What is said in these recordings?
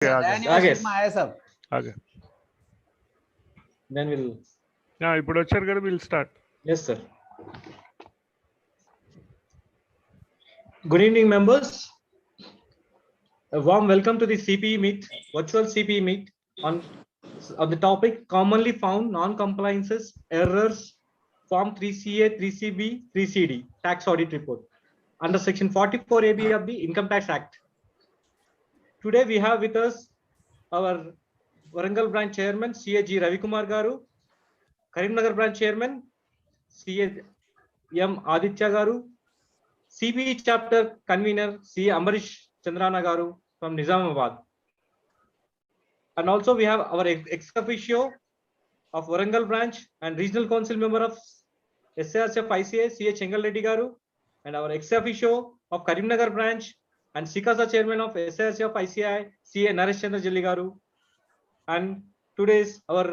Okay. Okay. Then we'll. Yeah, ఇప్పుడు వచ్చారు కదా, we'll start. Yes, sir. Good evening, members. A warm welcome to the CPE meet, virtual CPE meet on the topic commonly found non-compliances, errors, Form 3CA, 3CB, 3CD, Tax Audit Report under Section 44AB of the Income Tax Act. Today we have with us our Warangal Branch Chairman, CA G. Ravikumar Garu, Karimnagar Branch Chairman, CA M. Aditya Garu, CBE Chapter Convener, CA Ambarish Chandrana Garu from Nizamabad. And also we have our ex officio of Warangal Branch and Regional Council member of SARCF ICA, CA Chengal Reddy Garu, and our ex officio of Karimnagar Branch and Sikasa Chairman of SARCF ICI, CA Naresh Chandra Jelly Garu. And today's our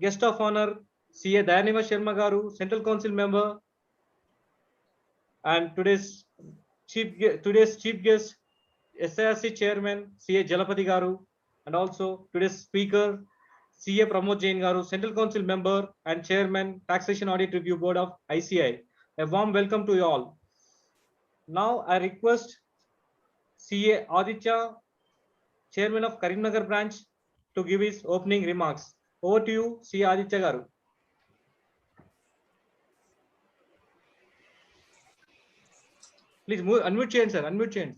guest of honor, CA Dayanima Sharma Garu, Central Council member. And today's chief guest, SIRC Chairman, CA Jalapati Garu, and also today's speaker, CA Pramod Jain Garu, Central Council member and Chairman, Taxation Audit Review Board of ICI. A warm welcome to you all. Now I request CA Aditya, Chairman of Karimnagar Branch, to give his opening remarks. Over to you, CA Aditya Garu. Please unmute chain, sir. Unmute chain.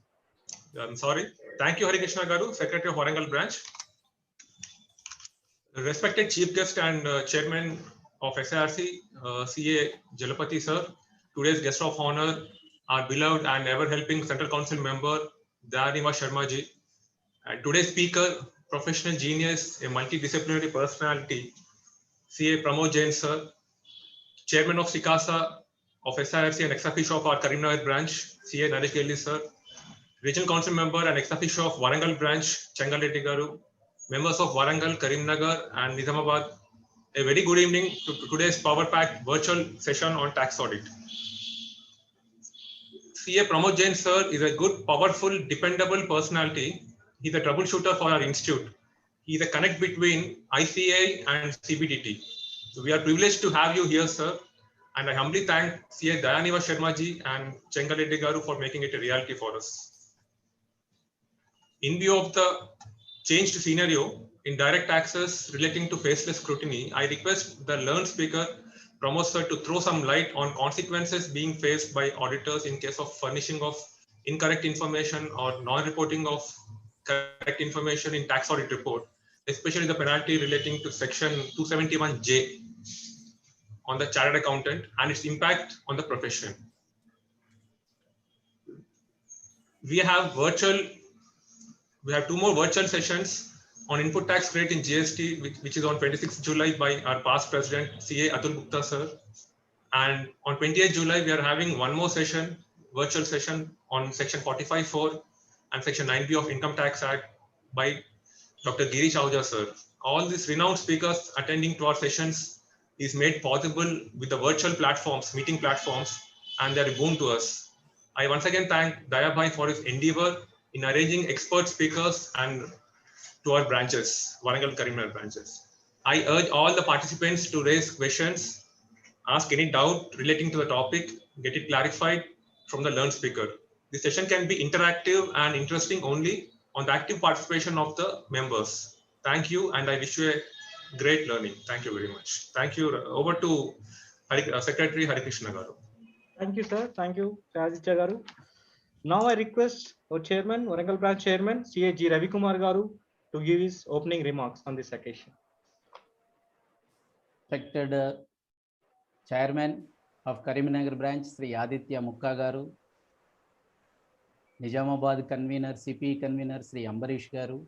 I'm sorry. Thank you, Hari Krishna Garu, Secretary of Warangal Branch. Respected Chief Guest and Chairman of SIRC, CA Jalapati Sir, today's guest of honor, our beloved and ever-helping Central Council member, Dayanima Sharma Ji, and today's speaker, professional genius, a multidisciplinary personality, CA Pramod Jain Sir, Chairman of Sikasa of SIRC and ex-officio of our Karimnagar Branch, CA Naresh Gelli Sir, Regional Council member and ex-officio of Warangal Branch, Chengal Reddy Garu, members of Warangal, Karimnagar and Nizamabad, a very good evening to today's power-packed virtual session on tax audit. CA Pramod Jain Sir is a good, powerful, dependable personality. He's a troubleshooter for our institute. He's a connect between ICA and CBDT. So we are privileged to have you here, sir. And I humbly thank CA Dayanima Sharma Ji and Chengal Reddy Garu for making it a reality for us. In view of the changed scenario in direct taxes relating to faceless scrutiny, I request the learned speaker, Pramod Sir, to throw some light on consequences being faced by auditors in case of furnishing of incorrect information or non-reporting of correct information in tax audit report, especially the penalty relating to section 271J on the chartered accountant and its impact on the profession. We have two more virtual sessions on input tax rate in GST, which is on 26th July by our past president, CA Atul Gupta sir. And on 28th July, we are having one more session, virtual session on section 45(4) and section 9B of Income Tax Act by Dr. Girish Ahuja sir. All these renowned speakers attending to our sessions is made possible with the virtual platforms, meeting platforms, and they are a boon to us. I once again thank Dayabhai for his endeavor in arranging expert speakers and to our branches, Warangal Karimnagar branches. I urge all the participants to raise questions, ask any doubt relating to the topic, get it clarified from the learned speaker. The session can be interactive and interesting only on the active participation of the members. Thank you, and I wish you a great learning. Thank you very much. Thank you. Over to Secretary Hari Krishna Garu. Thank you, sir. Thank you, Aditya Garu. Now I request our chairman, Warangal Branch Chairman, CA G. Ravikumar Garu, to give his opening remarks on this occasion. Respected Chairman of Karimnagar Branch, Sri Aditya Mukka Garu, Nizamabad Convener, CP Convener, Sri Ambarish Garu,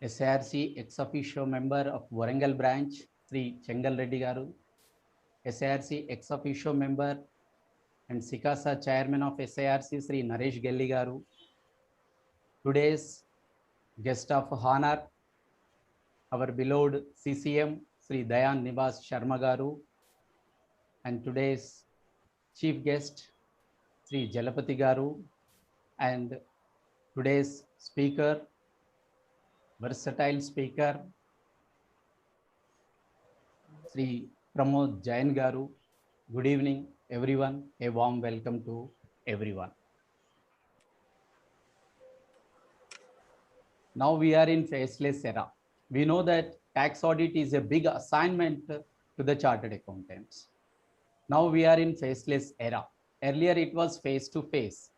SIRC ex-officio member of Warangal Branch, Sri Chengal Reddy Garu, SIRC ex-officio member and Sikasa Chairman of SIRC, Sri Naresh Gelli Garu, today's guest of honor, our beloved CCM, Sri Dayanima Sharma Garu, and today's chief guest, Sri Jalapati Garu, and today's speaker, versatile speaker, Sri Pramod Jain garu. Good evening, everyone. A warm welcome to everyone. Now we are in faceless era. We know that tax audit is a big assignment to the chartered accountants. Now we are in faceless era. Earlier it was face to face.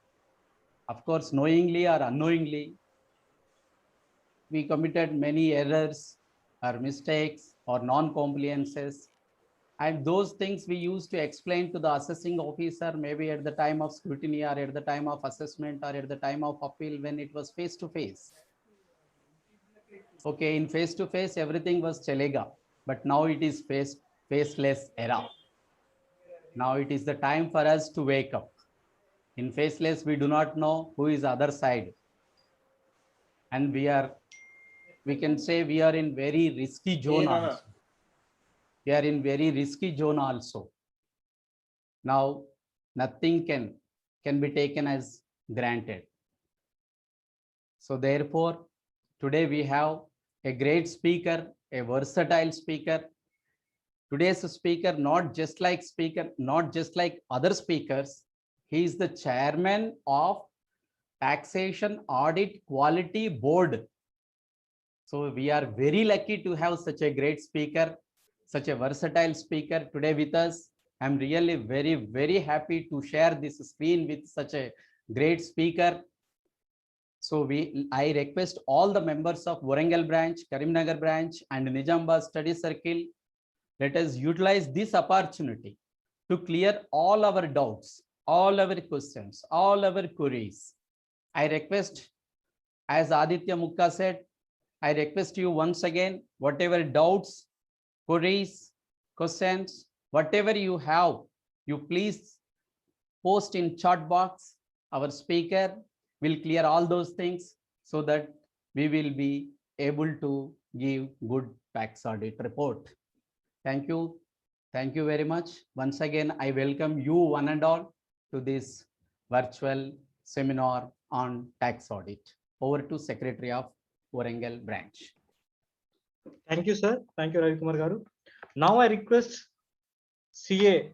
Of course, knowingly or unknowingly, we committed many errors or mistakes or non-compliances. And those things we used to explain to the assessing officer, maybe at the time of scrutiny or at the time of assessment or at the time of appeal when it was face to face. Okay, in face to face, everything was chalega, but now it is faceless era. Now it is the time for us to wake up. In faceless, we do not know who is other side. And we can say we are in very risky zone also. We are in very risky zone also. Now, nothing can be taken as granted. So therefore, today we have a great speaker, a versatile speaker. Today's speaker, not just like other speakers, he is the chairman of Taxation Audit Quality Board. So we are very lucky to have such a great speaker, such a versatile speaker today with us. I'm really very, very happy to share this screen with such a great speaker. So I request all the members of Warangal branch, Karimnagar branch and Nizamabad study circle, let us utilize this opportunity to clear all our doubts, all our questions, all our queries. I request, as Aditya Mukka said, I request you once again, whatever doubts, queries, questions, whatever you have, you please post in chat box. Our speaker will clear all those things so that we will be able to give good tax audit report. Thank you. Thank you very much. Once again, I welcome you one and all to this virtual seminar on tax audit. Over to Secretary of Warangal branch. Thank you, sir. Thank you, Ravi Kumar garu. Now I request CA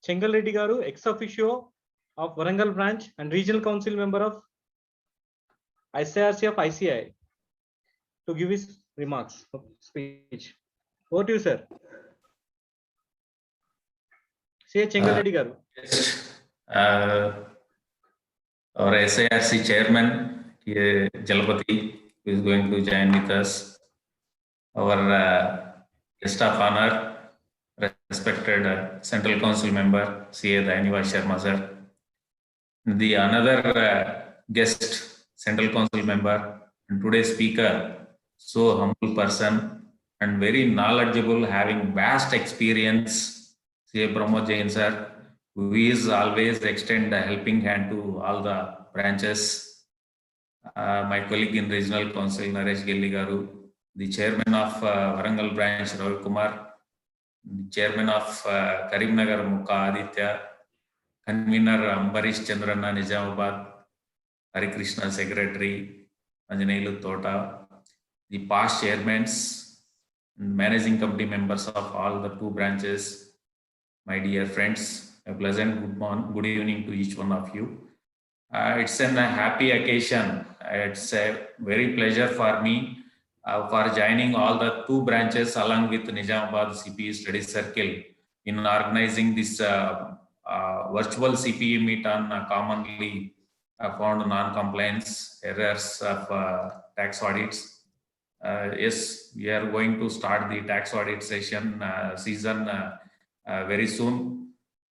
Chengal Reddy garu, ex officio of Warangal branch and regional council member of ICRC of ICI, to give his remarks of speech. Over to you, sir. CA Chengal Reddy garu. Our SIRC chairman, Jalapati, who is going to join with us. Our guest of honor, respected Central Council member, CA Dainivas Sharma sir. The another guest, Central Council member, and today's speaker, so humble person and very knowledgeable, having vast experience, CA Pramod Jain sir, who is always extend a helping hand to all the branches. My colleague in Regional Council, Naresh Gelli garu, the chairman of Warangal branch, Ravi Kumar, the chairman of Karimnagar Mukka Aditya, convener Ambarish Chandranna Nizamabad, Hari Krishna secretary, Anjaneyulu Tota, the past chairmans, managing committee members of all the two branches, my dear friends, a pleasant good evening to each one of you. It's a happy occasion. It's a very pleasure for me for joining all the two branches along with Nizamabad CPE Study Circle in organizing this virtual CPE meet on commonly found non-compliance errors of tax audits. Yes, we are going to start the tax audit session season very soon.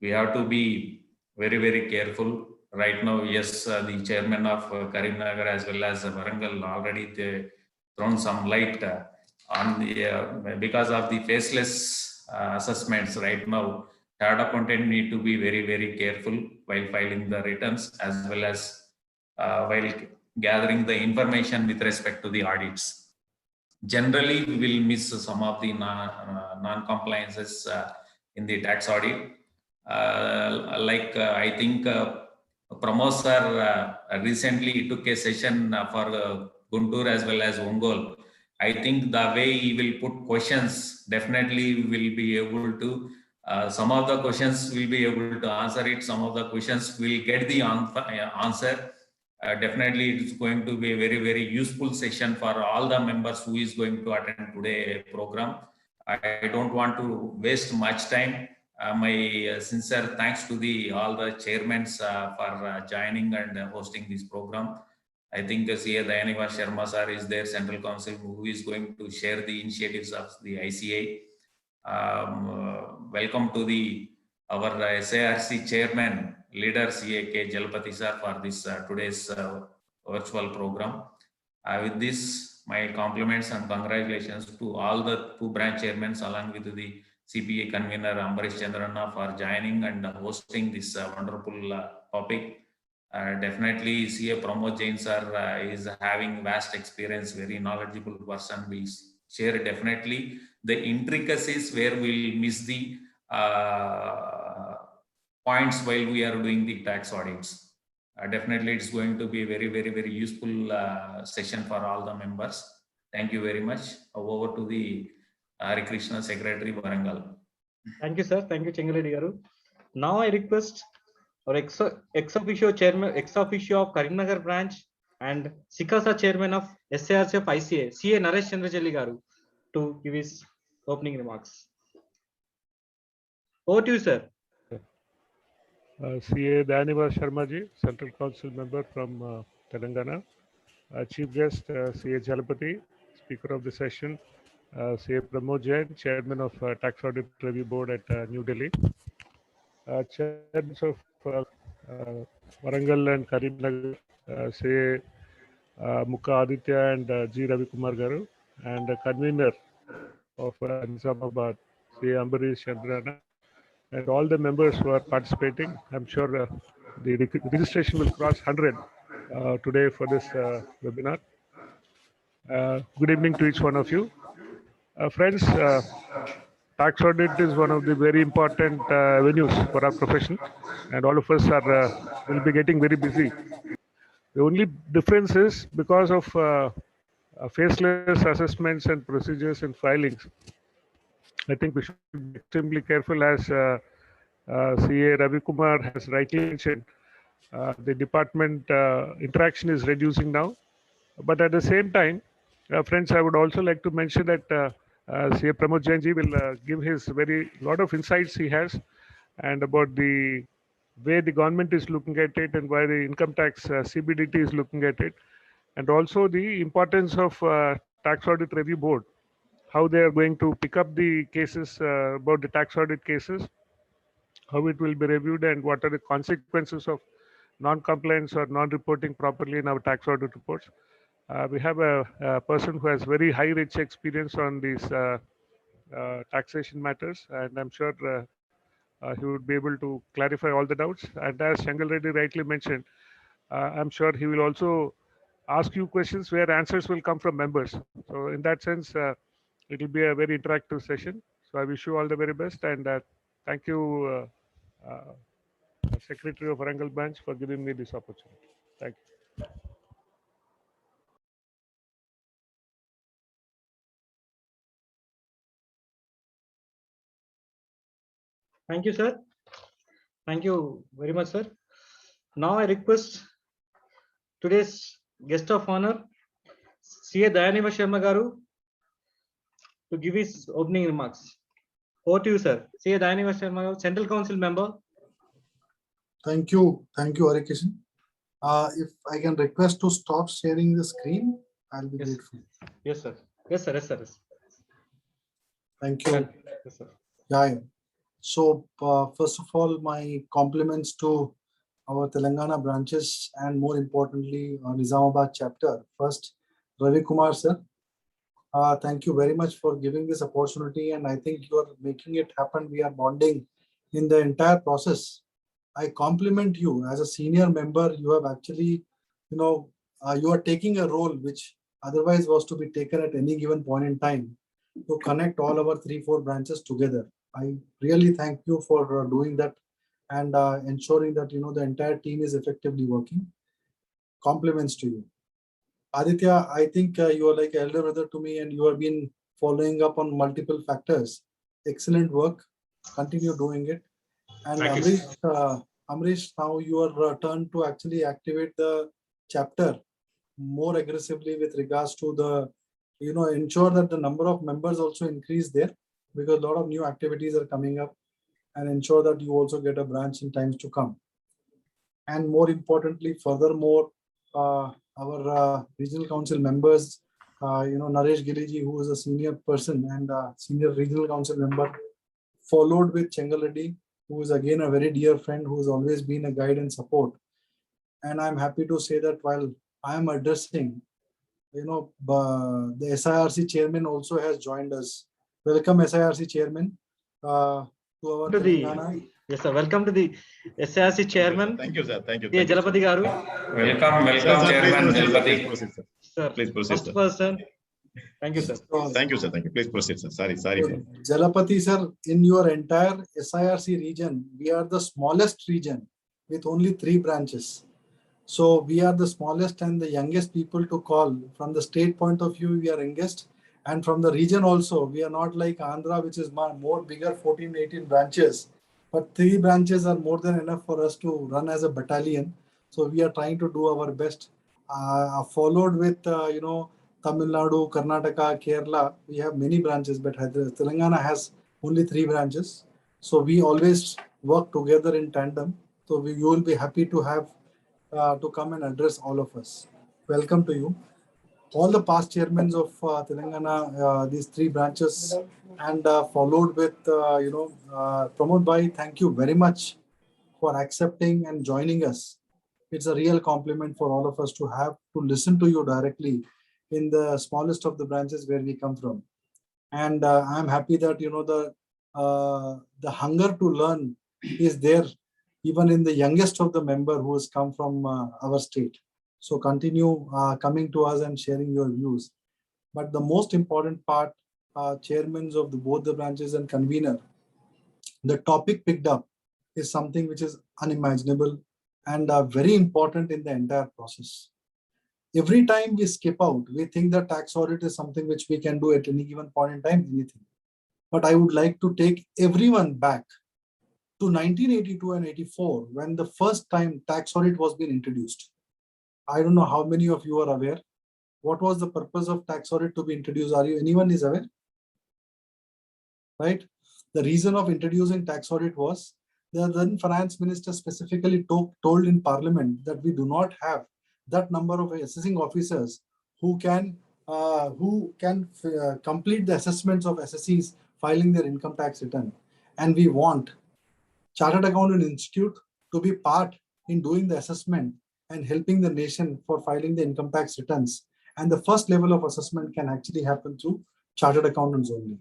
We have to be very, very careful. Right now, yes, the chairman of Karimnagar as well as Warangal already thrown some light on the because of the faceless assessments right now. Chartered accountant need to be very, very careful while filing the returns as well as while gathering the information with respect to the audits. Generally, we will miss some of the non-compliances in the tax audit. I think Pramod sir recently took a session for Guntur as well as Ongol. I think the way he will put questions, definitely will be able to, some of the questions will be able to answer it, some of the questions will get the answer. Definitely it is going to be a very, very useful session for all the members who is going to attend today program. I don't want to waste much time. My sincere thanks to all the chairmen for joining and hosting this program. I think CA Dayaneva Sharma sir is their central counsel who is going to share the initiatives of the ICA. Welcome to our SARC chairman, leader CA Jalpati sir for this today's virtual program. With this, my compliments and congratulations to all the 2 branch chairmen along with the CPA convener Ambarish Chandranna for joining and hosting this wonderful topic. Definitely CA Pramod Jain sir is having vast experience, very knowledgeable person. We share definitely the intricacies where we'll miss the points while we are doing the tax audits. Definitely it's going to be a very, very, very useful session for all the members. Thank you very much. Over to the Hare Krishna Secretary Warangal. Thank you, sir. Thank you, Chengalreddy garu. Now I request our ex officio chairman, ex officio of Karimnagar branch and Sikasa chairman of SARC of ICA, CA Naresh Chandrajalli garu, to give his opening remarks. Over to you, sir. CA Dayaneva Sharma ji, Central Council member from Telangana. Chief guest CA Jalpati, Speaker of the session, CA Pramod Jain, Chairman of Tax Audit Review Board at New Delhi. Chairman of Warangal and Karimnagar, CA Mukha Aditya and G. Ravi Kumar Garu, and convener of Nizamabad, CA Ambarish Chandranna, and all the members who are participating. I'm sure the registration will cross 100 today for this webinar. Good evening to each one of you. Friends, tax audit is one of the very important avenues for our profession, and all of us will be getting very busy. The only difference is because of faceless assessments and procedures and filings. I think we should be extremely careful, as CA Ravi Kumar has rightly mentioned. The department interaction is reducing now, but at the same time, friends, I would also like to mention that CA Pramod Jain ji will give his lot of insights he has, and about the way the government is looking at it and why the income tax CBDT is looking at it, and also the importance of Tax Audit Review Board, how they are going to pick up the cases about the tax audit cases, how it will be reviewed, and what are the consequences of non-compliance or non-reporting properly in our tax audit reports. We have a person who has very high rich experience on these taxation matters, and I'm sure he would be able to clarify all the doubts. And as Chengalreddy rightly mentioned, I'm sure he will also ask you questions where answers will come from members. So in that sense, it will be a very interactive session. So I wish you all the very best, and thank you, Secretary of Warangal Branch, for giving me this opportunity. Thank you. Thank you, sir. Thank you very much, sir. Now I request today's guest of honor, CA Dayaneva Sharma garu, to give his opening remarks. Over to you, sir. CA Dayaneva Sharma, Central Council member. Thank you, Hare Krishna. If I can request to stop sharing the screen, I'll be grateful. Yes, sir. Yes, sir. Yes, sir. Thank you. Yes, sir. Yeah. So first of all, my compliments to our Telangana branches, and more importantly, Nizamabad chapter. First, Ravi Kumar sir. Thank you very much for giving this opportunity, and I think you are making it happen. We are bonding in the entire process. I compliment you as a senior member. You have actually, you are taking a role which otherwise was to be taken at any given point in time to connect all our 3-4 branches together. I really thank you for doing that, and ensuring that the entire team is effectively working. Compliments to you. Aditya, I think you are like elder brother to me, and you have been following up on multiple factors. Excellent work. Continue doing it. And Thank you. Amrish, now your turn to actually activate the chapter more aggressively with regards to the, ensure that the number of members also increase there, because a lot of new activities are coming up, and ensure that you also get a branch in times to come. And more importantly, furthermore, our regional council members, Naresh Giliji, who is a senior person and senior regional council member, followed with Chengal Reddy, who is again a very dear friend, who has always been a guide and support. And I'm happy to say that while I am addressing, the SIRC chairman also has joined us. Welcome, SIRC chairman, to our Telangana. Yes, sir. Welcome to the SIRC chairman. Thank you, sir. Thank you. Yeah, Thank you, Jalapati Garu. Welcome, welcome, Chairman Please Jalapati. proceed, sir. Sir, Please proceed, first sir. person. Thank you, sir. Thank you, sir. Thank you. Please proceed, sir. Sorry for. Jalapati sir, in your entire SIRC region, we are the smallest region with only 3 branches. So we are the smallest and the youngest people to call. From the state point of view, we are youngest. And from the region also, we are not like Andhra, which is more bigger, 14, 18 branches. But 3 branches are more than enough for us to run as a battalion. So we are trying to do our best. Followed with, Tamil Nadu, Karnataka, Kerala, we have many branches, but Telangana has only 3 branches. So we always work together in tandem. So you will be happy to have to come and address all of us. Welcome to you. All the past chairmen of Telangana, these 3 branches, and followed with, Pramod Bhai, thank you very much for accepting and joining us. It's a real compliment for all of us to have to listen to you directly in the smallest of the branches where we come from. And I'm happy that, the hunger to learn is there even in the youngest of the member who has come from our state. So continue coming to us and sharing your views. But the most important part, chairmen of both the branches and convener, the topic picked up is something which is unimaginable and very important in the entire process. Every time we skip out, we think that tax audit is something which we can do at any given point in time, anything. But I would like to take everyone back to 1982 and 84, when the first time tax audit was being introduced. I don't know how many of you are aware. What was the purpose of tax audit to be introduced? Anyone is aware? Right? The reason of introducing tax audit was the then finance minister specifically told in parliament that we do not have that number of assessing officers who can complete the assessments of assessees filing their income tax return. And we want Chartered Accountant Institute to be part in doing the assessment and helping the nation for filing the income tax returns. And the first level of assessment can actually happen through chartered accountants only.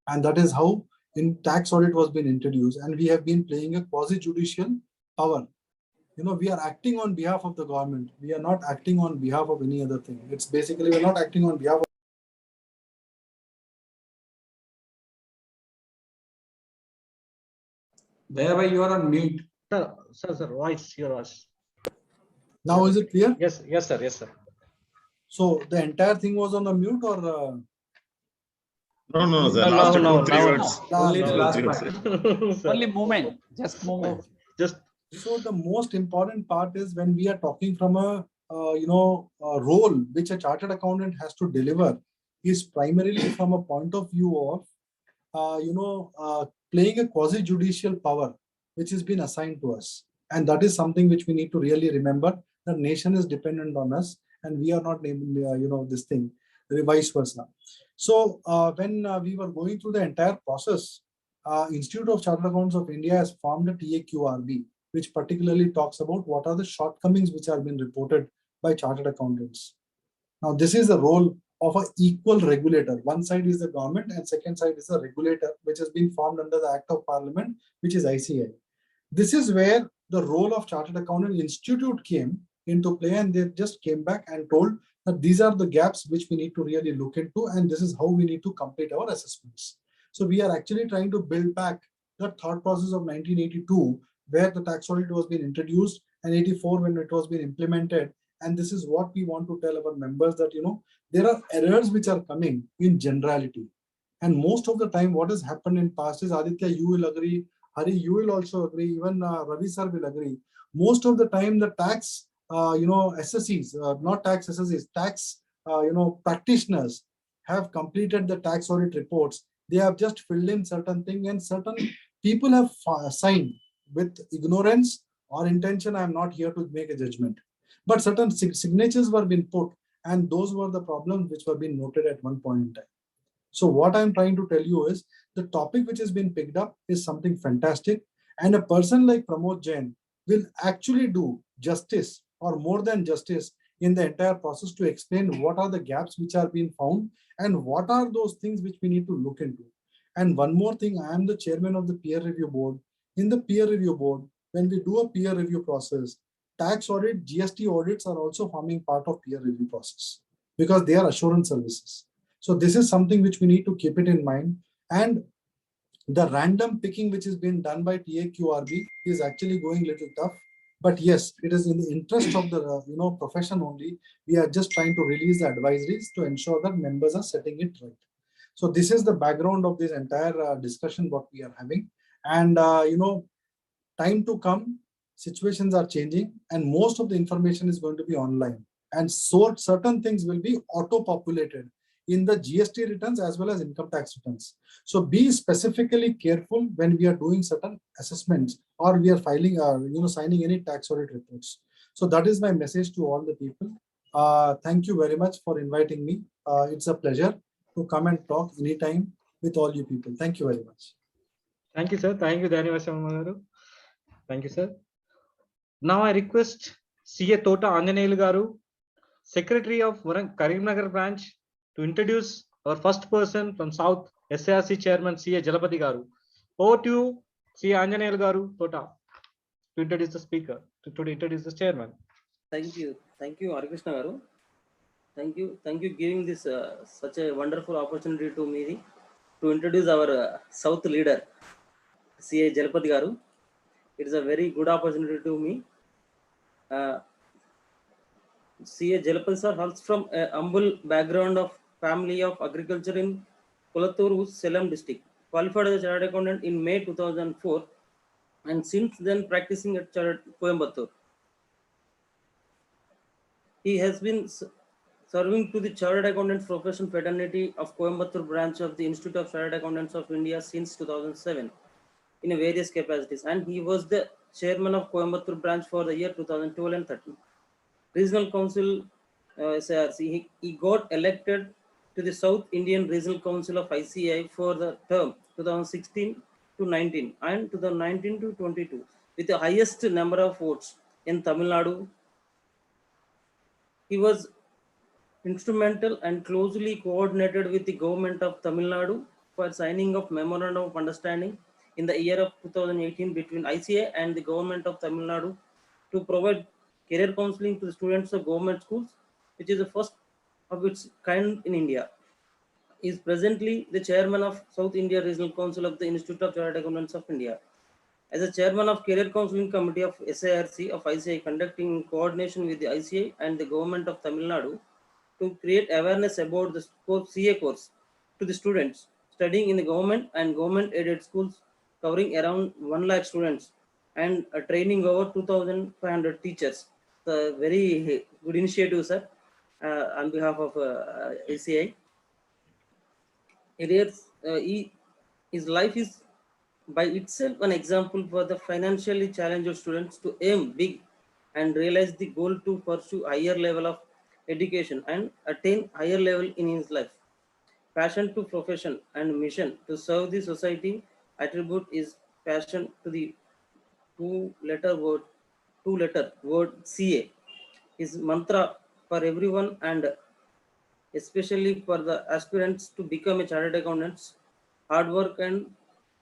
And that is how in tax audit was being introduced. And we have been playing a quasi-judicial power. We are acting on behalf of the government. We are not acting on behalf of any other thing. It's basically, we're not acting on behalf of. Thereby you are on mute. Sir, voice, your voice. Now is it clear? Yes, sir, yes, sir. So the entire thing was on a mute or? No, sir. No, Last no, 2-3 no. words. Only the last Zero. part. Sir, Only movement, just movement. just So the most important part is when we are talking from a role which a chartered accountant has to deliver is primarily from a point of view of playing a quasi-judicial power which has been assigned to us, and that is something which we need to really remember. The nation is dependent on us, and we are not this thing, vice versa. So when we were going through the entire process, Institute of Chartered Accountants of India has formed a TAQRB, which particularly talks about what are the shortcomings which are being reported by chartered accountants. Now, this is the role of an equal regulator. One side is the government and second side is the regulator, which has been formed under the Act of Parliament, which is ICI. This is where the role of Chartered Accountant Institute came into play, and they just came back and told that these are the gaps which we need to really look into, and this is how we need to complete our assessments. So we are actually trying to build back the thought process of 1982, where the tax audit was being introduced, and 84 when it was being implemented. And this is what we want to tell our members, that there are errors which are coming in generality. And most of the time, what has happened in past is, Aditya, you will agree, Hari, you will also agree, even Ravi sir will agree. Most of the time, the tax, SSEs, not tax SSEs, tax, practitioners have completed the tax audit reports. They have just filled in certain thing, and certain people have signed with ignorance or intention. I am not here to make a judgment, but certain signatures were being put, and those were the problems which were being noted at one point in time. So what I'm trying to tell you is, the topic which has been picked up is something fantastic, and a person like Pramod Jain will actually do justice, or more than justice, in the entire process, to explain what are the gaps which are being found and what are those things which we need to look into. And one more thing, I am the chairman of the peer review board. In the peer review board, when we do a peer review process, tax audit, GST audits are also forming part of peer review process, because they are assurance services. So this is something which we need to keep it in mind. And the random picking which is being done by TAQRB is actually going a little tough. But yes, it is in the interest of the profession only. We are just trying to release the advisories to ensure that members are setting it right. So this is the background of this entire discussion what we are having. And time to come, situations are changing, and most of the information is going to be online. And so certain things will be auto-populated in the GST returns as well as income tax returns. So be specifically careful when we are doing certain assessments, or we are filing, signing any tax audit reports. So that is my message to all the people. Thank you very much for inviting me. It's a pleasure to come and talk anytime with all you people. Thank you very much. Thank you, sir. Thank you, Dhanivasam. Thank you, sir. Now I request CA Tota Anjaneyulu Garu, Secretary of Karimnagar branch, to introduce our first person from South, SARC Chairman CA Jalapati Garu. Over to you, CA Anjaneyulu Garu, Tota, to introduce the speaker, to introduce the chairman. Thank you, Harikrishna Garu. Thank you giving this such a wonderful opportunity to me to introduce our South leader, CA Jalapati Garu. It is a very good opportunity to me. CA Jalapati sir comes from a humble background of family of agriculture in Kolattur, Salem district. Qualified as a chartered accountant in May 2004, and since then practicing at Coimbatore. He has been serving to the Chartered Accountants Profession Fraternity of Coimbatore branch of the Institute of Chartered Accountants of India since 2007 in various capacities, and he was the chairman of Coimbatore branch for the year 2012 and 13. Regional Council SARC, he got elected to the South Indian Regional Council of ICI for the term 2016 to 19 and 2019 to 22 with the highest number of votes in Tamil Nadu. He was instrumental and closely coordinated with the government of Tamil Nadu for signing of Memorandum of Understanding in the year of 2018 between ICA and the government of Tamil Nadu to provide career counseling to the students of government schools, which is the first of its kind in India. He is presently the chairman of South India Regional Council of the Institute of Chartered Accountants of India. As a chairman of Career Counseling Committee of SARC of ICI, conducting in coordination with the ICI and the government of Tamil Nadu to create awareness about the CA course to the students studying in the government and government-aided schools, covering around 1 lakh students and training over 2,500 teachers. So very good initiative, sir, on behalf of ICI. His life is by itself an example for the financially challenged students to aim big and realize the goal to pursue higher level of education and attain higher level in his life. Passion to profession and mission to serve the society attribute is passion to the two-letter word CA. His mantra for everyone and especially for the aspirants to become a chartered accountants, hard work and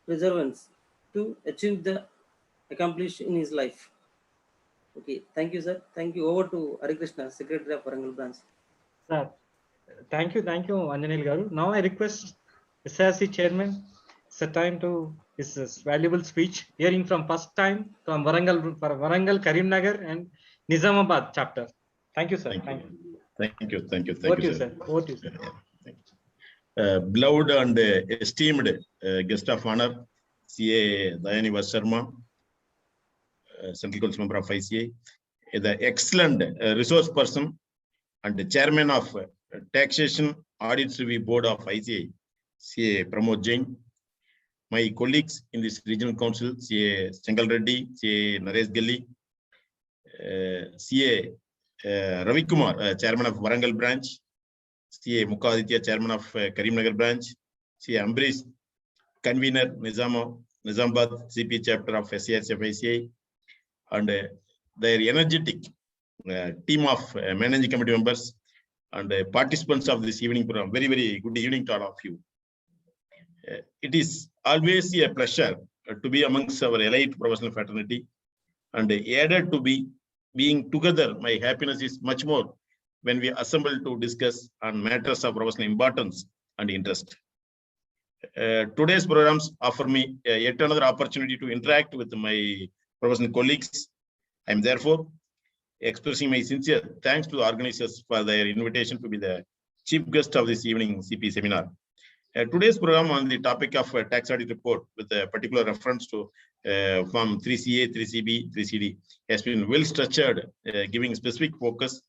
perseverance to achieve the accomplish in his life. Okay, thank you, sir. Thank you. Over to Harikrishna, Secretary of Warangal branch. Sir, thank you, Anjaneyulu Garu. Now I request SRC Chairman it's a time to this valuable speech, hearing from first time from Warangal, Karimnagar, and Nizamabad chapter. Thank you, sir. Thank you. Thank you, thank you, Over thank to you, you, sir. sir. Over to you, sir. Thank you. Beloved and esteemed guest of honor, CA Dayaniva Sharma, Central Council member of ICA, the excellent resource person and the chairman of Taxation Audit Review Board of ICA, CA Pramod Jain, my colleagues in this regional council, CA Chengal Reddy, CA Naresh Gelli, CA Ravi Kumar, chairman of Warangal branch, CA Mukha Aditya, chairman of Karimnagar branch, CA Ambrish, convener Nizamabad CP chapter of SARC ICA, and their energetic team of managing committee members and participants of this evening program. Very, very good evening to all of you. It is always a pleasure to be amongst our elite professional fraternity, and added to be being together, my happiness is much more when we assemble to discuss on matters of professional importance and interest. Today's programs offer me yet another opportunity to interact with my professional colleagues. I am therefore expressing my sincere thanks to the organizers for their invitation to be the chief guest of this evening CP seminar. Today's program on the topic of tax audit report with a particular reference to Form 3CA, 3CB, 3CD has been well structured, giving specific focus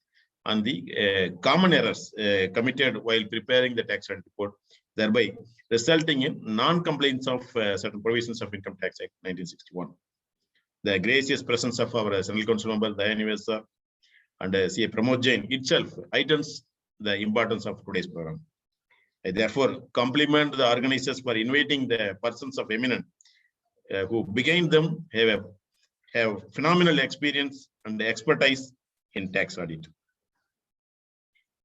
on the common errors committed while preparing the tax audit report, thereby resulting in non-compliance of certain provisions of Income Tax Act 1961. The gracious presence of our Central Council member Dayaniva and CA Pramod Jain itself heightens the importance of today's program. I therefore compliment the organizers for inviting the persons of eminent who behind them have phenomenal experience and expertise in tax audit.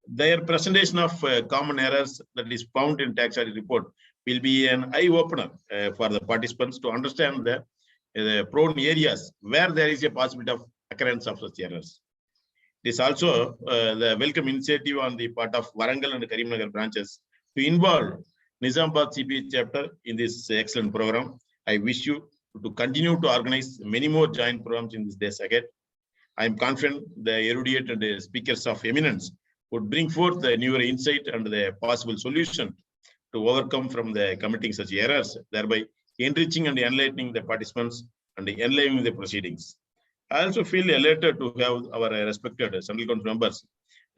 Their presentation of common errors that is found in tax audit report will be an eye-opener for the participants to understand the prone areas where there is a possibility of occurrence of such errors. It is also the welcome initiative on the part of Warangal and Karimnagar branches to involve Nizamabad CP chapter in this excellent program. I wish you to continue to organize many more joint programs in this days ahead. I am confident the erudite and the speakers of eminence would bring forth the newer insight and the possible solution to overcome from the committing such errors, thereby enriching and enlightening the participants and enlivening the proceedings. I also feel elated to have our respected Central Council members,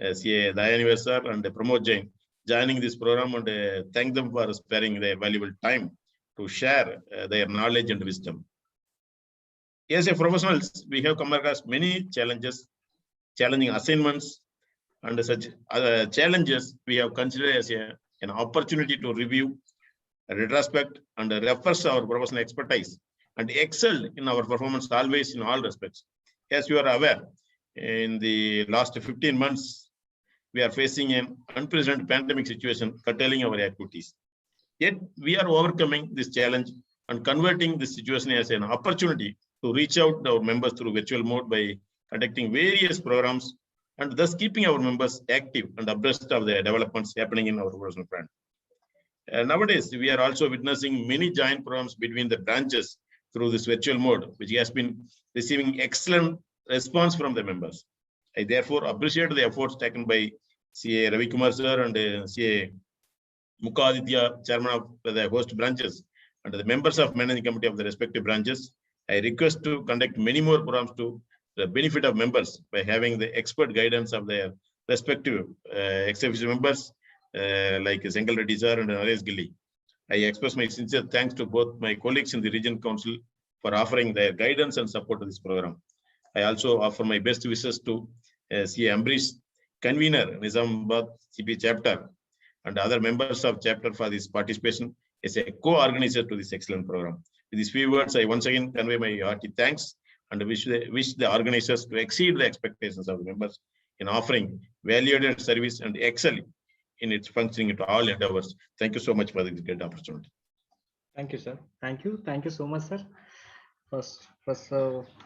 CA Dayaniva sir and Pramod Jain, joining this program, and thank them for sparing their valuable time to share their knowledge and wisdom. As a professionals, we have come across many challenges, challenging assignments, and such other challenges we have considered as an opportunity to review, retrospect, and refresh our professional expertise and excel in our performance always in all respects. As you are aware, in the last 15 months, we are facing an unprecedented pandemic situation curtailing our activities. Yet we are overcoming this challenge and converting this situation as an opportunity to reach out to our members through virtual mode by conducting various programs and thus keeping our members active and abreast of the developments happening in our professional front. Nowadays, we are also witnessing many joint programs between the branches through this virtual mode, which has been receiving excellent response from the members. I therefore appreciate the efforts taken by CA Ravi Kumar sir and CA Mukha Aditya, chairman of the host branches, and the members of managing committee of the respective branches. I request to conduct many more programs to the benefit of members by having the expert guidance of their respective ex-officio members like Chengal Reddy sir and Naresh Gelli. I express my sincere thanks to both my colleagues in the Region Council for offering their guidance and support to this program. I also offer my best wishes to CA Ambrish, convener Nizamabad CP chapter, and other members of chapter for this participation as a co-organizer to this excellent program. With these few words, I once again convey my hearty thanks and wish the organizers to exceed the expectations of the members in offering valued service and excel in its functioning to all endeavors. Thank you so much for this great opportunity. Thank you, sir. Thank you. Thank you so much, sir. First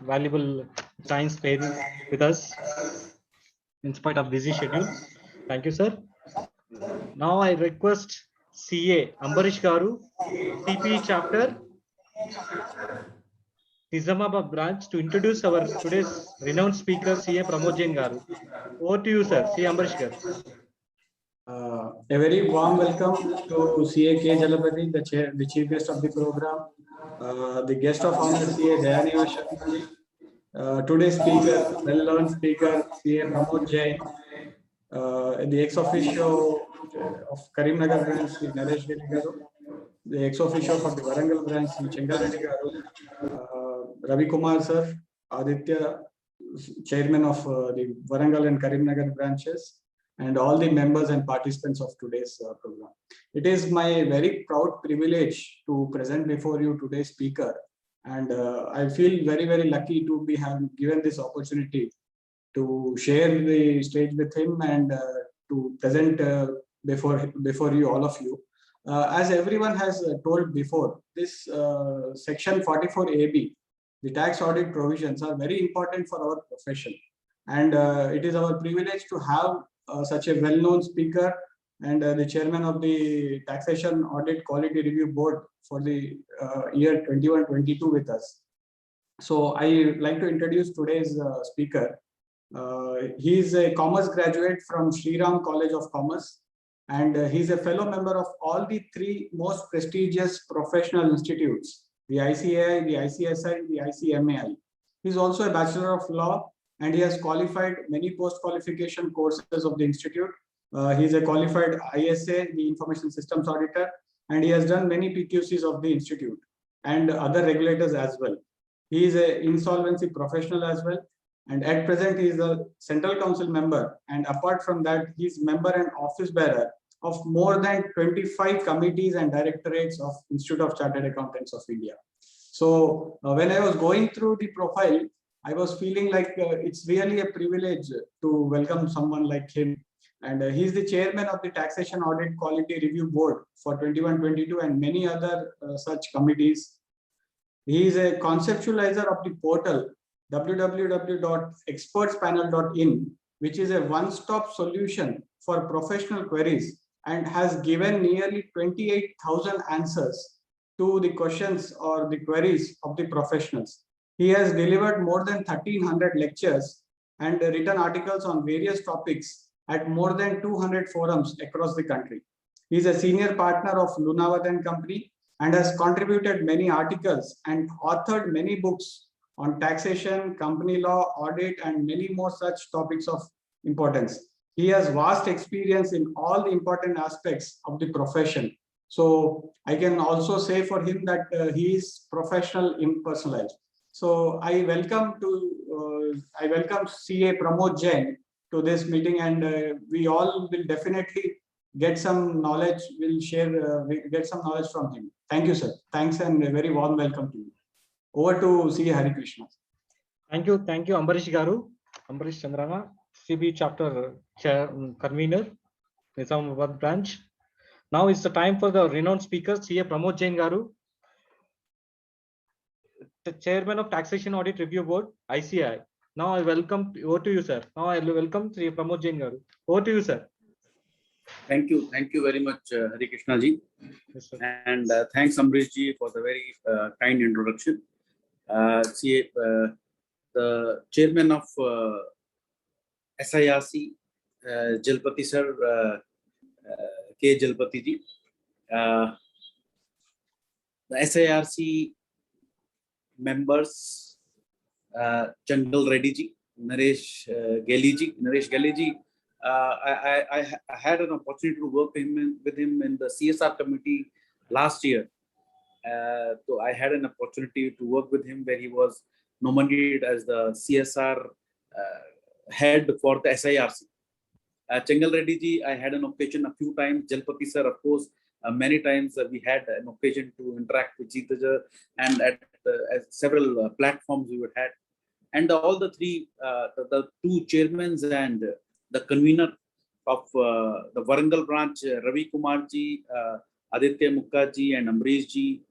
valuable time spent with us in spite of busy schedule. Thank you, sir. Now I request CA Ambarish Garu, CP chapter Nizamabad branch, to introduce our today's renowned speaker, CA Pramod Jain Garu. Over to you, sir. CA Ambarish Garu. A very warm welcome to CA K. Jalapati, the chief guest of the program, the guest of honor, CA Jain. Today's speaker, well-known speaker, CA Pramod Jain, the ex-officio of Karimnagar branch, Sri Naresh Reddy Garu, the ex-officio for the Warangal branch, Sri Chengal Reddy Garu, Ravi Kumar sir, Aditya, chairman of the Warangal and Karimnagar branches, and all the members and participants of today's program. It is my very proud privilege to present before you today's speaker, and I feel very, very lucky to be given this opportunity to share the stage with him and to present before you, all of you. As everyone has told before, this section 44AB, the tax audit provisions, are very important for our profession, and it is our privilege to have such a well-known speaker and the chairman of the Taxation Audit Quality Review Board for the year 21-22 with us. So I like to introduce today's speaker. He is a commerce graduate from Sri Ram College of Commerce, and he's a fellow member of all the three most prestigious professional institutes, the ICAI, the ICSI, the ICMAI. He's also a Bachelor of Law, and he has qualified many post-qualification courses of the institute. He's a qualified ISA, the Information Systems Auditor, and he has done many PQCs of the institute and other regulators as well. He is an insolvency professional as well, and at present he is a Central Council member, and apart from that, he is member and office bearer of more than 25 committees and directorates of Institute of Chartered Accountants of India. So when I was going through the profile, I was feeling like it's really a privilege to welcome someone like him. And he's the chairman of the Taxation Audit Quality Review Board for 21-22 and many other such committees. He is a conceptualizer of the portal www.expertspanel.in, which is a one-stop solution for professional queries, and has given nearly 28,000 answers to the questions or the queries of the professionals. He has delivered more than 1,300 lectures and written articles on various topics at more than 200 forums across the country. He is a senior partner of Lunawat and Company and has contributed many articles and authored many books on taxation, company law, audit, and many more such topics of importance. He has vast experience in all the important aspects of the profession. So I can also say for him that he is professional impersonalized. So I welcome CA Pramod Jain to this meeting, and we all will definitely get some knowledge. We'll get some knowledge from him. Thank you, sir. Thanks, and a very warm welcome to you. Over to CA Hari Krishna. Thank you, Ambarish Garu, Ambarish Chandrana, CB chapter chair, convener, Nizamabad branch. Now it's the time for the renowned speaker, CA Pramod Jain Garu, the chairman of Taxation Audit Review Board, ICI. Now I welcome, over to you, sir. Now I welcome CA Pramod Jain Garu. Over to you, sir. Thank you very much, Hari Krishna ji. Yes, sir. And thanks, Ambarish ji, for the very kind introduction. CA, the chairman of SIRC, Jalpati sir, K. Jalpati ji. The SIRC members, Chengal Reddy ji, Naresh Gelly ji. I had an opportunity to work with him in the CSR committee last year. So I had an opportunity to work with him where he was nominated as the CSR head for the SIRC. Chengal Reddy ji, I had an occasion a few times. Jalpati sir, of course, many times we had an occasion to interact with each other, and at several platforms we would had. And all the three, the two chairmen and the convener of the Warangal branch, Ravi Kumar ji, Aditya Mukherjee and Ambarish ji,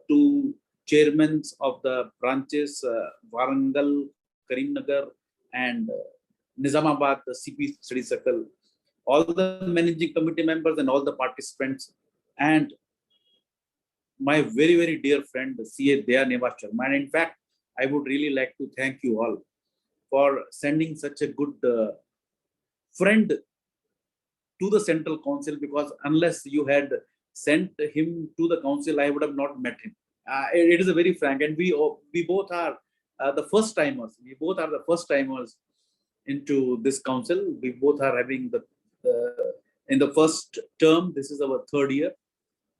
two chairmen of the branches, Warangal, Karimnagar and Nizamabad, the CP Study Circle. all the managing committee members and all the participants, and my very, very dear friend, CA Dayaneva Sharma. And in fact, I would really like to thank you all for sending such a good friend to the Central Council, because unless you had sent him to the council, I would have not met him. It is a very frank, and we both are the first timers. We both are the first timers into this council. We both are having in the first term. This is our third year.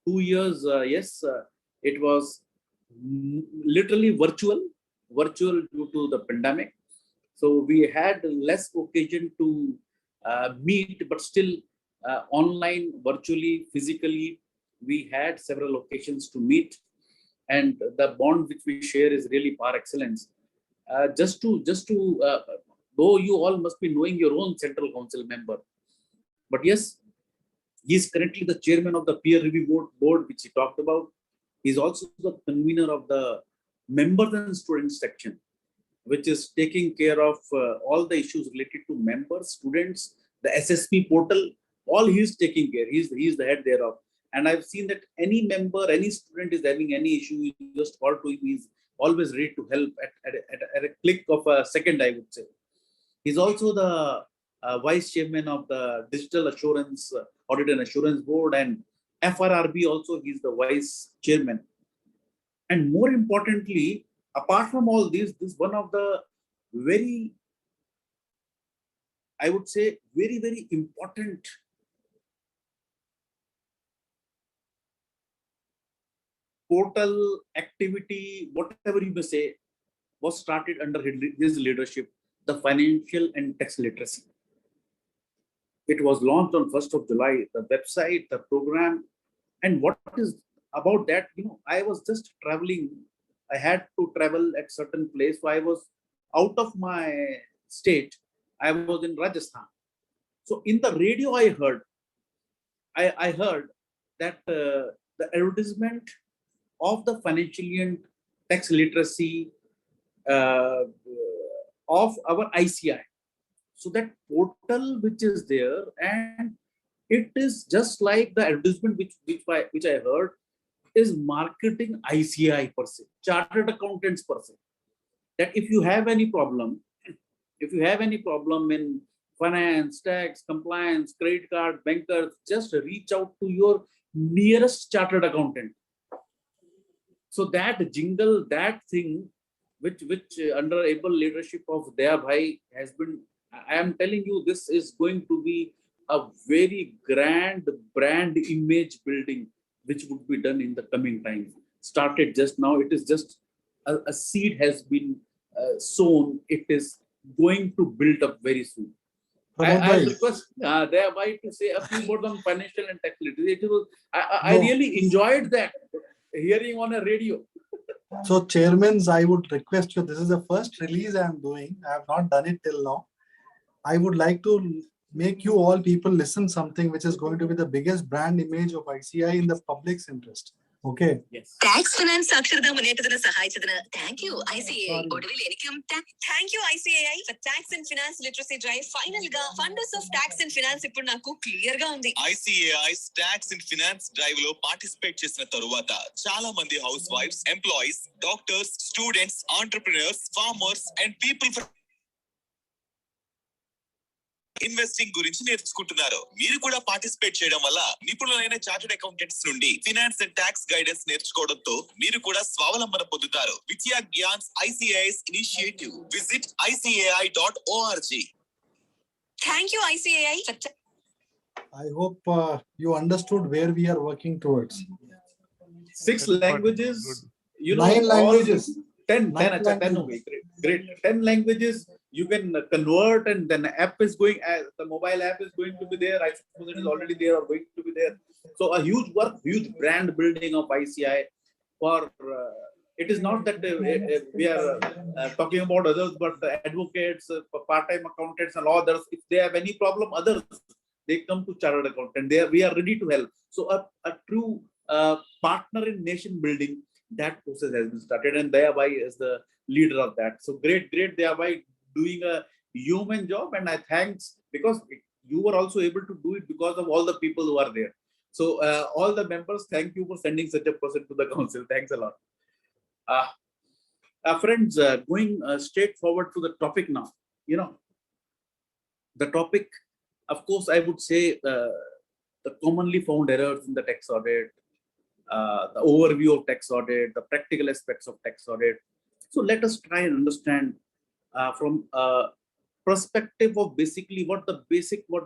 2 years, yes, it was literally virtual due to the pandemic. So we had less occasion to meet, but still online, virtually, physically, we had several occasions to meet, and the bond which we share is really par excellence. Just to though you all must be knowing your own Central Council member, but yes, he is currently the chairman of the peer review board, which he talked about. He is also the convener of the members and students section, which is taking care of all the issues related to members, students, the SSP portal. All he is taking care. He is the head thereof. And I've seen that any member, any student is having any issue, you just call to him. He's always ready to help at a click of a second, I would say. He's also the vice chairman of the Digital Assurance Audit and Assurance Board, and FRRB also he's the vice chairman. And more importantly, apart from all this is one of the very, I would say, very, very important portal activity, whatever you may say, was started under his leadership, the financial and tax literacy. It was launched on 1st of July, the website, the program. And what is about that, I was just traveling. I had to travel at certain place. So I was out of my state. I was in Rajasthan. So in the radio, I heard that the advertisement of the financial and tax literacy of our ICI. So that portal which is there, and it is just like the advertisement which I heard is marketing ICI per se, chartered accountants per se. That if you have any problem in finance, tax, compliance, credit card, bankers, just reach out to your nearest chartered accountant. So that jingle, that thing, which under able leadership of Daya Bhai has been, I am telling you, this is going to be a very grand brand image building, which would be done in the coming times. Started just now. It is just a seed has been sown. It is going to build up very soon. I request Daya Bhai to say a few words on financial and tax literacy. I really enjoyed that, hearing on a radio. So, chairmans, I would request you, this is the first release I am doing. I have not done it till now. I would like to make you all people listen something which is going to be the biggest brand image of ICI in the public's interest. Okay. Yes. Tax finance saksharada munetadana sahayachadana. Thank you ICAI. Odavil enikkum thank you ICAI for tax and finance literacy drive. Final ga funders of tax and finance ippudu naku clear ga undi. ICAI's tax and finance drive lo participate chesina taruvata chaala mandi housewives, employees, doctors, students, entrepreneurs, farmers and people from investing గురించి నేర్చుకుంటున్నారు. మీరు కూడా participate చేయడం వల్ల నిపుణులైన chartered accountants నుండి finance and tax guidance నేర్చుకోవడంతో మీరు కూడా స్వావలంబన పొందుతారు. విద్యా జ్ఞాన్స్ ICAI's initiative. Visit ICAI.org. Thank you ICAI. I hope you understood where we are working towards. 6 languages. 9 languages. 10 great. 10 languages. You can convert, and then app is going, the mobile app is going to be there. I suppose it is already there or going to be there. So a huge work, huge brand building of ICI. For it is not that we are talking about others, but advocates, part-time accountants and others. If they have any problem, others, they come to chartered accountant. We are ready to help. So a true partner in nation building, that process has been started, and Daya Bhai is the leader of that. So great Daya Bhai doing a human job, and I thanks, because you were also able to do it because of all the people who are there. So all the members, thank you for sending such a person to the council. Thanks a lot. Friends, going straight forward to the topic now. You know, the topic, of course, I would say the commonly found errors in the tax audit, the overview of tax audit, the practical aspects of tax audit. So let us try and understand from a perspective of basically what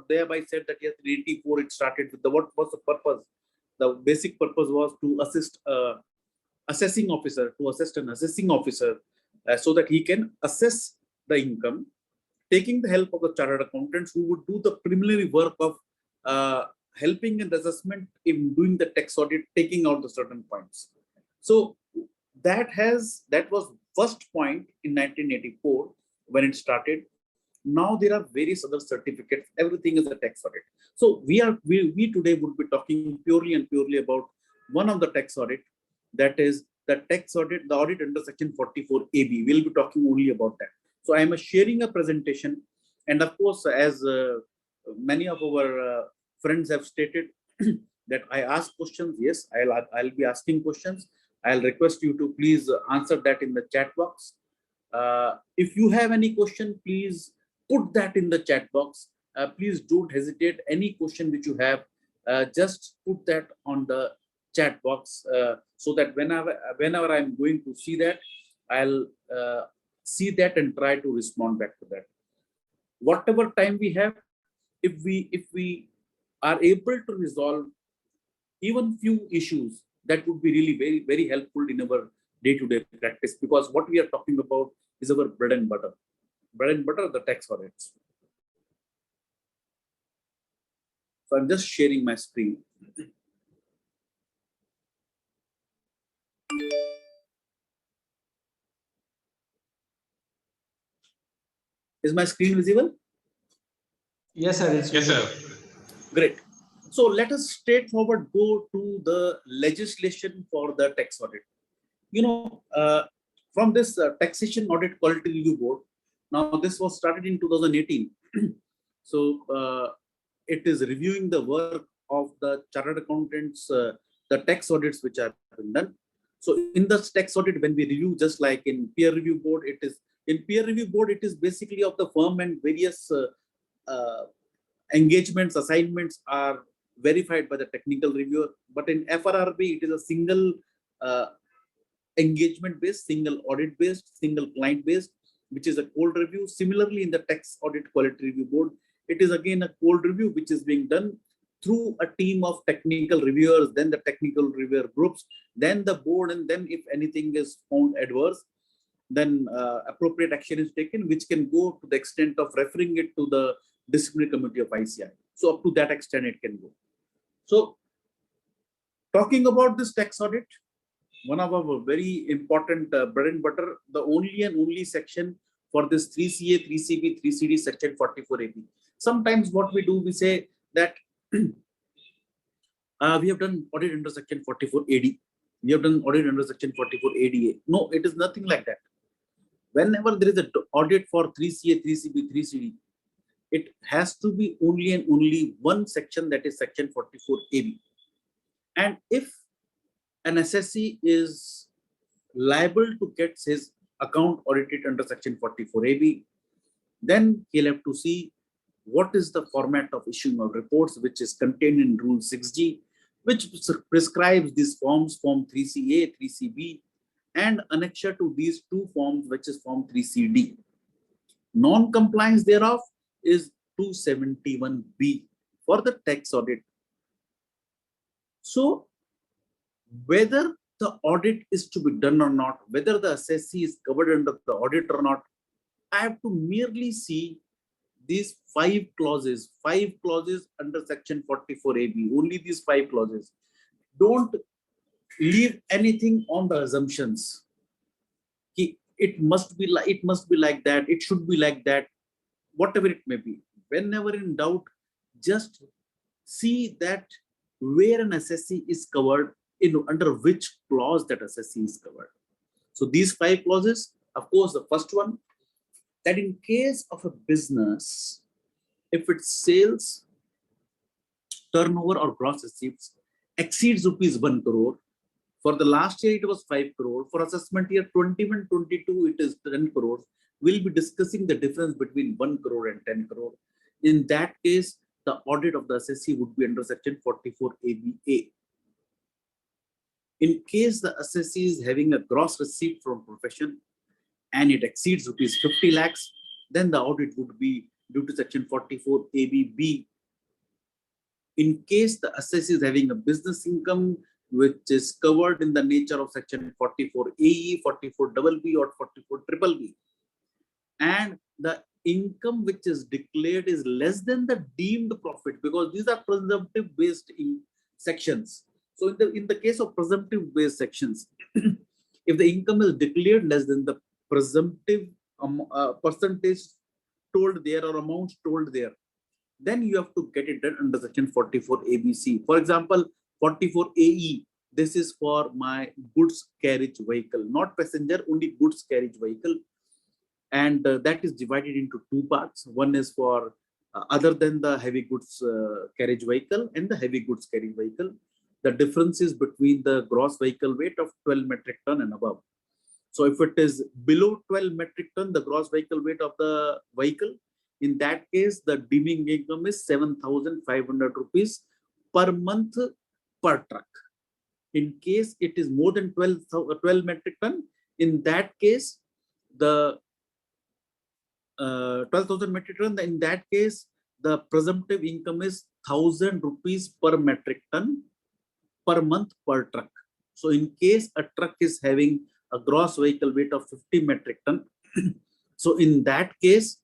thereby said that yes, in 84 it started with what was the purpose. The basic purpose was to assist assessing officer, to assist an assessing officer so that he can assess the income, taking the help of the chartered accountants who would do the preliminary work of helping in the assessment in doing the tax audit, taking out the certain points. So that was first point in 1984 when it started. Now there are various other certificates. Everything is a tax audit. So we today would be talking purely and purely about one of the tax audit, that is the tax audit, the audit under section 44AB. We'll be talking only about that. So I am sharing a presentation, and of course, as many of our friends have stated that I ask questions. Yes, I'll be asking questions. I'll request you to please answer that in the chat box. If you have any question, please put that in the chat box. Please don't hesitate. Any question which you have, just put that on the chat box so that whenever I'm going to see that, I'll see that and try to respond back to that. Whatever time we have, if we are able to resolve even few issues, that would be really very, very helpful in our day-to-day practice, because what we are talking about is our bread and butter. Bread and butter, the tax audits. So I'm just sharing my screen. Is my screen visible? Yes, sir. Yes, sir. Great. So let us straightforward go to the legislation for the tax audit. You know, from this Taxation Audit Quality Review Board, now this was started in 2018. So it is reviewing the work of the chartered accountants, the tax audits which have been done. So in the tax audit, when we review, just like in peer review board, it is basically of the firm, and various engagements, assignments are verified by the technical reviewer. But in FRRB, it is a single engagement based, single audit based, single client based, which is a cold review. Similarly, in the tax audit quality review board, it is again a cold review which is being done through a team of technical reviewers, then the technical reviewer groups, then the board, and then if anything is found adverse, then appropriate action is taken, which can go to the extent of referring it to the disciplinary committee of ICI. So up to that extent it can go. So talking about this tax audit, one of our very important bread and butter, the only and only section for this 3CA, 3CB, 3CD, section 44AB. Sometimes what we do, we say that we have done audit under section 44AD. We have done audit under section 44ADA. No, it is nothing like that. Whenever there is an audit for 3CA, 3CB, 3CD, it has to be only and only one section, that is section 44AB. And if an SSC is liable to get his account audited under section 44AB, then he'll have to see what is the format of issuing of reports, which is contained in Rule 6G, which prescribes these forms, Form 3CA, 3CB, and annexure to these two forms, which is Form 3CD. Non-compliance thereof is 271B for the tax audit. So whether the audit is to be done or not, whether the assessee is covered under the audit or not, I have to merely see these five clauses under section 44AB, only these 5 clauses. Don't leave anything on the assumptions. It must be like that, it should be like that, whatever it may be. Whenever in doubt, just see that where an assessee is covered, under which clause that assessee is covered. So these 5 clauses, of course, the first one, that in case of a business if its sales, turnover or gross receipts exceeds rupees 1 crore. For the last year, it was 5 crore. For assessment year 21-22, it is 10 crores. We'll be discussing the difference between 1 crore and 10 crore. In that case, the audit of the assessee would be under section 44 ABA. In case the assessee is having a gross receipt from profession and it exceeds rupees 50 lakhs, then the audit would be due to section 44 ABB. In case the assessee is having a business income which is covered in the nature of section 44 AE, 44 BB or 44 BBB, and the income which is declared is less than the deemed profit, because these are presumptive based in sections. So in the case of presumptive based sections, if the income is declared less than the presumptive percentage told there or amount told there, then you have to get it done under section 44 ABC. For example, 44 AE, this is for my goods carriage vehicle, not passenger, only goods carriage vehicle. And that is divided into two parts. One is for other than the heavy goods carriage vehicle and the heavy goods carriage vehicle. The difference is between the gross vehicle weight of 12 metric ton and above. So if it is below 12 metric ton, the gross vehicle weight of the vehicle, in that case, the deeming income is 7,500 rupees per month per truck. In case it is more than 12 metric ton, in that case, the 12,000 metric ton, in that case, the presumptive income is 1,000 rupees per metric ton per month per truck. So in case a truck is having a gross vehicle weight of 50 metric ton, so in that case,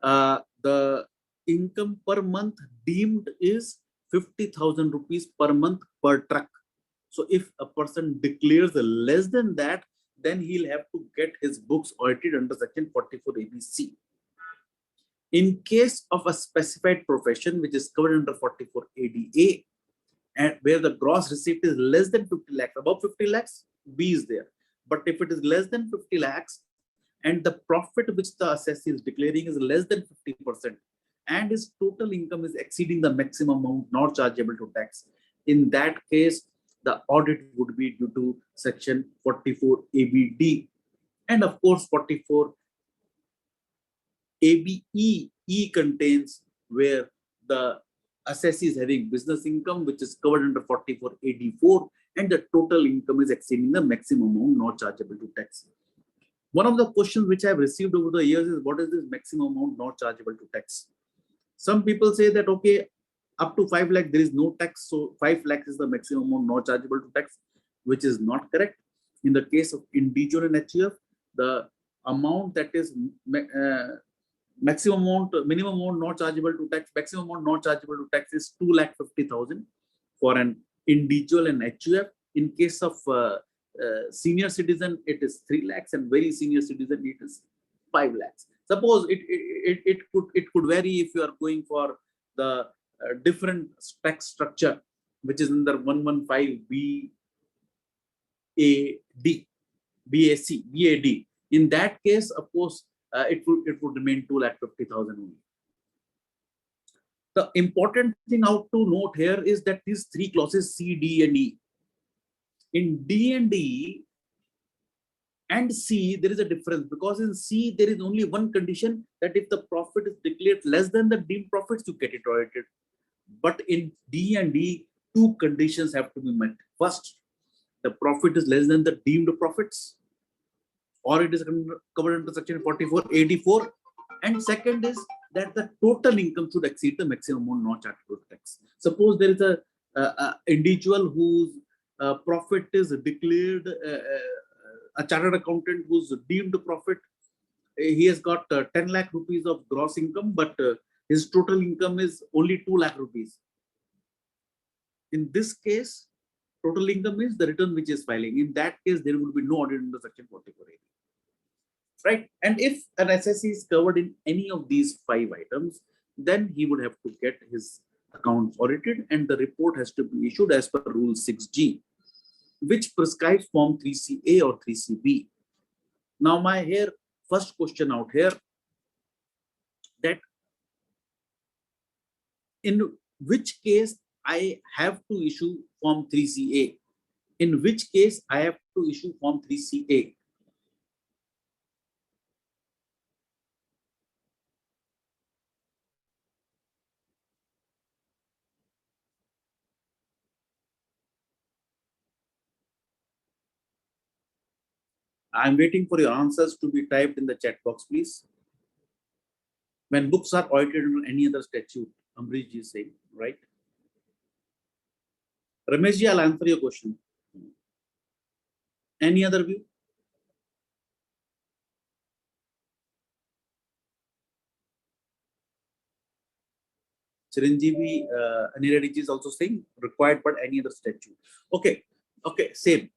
the income per month deemed is 50,000 rupees per month per truck. So if a person declares less than that, then he'll have to get his books audited under section 44 ABC. In case of a specified profession which is covered under 44 ADA, and where the gross receipt is less than 50 lakhs, above 50 lakhs, B is there. But if it is less than 50 lakhs and the profit which the assessee is declaring is less than 50% and his total income is exceeding the maximum amount not chargeable to tax, in that case, the audit would be due to section 44 ABD. And of course, 44 ABE, E contains where the assessee is having business income which is covered under 44 AD4 and the total income is exceeding the maximum amount not chargeable to tax. One of the questions which I have received over the years is, what is this maximum amount not chargeable to tax? Some people say that, okay, up to 5 lakh there is no tax, so 5 lakhs is the maximum amount not chargeable to tax, which is not correct. In the case of individual and HUF, the amount that is maximum amount, minimum amount not chargeable to tax, maximum amount not chargeable to tax is 2,50,000 for an individual and HUF. In case of senior citizen, it is 3 lakhs, and very senior citizen, it is 5 lakhs. Suppose it could vary if you are going for the different tax structure, which is under 115 BAD. In that case, of course, it would remain 2,50,000 only. The important thing out to note here is that these three clauses C, D, and E. In D and E and C, there is a difference, because in C there is only one condition, that if the profit is declared less than the deemed profits, you get it audited. But in D and E, two conditions have to be met. First, the profit is less than the deemed profits, or it is covered under section 4484. And second is that the total income should exceed the maximum amount not chargeable to tax. Suppose there is a individual whose profit is declared, a chartered accountant whose deemed profit, he has got 10 lakh rupees of gross income, but his total income is only 2 lakh rupees. In this case, total income is the return which is filing. In that case, there would be no audit under section 44A. Right? And if an assessee is covered in any of these 5 items, then he would have to get his accounts audited, and the report has to be issued as per Rule 6G, which prescribes Form 3CA or 3CB. Now, my first question out here, that in which case I have to issue Form 3CA? In which case I have to issue Form 3CA? I'm waiting for your answers to be typed in the chat box, please. When books are audited under any other statute, Ambrish ji is saying, right? Ramesh ji, I'll answer your question. Any other view? Chiranjeevi, Anil Reddy ji is also saying required, but any other statute. Okay, okay, same.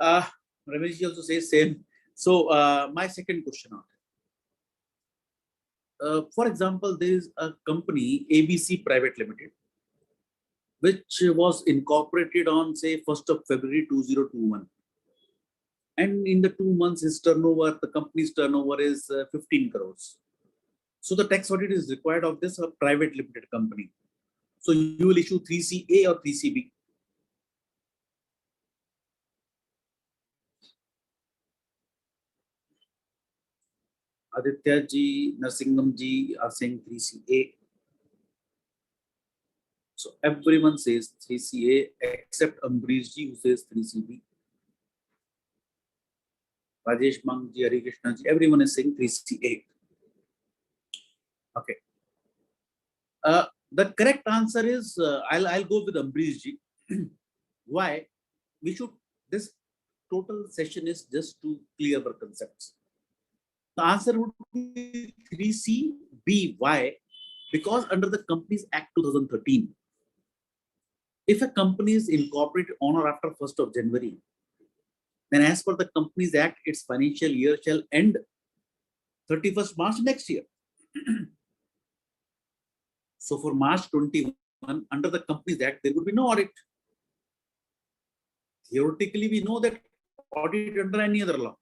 Ramesh ji also says same. So my second question on for example, there is a company ABC Private Limited, which was incorporated on say 1st of February 2021, and in the 2 months his turnover, the company's turnover is 15 crores. So the tax audit is required of this private limited company. So you will issue 3CA or 3CB. Aditya ji, Narsingam ji are saying 3CA. So everyone says 3CA except Ambrish ji who says 3CB. Rajesh Mang ji, Hari Krishna ji, everyone is saying 3CA. Okay. The correct answer is I'll go with Ambrish ji. Why? We should, this total session is just to clear our concepts. The answer would be 3CB. Why? Because under the Companies Act 2013, if a company is incorporated on or after 1st of January, then as per the Companies Act, its financial year shall end 31st March next year. So for March 21, under the Companies Act, there would be no audit. Theoretically, we know that audit under any other law.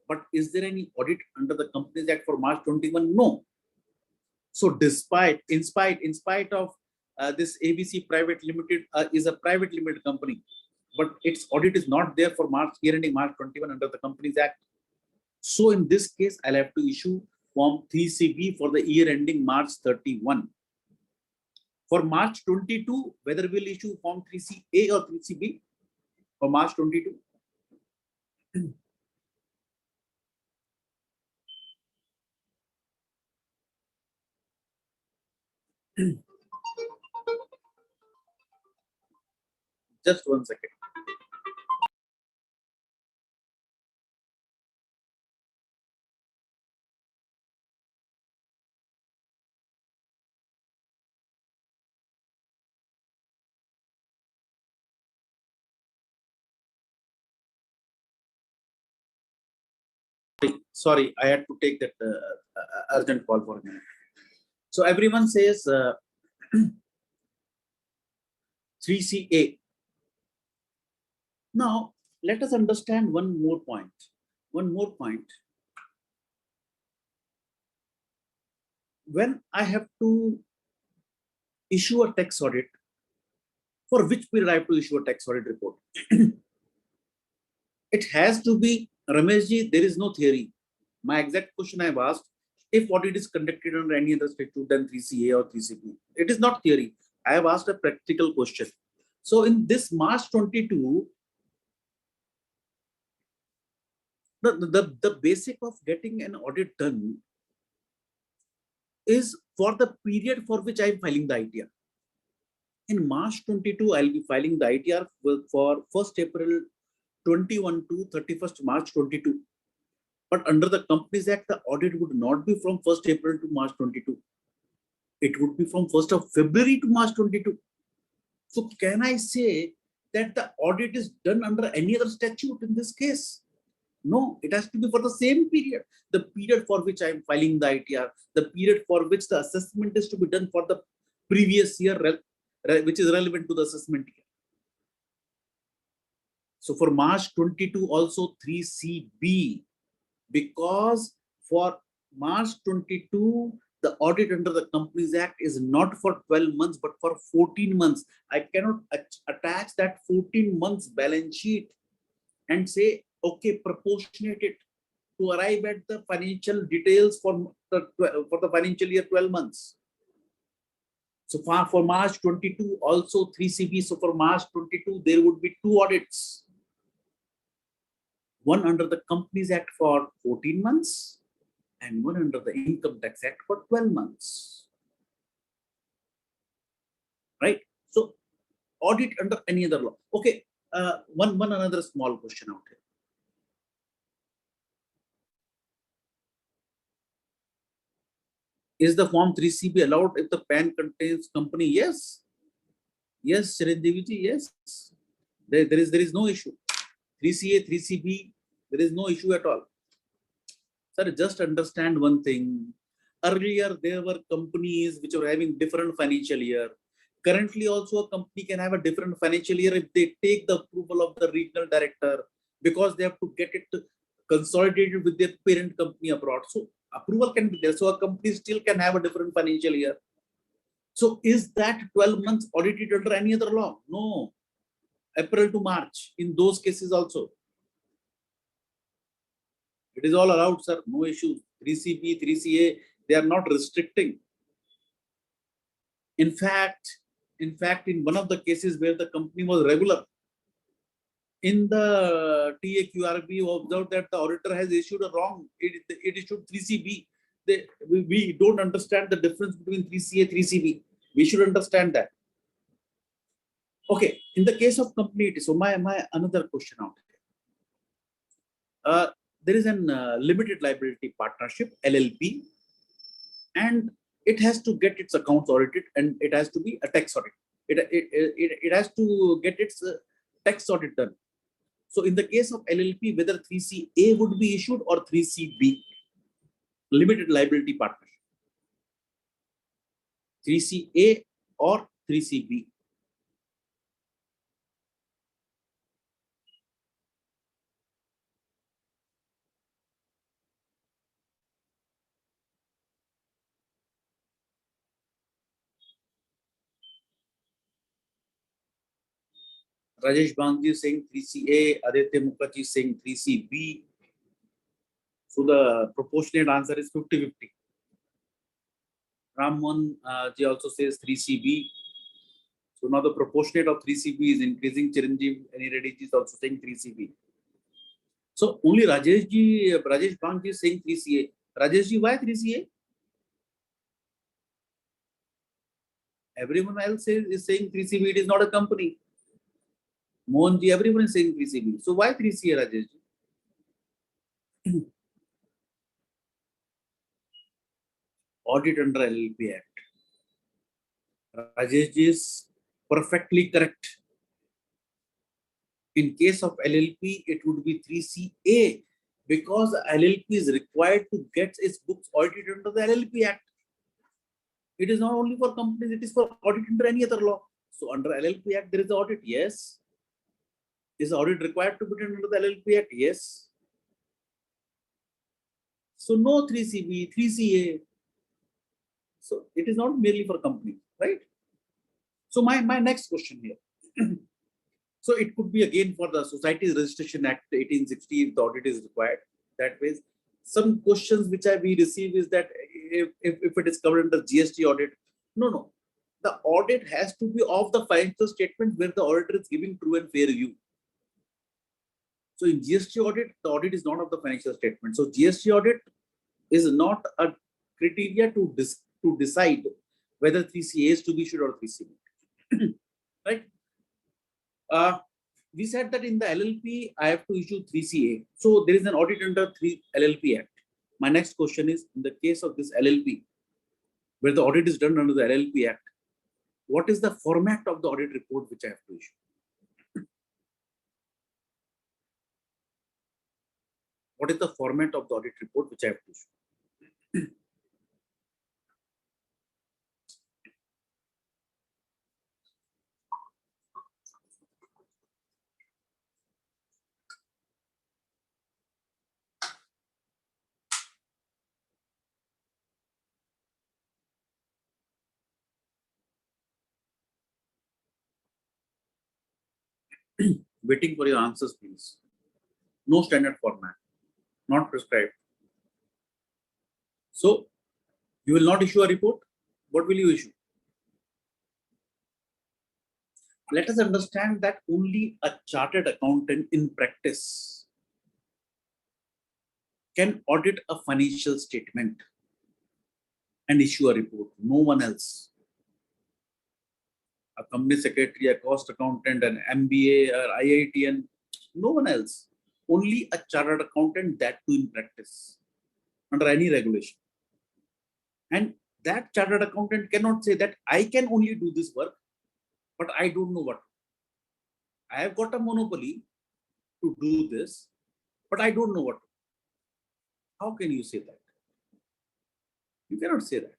But is there any audit under the Companies Act for March 21? No. So in spite of this ABC Private Limited is a private limited company, but its audit is not there for March, year ending March 21 under the Companies Act. So in this case, I'll have to issue Form 3CB for the year ending March 31. For March 22, whether we'll issue Form 3CA or 3CB for March 22. Just 1 second. Sorry, I had to take that urgent call for a minute. So everyone says 3CA. Now, let us understand one more point. One more point. When I have to issue a tax audit, for which period I have to issue a tax audit report? It has to be, Ramesh ji, there is no theory. My exact question I have asked, if audit is conducted under any other statute than 3CA or 3CB, it is not theory. I have asked a practical question. So in this March 22, the basic of getting an audit done is for the period for which I am filing the ITR. In March 22, I'll be filing the ITR for 1st April 21 to 31st March 22. But under the Companies Act, the audit would not be from 1st April to March 22. It would be from 1st of February to March 22. So can I say that the audit is done under any other statute in this case? No, it has to be for the same period. The period for which I am filing the ITR, the period for which the assessment is to be done for the previous year, which is relevant to the assessment year. So for March 22, also 3CB, because for March 22, the audit under the Companies Act is not for 12 months, but for 14 months. I cannot attach that 14 months balance sheet and say, okay, proportionate it to arrive at the financial details for the financial year 12 months. So for March 22, also 3CB. So for March 22, there would be 2 audits. One under the Companies Act for 14 months and one under the Income Tax Act for 12 months. Right? So audit under any other law. Okay, one another small question out here. Is the form 3CB allowed if the PAN contains company? Yes. Yes, Chiranjeeviji, yes. There is no issue. 3CA, 3CB, there is no issue at all. Sir, just understand one thing. Earlier, there were companies which were having different financial year. Currently, also a company can have a different financial year if they take the approval of the regional director, because they have to get it consolidated with their parent company abroad. So approval can be there. So a company still can have a different financial year. So is that 12 months audited under any other law? No. April to March in those cases also. It is all allowed, sir. No issues. 3CB, 3CA, they are not restricting. In fact, in one of the cases where the company was regular, in the TAQRB, you observed that the auditor has issued a wrong. It issued 3CB. We don't understand the difference between 3CA, 3CB. We should understand that. Okay, in the case of company, so my another question out here. There is an limited liability partnership, LLP, and it has to get its accounts audited, and it has to be a tax audit. It has to get its tax audit done. So in the case of LLP, whether 3CA would be issued or 3CB, limited liability partnership, 3CA or 3CB. Rajesh Bangji is saying 3CA, Aditya Mukherjee is saying 3CB. So the proportionate answer is 50-50. Ramon ji also says 3CB. So now the proportionate of 3CB is increasing. Chiranjeev Reddy is also saying 3CB. So only Rajesh Bangji is saying 3CA. Rajesh ji, why 3CA? Everyone else is saying 3CB. It is not a company. Mohan ji, everyone is saying 3CB. So why 3CA, Rajesh ji? Audit under LLP Act. Rajesh ji is perfectly correct. In case of LLP, it would be 3CA, because LLP is required to get its books audited under the LLP Act. It is not only for companies, it is for audit under any other law. So under LLP Act, there is audit, yes. Is audit required to be done under the LLP Act? Yes. So no 3CB, 3CA. So it is not merely for companies, right? So my next question here. So it could be again for the Societies Registration Act 1860, if the audit is required. That way, some questions which we receive is that if it is covered under GST audit, no. The audit has to be of the financial statement where the auditor is giving true and fair view. So in GST audit, the audit is not of the financial statement. So GST audit is not a criteria to decide whether 3CA is to be issued or 3CB. Right? We said that in the LLP, I have to issue 3CA. So there is an audit under LLP Act. My next question is, in the case of this LLP, where the audit is done under the LLP Act, what is the format of the audit report which I have to issue? What is the format of the audit report which I have to issue? waiting for your answers, please. No standard format, not prescribed. So you will not issue a report. What will you issue? Let us understand that only a chartered accountant in practice can audit a financial statement and issue a report. No one else. A company secretary, a cost accountant, an MBA or IITN, no one else. Only a chartered accountant, that too in practice, under any regulation. And that chartered accountant cannot say that I can only do this work, but I don't know what. I have got a monopoly to do this, but I don't know what. How can you say that? You cannot say that.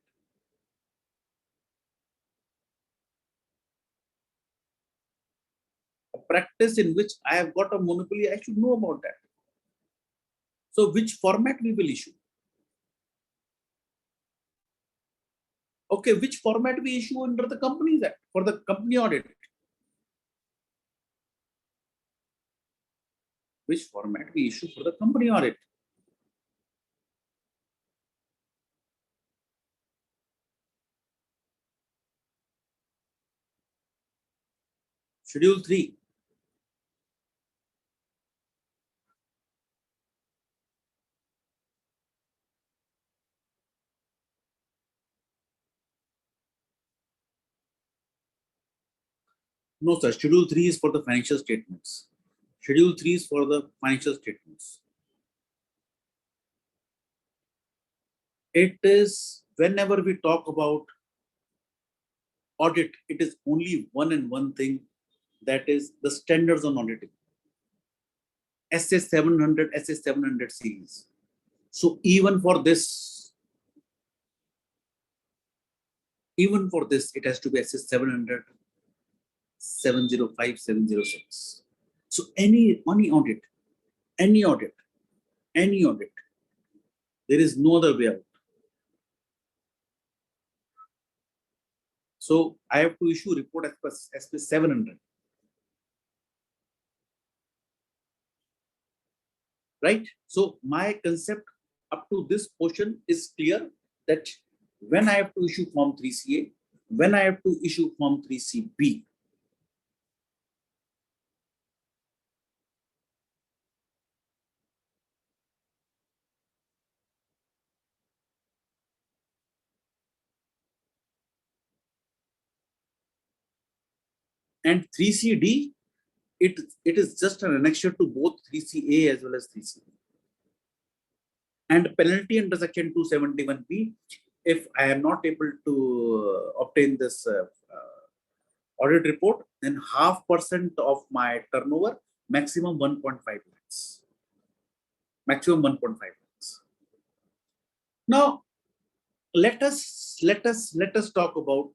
A practice in which I have got a monopoly, I should know about that. So which format we will issue? Okay, which format we issue under the Companies Act for the company audit? Which format we issue for the company audit? Schedule 3. No, sir. Schedule 3 is for the financial statements. Schedule 3 is for the financial statements. It is whenever we talk about audit, it is only one and one thing, that is the standards on auditing. SS 700, SS 700 series. So even for this, it has to be SS 700, 705, 706. So any audit, there is no other way out. So I have to issue report as per 700. Right? So my concept up to this portion is clear, that when I have to issue Form 3CA, when I have to issue Form 3CB, and 3CD, it is just an annexure to both 3CA as well as 3CB. And penalty under section 271B, if I am not able to obtain this audit report, then 0.5% of my turnover, maximum 1.5 lakhs. Maximum 1.5 lakhs. Now, let us talk about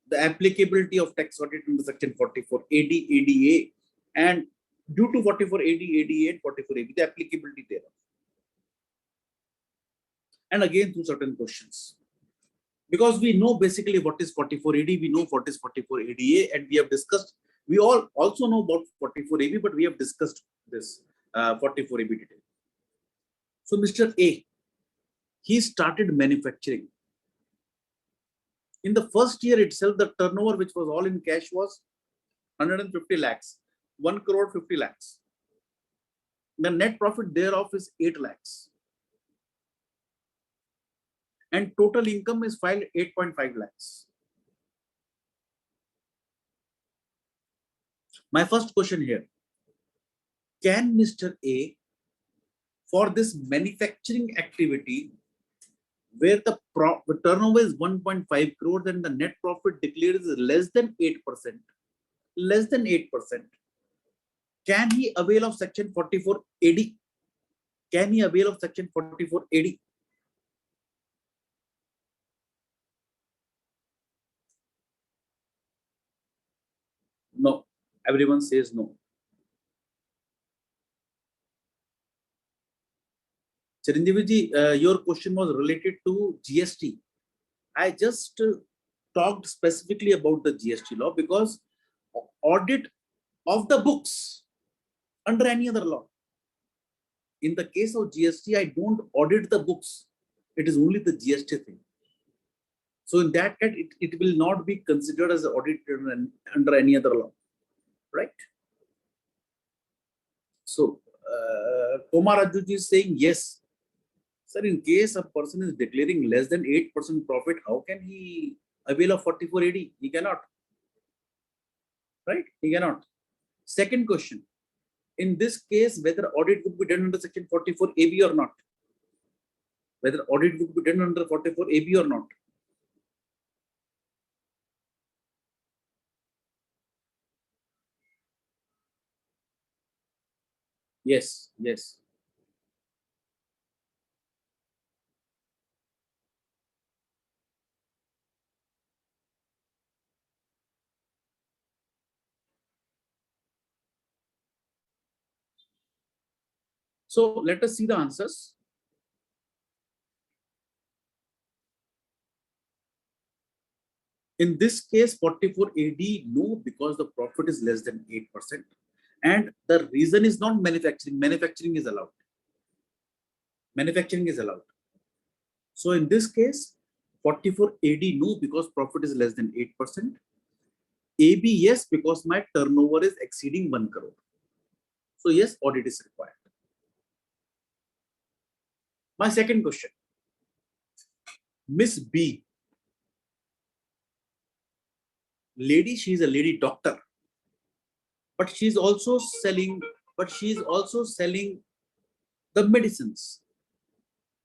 the applicability of tax audit under section 44 AD ADA, and due to 44 AD ADA and 44 AB, the applicability thereof. And again through certain questions, because we know basically what is 44 AD, we know what is 44 ADA, and we have discussed. We all also know about 44 AB, but we have discussed this 44 AB detail. So Mr. A, he started manufacturing. In the first year itself, the turnover, which was all in cash, was 150 lakhs, 1 crore 50 lakhs. The net profit thereof is 8 lakhs. And total income is filed 8.5 lakhs. My first question here, can Mr. A, for this manufacturing activity, where the turnover is 1.5 crore and the net profit declared is less than 8%, can he avail of section 44 AD? Can he avail of section 44 AD? No, everyone says no. Chiranjeevi ji, your question was related to GST. I just talked specifically about the GST law because audit of the books under any other law. In the case of GST, I don't audit the books. It is only the GST thing. So in that case, it will not be considered as audit under any other law, right? So Kumar Arjuji is saying yes. Sir, in case a person is declaring less than 8% profit, how can he avail of 44 AD? He cannot. Right? He cannot. Second question. In this case, whether audit would be done under section 44 AB or not? Whether audit would be done under 44 AB or not? Yes, yes. So let us see the answers. In this case, 44 AD, no, because the profit is less than 8%. And the reason is not manufacturing. Manufacturing is allowed. Manufacturing is allowed. So in this case, 44 AD, no, because profit is less than 8%. AB, yes, because my turnover is exceeding 1 crore. So yes, audit is required. My second question. Miss B. Lady, she is a lady doctor. But she's also selling, the medicines.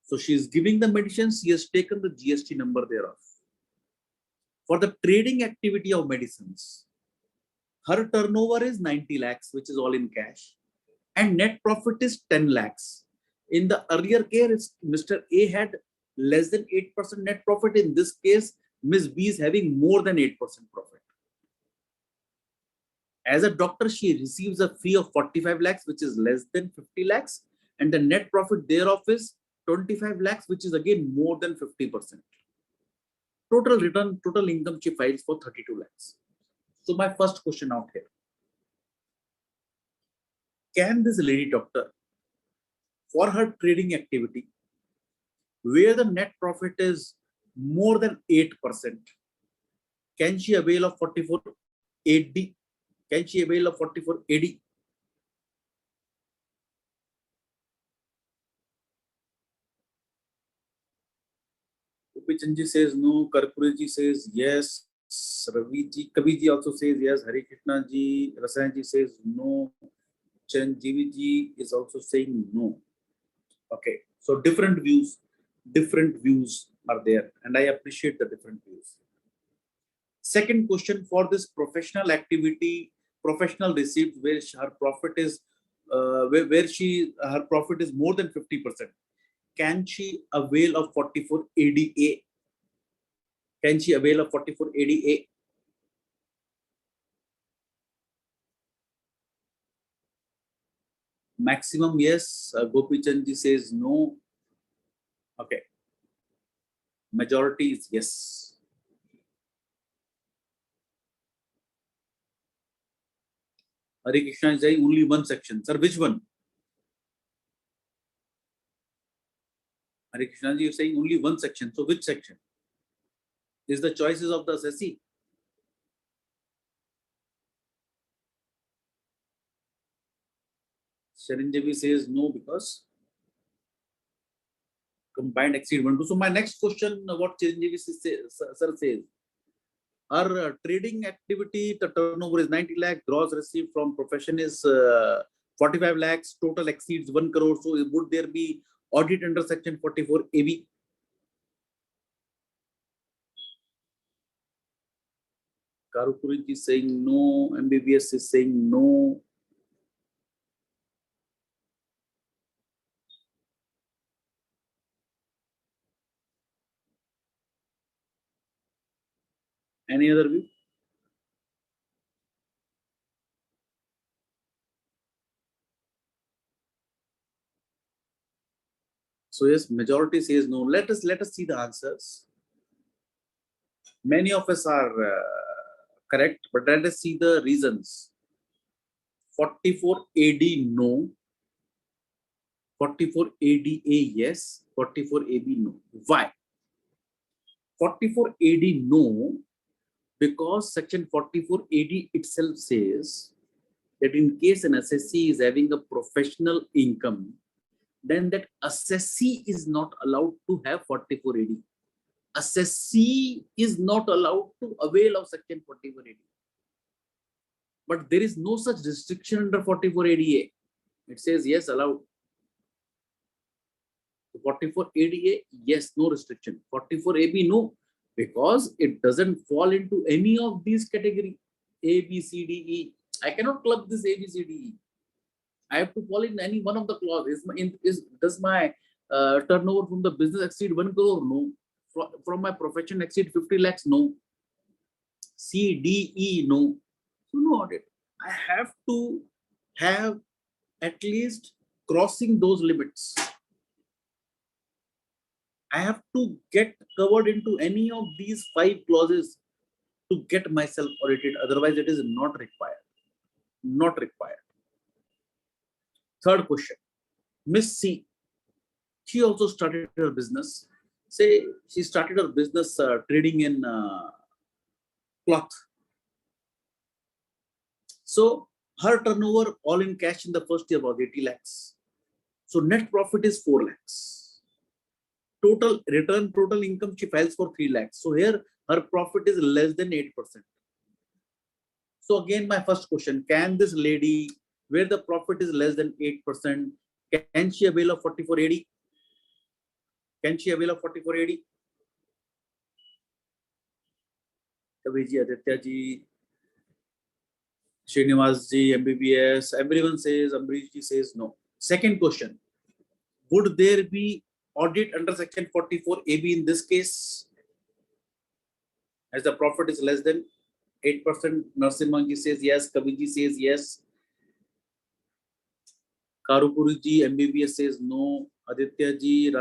So she is giving the medicines, she has taken the GST number thereof. For the trading activity of medicines, her turnover is 90 lakhs, which is all in cash, and net profit is 10 lakhs. In the earlier case, Mr. A had less than 8% net profit. In this case, Ms. B is having more than 8% profit. As a doctor, she receives a fee of 45 lakhs, which is less than 50 lakhs, and the net profit thereof is 25 lakhs, which is again more than 50%. Total return, total income she files for 32 lakhs. So my first question out here. Can this lady doctor, for her trading activity, where the net profit is more than 8%, can she avail of 44 AD? Can she avail of 44 AD? Upichanji says no. Karpuriji says yes. Raviji, Kaviji also says yes. Hari Krishna ji, Rasayanji says no. Chiranjeevi ji is also saying no. Okay, so different views are there, and I appreciate the different views. Second question, for this professional activity, professional receipts where her profit is her profit is more than 50%, can she avail of 44 ADA? Can she avail of 44 ADA? Maximum yes. Gopi Chandji says no. Okay. Majority is yes. Hari Krishna is saying only one section. Sir, which one? Hari Krishna ji is saying only one section. So which section? Is the choices of the assessee? Chiranjeevi says no because combined exceed 1, 2. So my next question, what Chiranjeevi sir says, our trading activity, the turnover is 90 lakh, gross received from profession is 45 lakhs, total exceeds 1 crore. So would there be audit under section 44 AB? Karupuri is saying no, MBBS is saying no. Any other view? So yes, majority says no. Let us see the answers. Many of us are correct, but let us see the reasons. 44 AD no, 44 ADA yes, 44 AB no. Why? 44 AD no, because section 44 AD itself says that in case an assessee is having a professional income, then that assessee is not allowed to have 44 AD. Assessee is not allowed to avail of section 44 AD. But there is no such restriction under 44 ADA. It says yes, allowed. 44 ADA, yes, no restriction. 44 AB, no, because it doesn't fall into any of these categories. A, B, C, D, E. I cannot club this A, B, C, D, E. I have to fall in any one of the clauses. Does my turnover from the business exceed 1 crore? No. From my profession exceed 50 lakhs? No. C, D, E, no. So no audit. I have to have at least crossing those limits. I have to get covered into any of these 5 clauses to get myself audited. Otherwise, it is not required. Not required. Third question. Miss C, she also started her business. Say she started her business trading in cloth. So her turnover all in cash in the first year was 80 lakhs. So net profit is 4 lakhs. Total return, total income, she files for 3 lakhs. So here her profit is less than 8%. So again, my first question, can this lady, where the profit is less than 8%, can she avail of 4480? Can she avail of 4480? Kaviji, Aditya ji, Srinivas ji, MBBS, everyone says, Ambrish ji says no. Second question, would there be audit under section 44 AB in this case? As the profit is less than 8%, Narsimhan ji says yes, Kaviji says yes. Karupuri ji, MBBS says no. Aditya ji,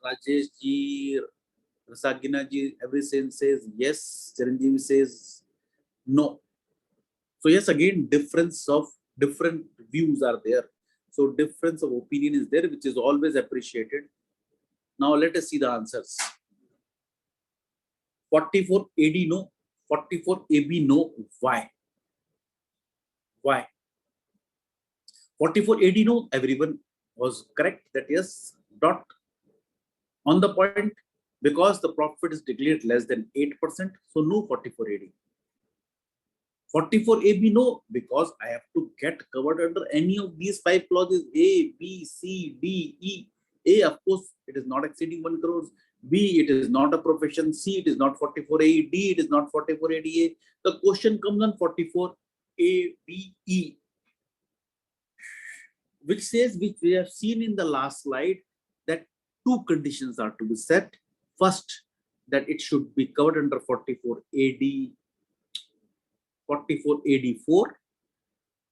Rajesh ji, Rasagina ji, everyone says yes. Chiranjeevi says no. So yes, again, different views are there. So difference of opinion is there, which is always appreciated. Now let us see the answers. 44 AD no, 44 AB no. Why? Why? 44 AD no, everyone was correct that yes, dot on the point, because the profit is declared less than 8%. So no 44 AD. 44 AB no, because I have to get covered under any of these 5 clauses, A, B, C, D, E. A, of course, it is not exceeding 1 crore. B, it is not a profession. C, it is not 44 A. D, it is not 44 ADA. The question comes on 44 A, B, E, which says, which we have seen in the last slide, that 2 conditions are to be set. First, that it should be covered under 44 AD, 44 AD4,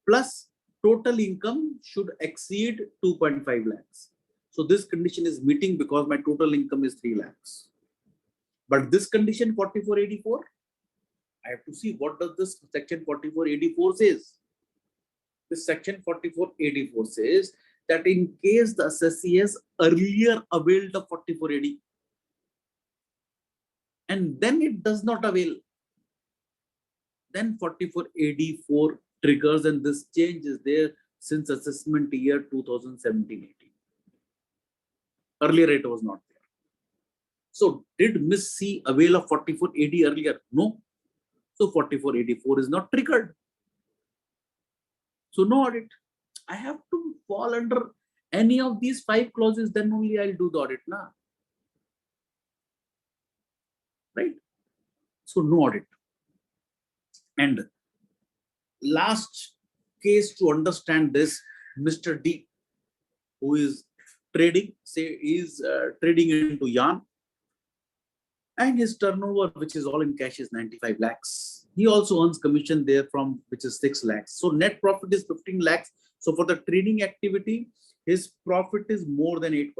plus total income should exceed 2.5 lakhs. So this condition is meeting because my total income is 3 lakhs. But this condition 44 AD4, I have to see what does this section 44 AD4 says. This section 44 AD4 says that in case the assessee has earlier availed of 44 AD, and then it does not avail, then 44 AD4 triggers, and this change is there since assessment year 2017-18. Earlier it was not there. So did Miss C avail of 44 AD earlier? No. So 44 AD4 is not triggered. So no audit. I have to fall under any of these 5 clauses, then only I'll do the audit now. Right? So no audit. And last case to understand this, Mr. D, who is trading, say is trading into yarn, and his turnover, which is all in cash, is 95 lakhs. He also earns commission there from, which is 6 lakhs. So net profit is 15 lakhs. So for the trading activity, his profit is more than 8%.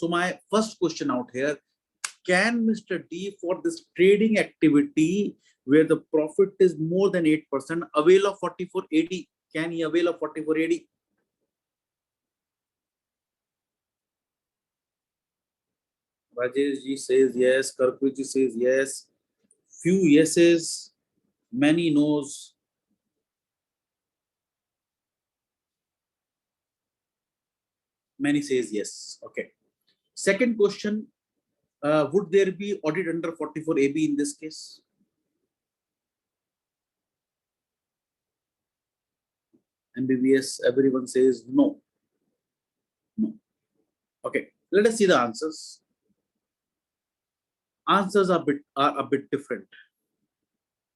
So my first question out here, can Mr. D for this trading activity where the profit is more than 8% avail of 4480? Can he avail of 4480? Rajesh ji says yes, Karpit ji says yes. Few yeses, many no's. Many says yes. Okay. Second question, would there be audit under 44AB in this case? MBBS, everyone says no. No. Okay, let us see the answers. Answers are a bit different.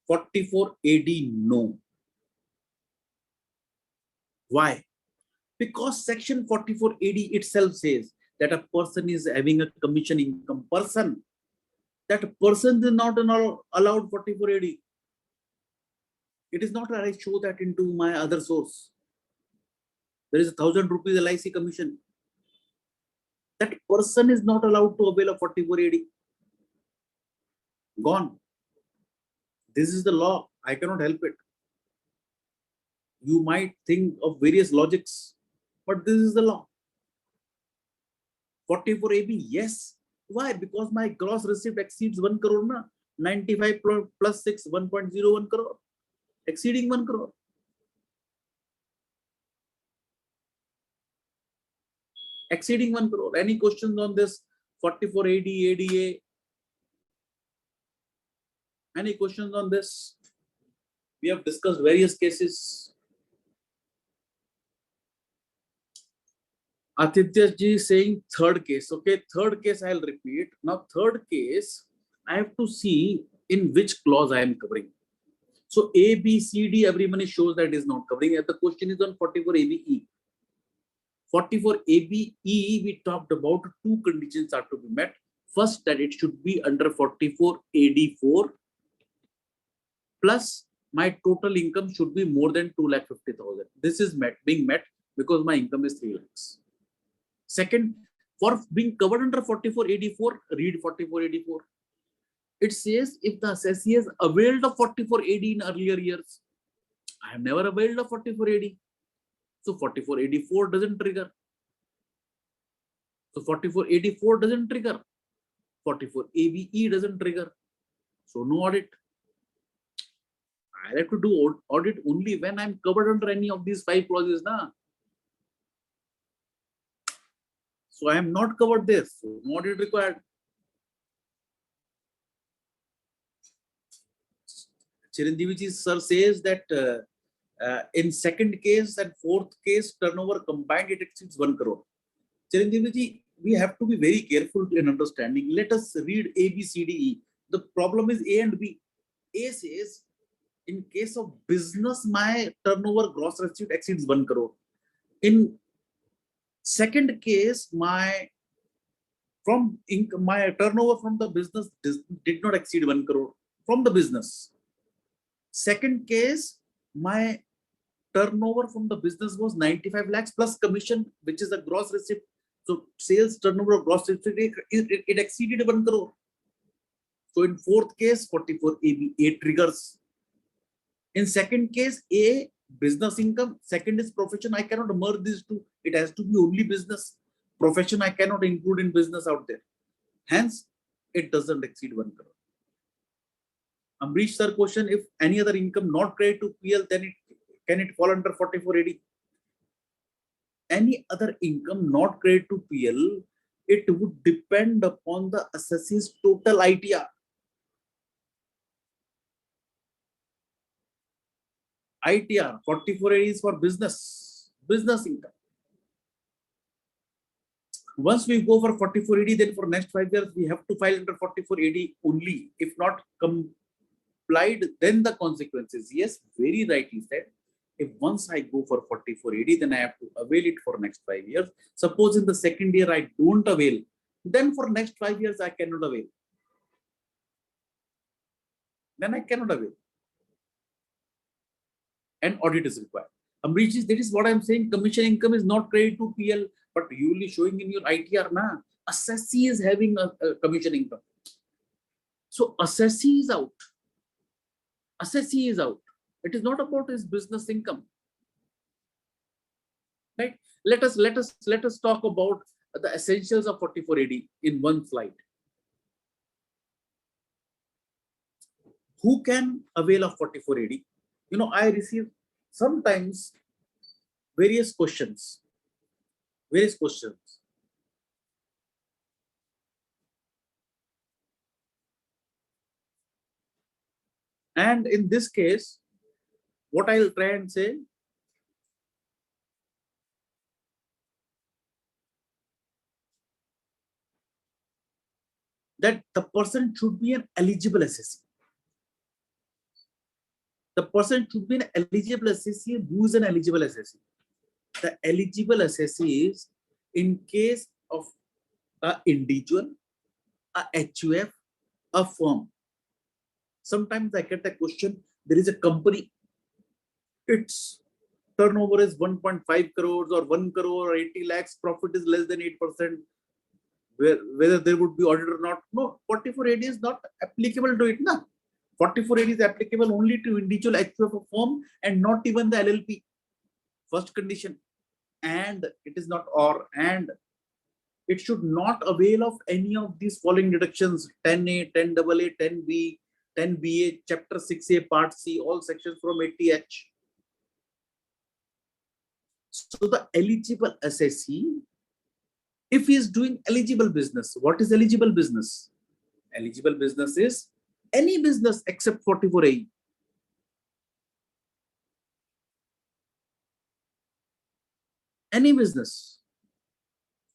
44AD, no. Why? Because section 44AD itself says that a person is having a commission income. That person is not allowed 44AD. It is not that I show that into my other source. There is 1,000 rupees LIC commission. That person is not allowed to avail of 44AD. Gone. This is the law. I cannot help it. You might think of various logics, but this is the law. 44AB, yes. Why? Because my gross receipt exceeds 1 crore. Na? 95 plus 6, 1.01 crore. Exceeding 1 crore. Exceeding 1 crore. Any questions on this 44AD, ADA? Any questions on this? We have discussed various cases. Aditya ji is saying third case. Okay, third case I'll repeat. Now, third case, I have to see in which clause I am covering. So A, B, C, D, everybody shows that it is not covering. And the question is on 44ABE. 44ABE, we talked about two conditions are to be met. First, that it should be under 44AD4 plus my total income should be more than 2,50,000. This is being met because my income is 3 lakhs. Second, for being covered under 44AD4, read 44AD4. It says if the assessee has availed of 44AD in earlier years, I have never availed of 44AD. So 44AD4 doesn't trigger. So 44AD4 doesn't trigger. 44ABE doesn't trigger. So no audit. I have to do audit only when I'm covered under any of these 5 clauses. Na? So I am not covered there. So no audit required. Chiranjeevi sir says that in second case and fourth case, turnover combined, it exceeds 1 crore. Chiranjeevi, we have to be very careful in understanding. Let us read A, B, C, D, E. The problem is A and B. A says, in case of business, my turnover gross receipt exceeds 1 crore. In second case, my turnover from the business did not exceed 1 crore from the business. Second case, my turnover from the business was 95 lakhs plus commission, which is a gross receipt. So sales turnover gross receipt, it exceeded 1 crore. So in fourth case, 44ABA triggers. In second case, A, business income. Second is profession. I cannot merge these two. It has to be only business. Profession I cannot include in business out there. Hence, it doesn't exceed 1 crore. Amrish sir question, if any other income not credited to PL, then can it fall under 44AD? Any other income not credited to PL, it would depend upon the assessee's total ITR. ITR, 44AD is for business income. Once we go for 44AD, then for next 5 years, we have to file under 44AD only. If not complied, then the consequences. Yes, very rightly said. If once I go for 44AD, then I have to avail it for next 5 years. Suppose in the second year I don't avail, then for next 5 years I cannot avail. Then I cannot avail. And audit is required. Amrish, that is what I'm saying. Commission income is not credited to PL. but you will be showing in your ITR, na, assessee is having a commission income. So assessee is out. Assessee is out. It is not about his business income. Right? Let us talk about the essentials of 44AD in one slide. Who can avail of 44AD? You know, I receive sometimes various questions. And in this case, what I'll try and say, that the person should be an eligible assessee. The person should be an eligible assessee. Who is an eligible assessee? The eligible assessee is in case of an individual, a HUF, a firm. Sometimes I get a question, there is a company, its turnover is 1.5 crores or 1 crore or 80 lakhs, profit is less than 8%. Whether there would be audit or not, no, 44AD is not applicable to it. Na? 44AD is applicable only to individual HUF of firm and not even the LLP. First condition. And it is not or, and it should not avail of any of these following deductions: 10A, 10AA, 10B, 10BA, Chapter 6A, Part C, all sections from 80H. So the eligible assessee, if he is doing eligible business, what is eligible business? Eligible business is any business except 44AE. Any business.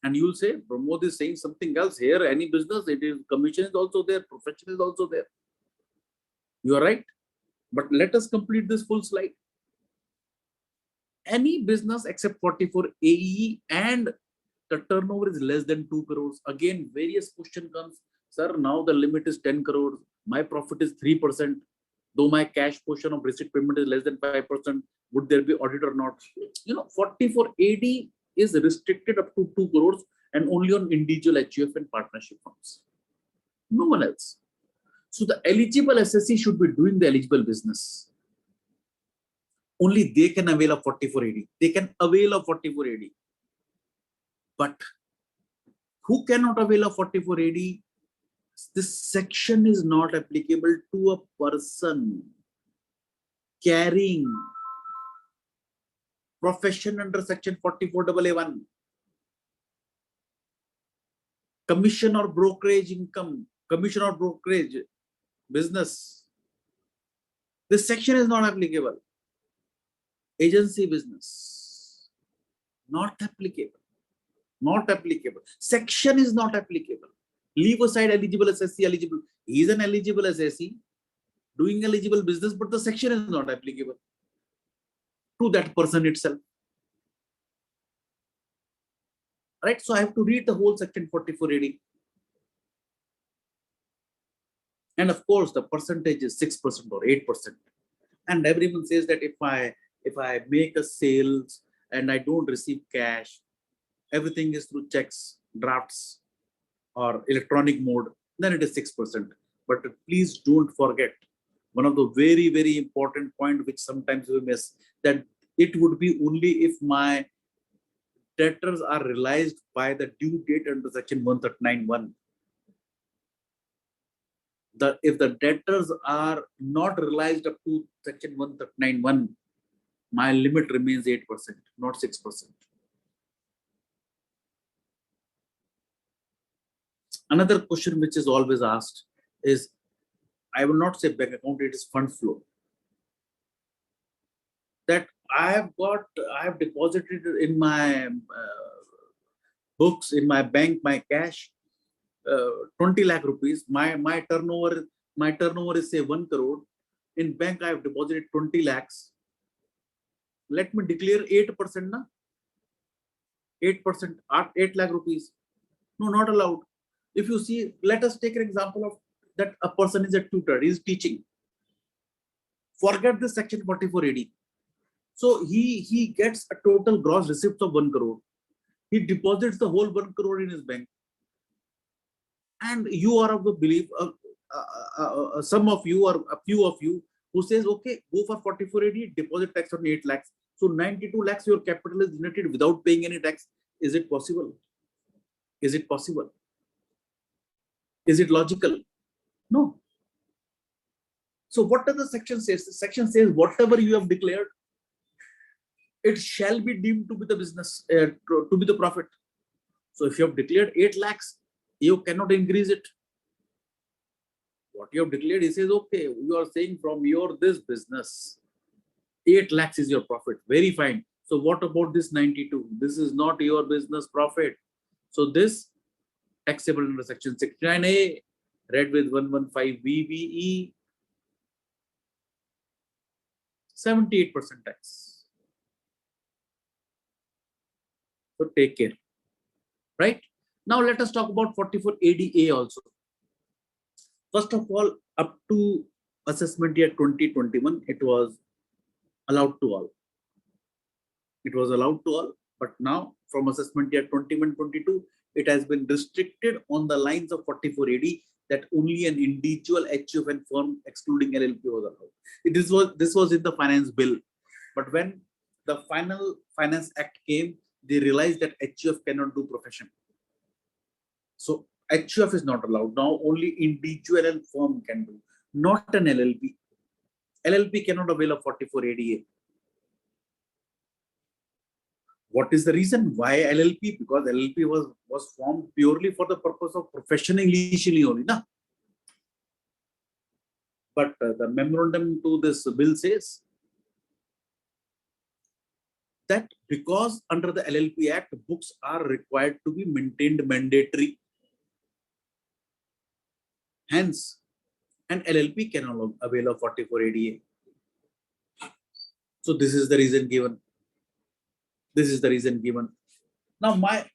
And you will say, Pramod is saying something else here. Any business, it is commission is also there, profession is also there. You are right. But let us complete this full slide. Any business except 44 AE and the turnover is less than 2 crores. Again, various question comes, sir, now the limit is 10 crores. My profit is 3%. Though my cash portion of receipt payment is less than 5%, would there be audit or not? You know, 44 AD is restricted up to 2 crores and only on individual HUF and partnership firms. No one else. So the eligible assessee should be doing the eligible business. Only they can avail of 44 AD. They can avail of 44 AD. But who cannot avail of 44 AD? This section is not applicable to a person carrying profession under section 44AA1. Commission or brokerage income, commission or brokerage business. This section is not applicable. Agency business, not applicable. Not applicable. Section is not applicable. Leave aside eligible assessee, eligible. He is an eligible assessee doing eligible business, but the section is not applicable to that person itself. Right? So I have to read the whole section 44 AD. And of course, the percentage is 6% or 8%. And everyone says that if I make a sales and I don't receive cash, everything is through checks, drafts, or electronic mode, then it is 6%. But please don't forget one of the very, very important point which sometimes we miss, that it would be only if my debtors are realized by the due date under section 139(1). If the debtors are not realized up to section 139(1), my limit remains 8%, not 6%. Another question which is always asked is, I will not say bank account, it is fund flow. That I have deposited in my books, in my bank, my cash, 20 lakh rupees. My turnover is say 1 crore. In bank, I have deposited 20 lakhs. Let me declare 8%, na? 8%, 8 lakh rupees. No, not allowed. If you see, let us take an example of that a person is a tutor, he is teaching. Forget this section 44 AD. So he gets a total gross receipts of 1 crore. He deposits the whole 1 crore in his bank. And you are of the belief, some of you or a few of you who says, okay, go for 4480, deposit tax on 8 lakhs. So 92 lakhs your capital is generated without paying any tax. Is it possible? Is it possible? Is it logical? No. So what does the section say? The section says whatever you have declared, it shall be deemed to be the business, to be the profit. So if you have declared 8 lakhs, you cannot increase it. What you have declared, he says, okay, you are saying from your this business, 8 lakhs is your profit. Very fine. So what about this 92? This is not your business profit. So this taxable under section 69A, read with 115 BBE, 78% tax. So take care. Right? Now let us talk about 44 ADA also. First of all, up to assessment year 2021, it was allowed to all. It was allowed to all, but now from assessment year 21-22, it has been restricted on the lines of 44 AD that only an individual HUF firm excluding LLP was allowed. This was in the finance bill, but when the final finance act came, they realized that HUF cannot do profession. So HUF is not allowed. Now only individual and firm can do, not an LLP. LLP cannot avail of 44 ADA. What is the reason? Why LLP? Because LLP was formed purely for the purpose of profession initially only. Na? But the memorandum to this bill says that because under the LLP Act, books are required to be maintained mandatory. Hence, an LLP cannot avail of 44 ADA. So this is the reason given. This is the reason given. Now, my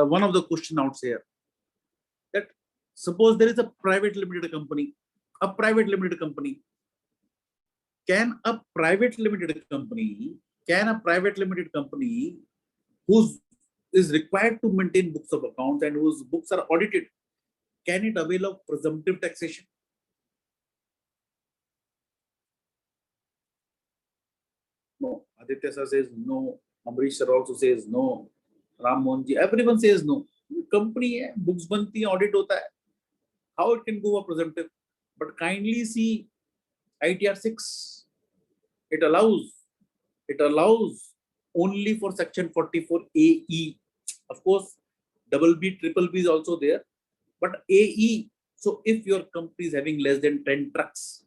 one of the question out here that suppose there is a private limited company. A private limited company. Can a private limited company who is required to maintain books of accounts and whose books are audited, can it avail of presumptive taxation? No. Aditya sir says no. Amrish sir also says no. Ram Mohanji, everyone says no. Company hai, books banti hai, audit hota hai. How it can go for presumptive? But kindly see ITR 6. It allows only for section 44 AE. Of course, double B, triple B is also there. But AE, so if your company is having less than 10 trucks,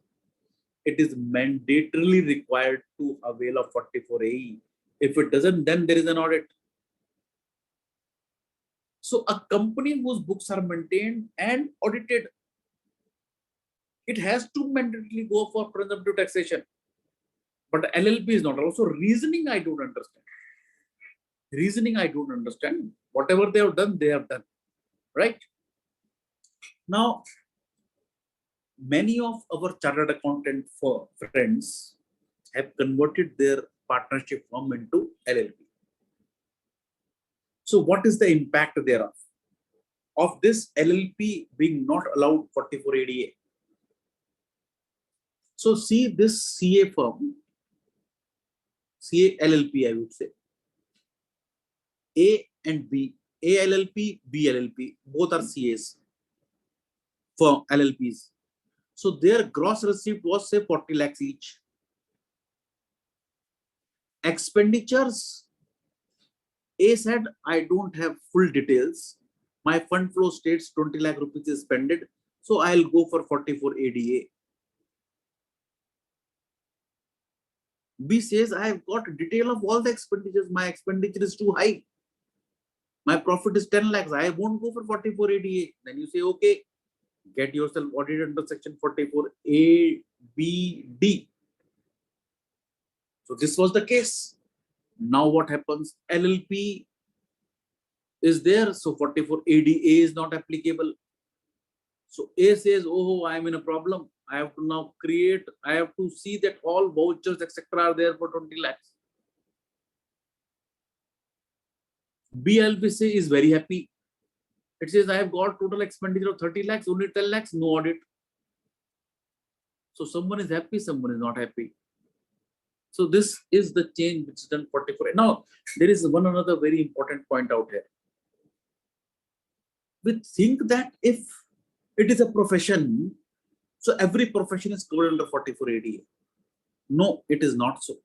it is mandatorily required to avail of 44 AE. If it doesn't, then there is an audit. So a company whose books are maintained and audited, it has to mandatorily go for presumptive taxation. But LLP is not. Also, reasoning I don't understand. Reasoning I don't understand. Whatever they have done. Right? Now, many of our chartered accountant friends have converted their partnership firm into LLP. So what is the impact thereof? Of this LLP being not allowed 44 ADA. So see this CA firm, CA LLP I would say. A and B, A LLP, B LLP, both are CAs for LLPs. So their gross receipt was say 40 lakhs each. Expenditures, A said, I don't have full details. My fund flow states 20 lakh rupees is spended. So I'll go for 44 ADA. B says, I have got detail of all the expenditures. My expenditure is too high. My profit is 10 lakhs. I won't go for 44 ADA. Then you say, okay, get yourself audited under section 44 A, B, D. So this was the case. Now what happens? LLP is there. So 44 ADA is not applicable. So A says, oh, I'm in a problem. I have to now I have to see that all vouchers, etc. are there for 20 lakhs. BLBC is very happy. It says I have got total expenditure of 30 lakhs, only 10 lakhs, no audit. So someone is happy, someone is not happy. So this is the change which is done 44. Now, there is one another very important point out here. We think that if it is a profession, so every profession is covered under 44 ADA. No, it is not so.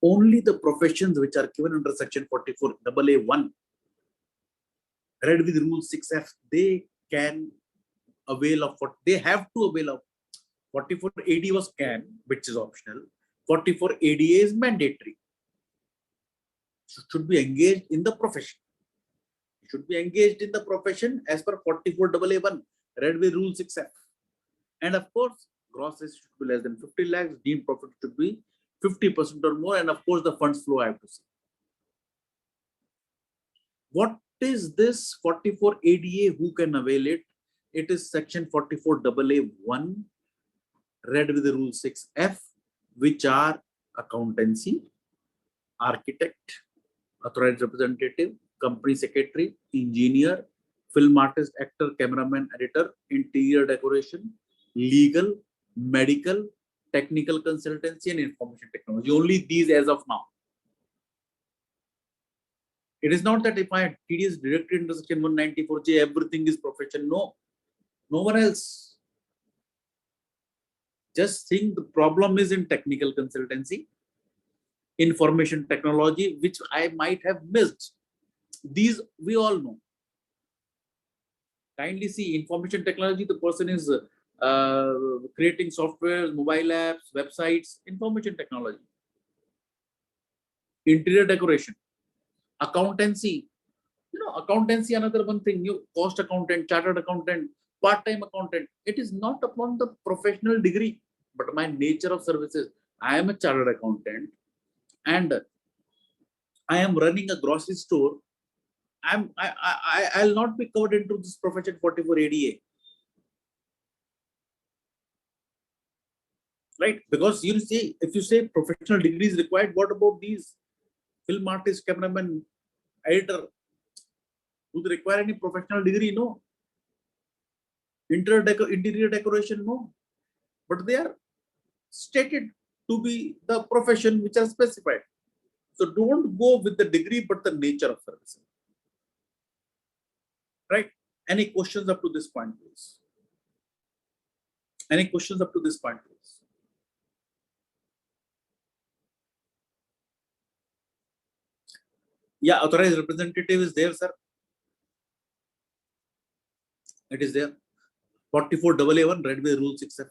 Only the professions which are given under section 44 AA1, read with rule 6F, they can avail of what they have to avail of. 44 ADA was can, which is optional. 44 ADA is mandatory. Should be engaged in the profession. Should be engaged in the profession as per 44 AA1, read with rule 6F. And of course, gross should be less than 50 lakhs, deemed profit should be 50% or more, and of course, the funds flow I have to see. What is this 44 ADA? Who can avail it? It is section 44 AA1, read with the rule 6F, which are accountancy, architect, authorized representative, company secretary, engineer, film artist, actor, cameraman, editor, interior decoration, legal, medical, technical consultancy, and information technology. Only these as of now. It is not that if I had TDS directed into section 194J, everything is profession. No, no one else. Just think the problem is in technical consultancy, information technology, which I might have missed. These we all know. Kindly see, information technology, the person is creating software, mobile apps, websites, information technology. Interior decoration, accountancy. Accountancy, another one thing, cost accountant, chartered accountant, part-time accountant. It is not upon the professional degree, but my nature of services. I am a chartered accountant and I am running a grocery store. I'll not be covered into this profession 44 ADA. Right? Because you see, if you say professional degree is required, what about these film artist, cameraman, editor? Do they require any professional degree? No. Interior decoration? No. But they are stated to be the profession which are specified. So don't go with the degree, but the nature of service. Right? Any questions up to this point, please? Any questions up to this point, please? Yeah, authorized representative is there, sir. It is there. 44 AA1, read with rule 6F.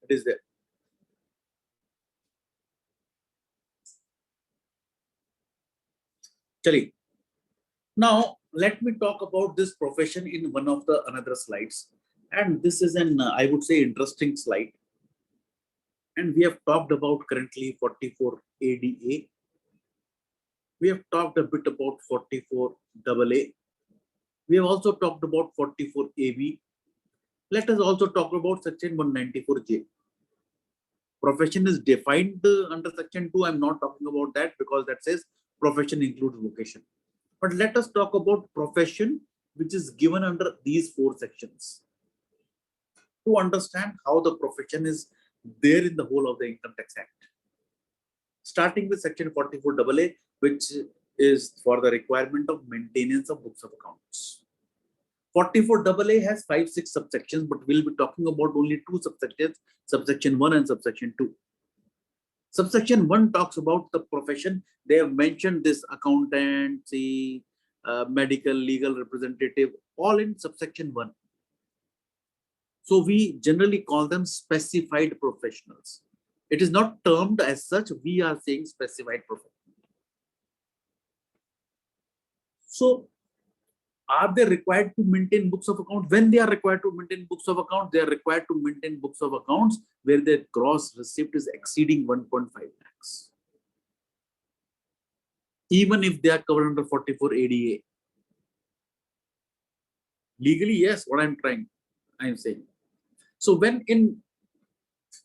It is there. Chali. Now, let me talk about this profession in one of the another slides. And this is an, I would say, interesting slide. And we have talked about currently 44 ADA. We have talked a bit about 44 AA. We have also talked about 44 AB. Let us also talk about section 194J. Profession is defined under section 2. I'm not talking about that because that says profession includes vocation. But let us talk about profession which is given under these 4 sections to understand how the profession is there in the whole of the Income Tax Act. Starting with section 44 AA, which is for the requirement of maintenance of books of accounts. 44 AA has 5-6 subsections, but we'll be talking about only 2 subsections, subsection 1 and subsection 2. Subsection 1 talks about the profession. They have mentioned this accountancy, medical, legal representative, all in subsection 1. So we generally call them specified professionals. It is not termed as such, we are saying specified professional. So are they required to maintain books of accounts? When they are required to maintain books of accounts, they are required to maintain books of accounts where their gross receipt is exceeding 1.5 lakhs. Even if they are covered under 44 ADA. Legally, yes, what I'm saying. So when in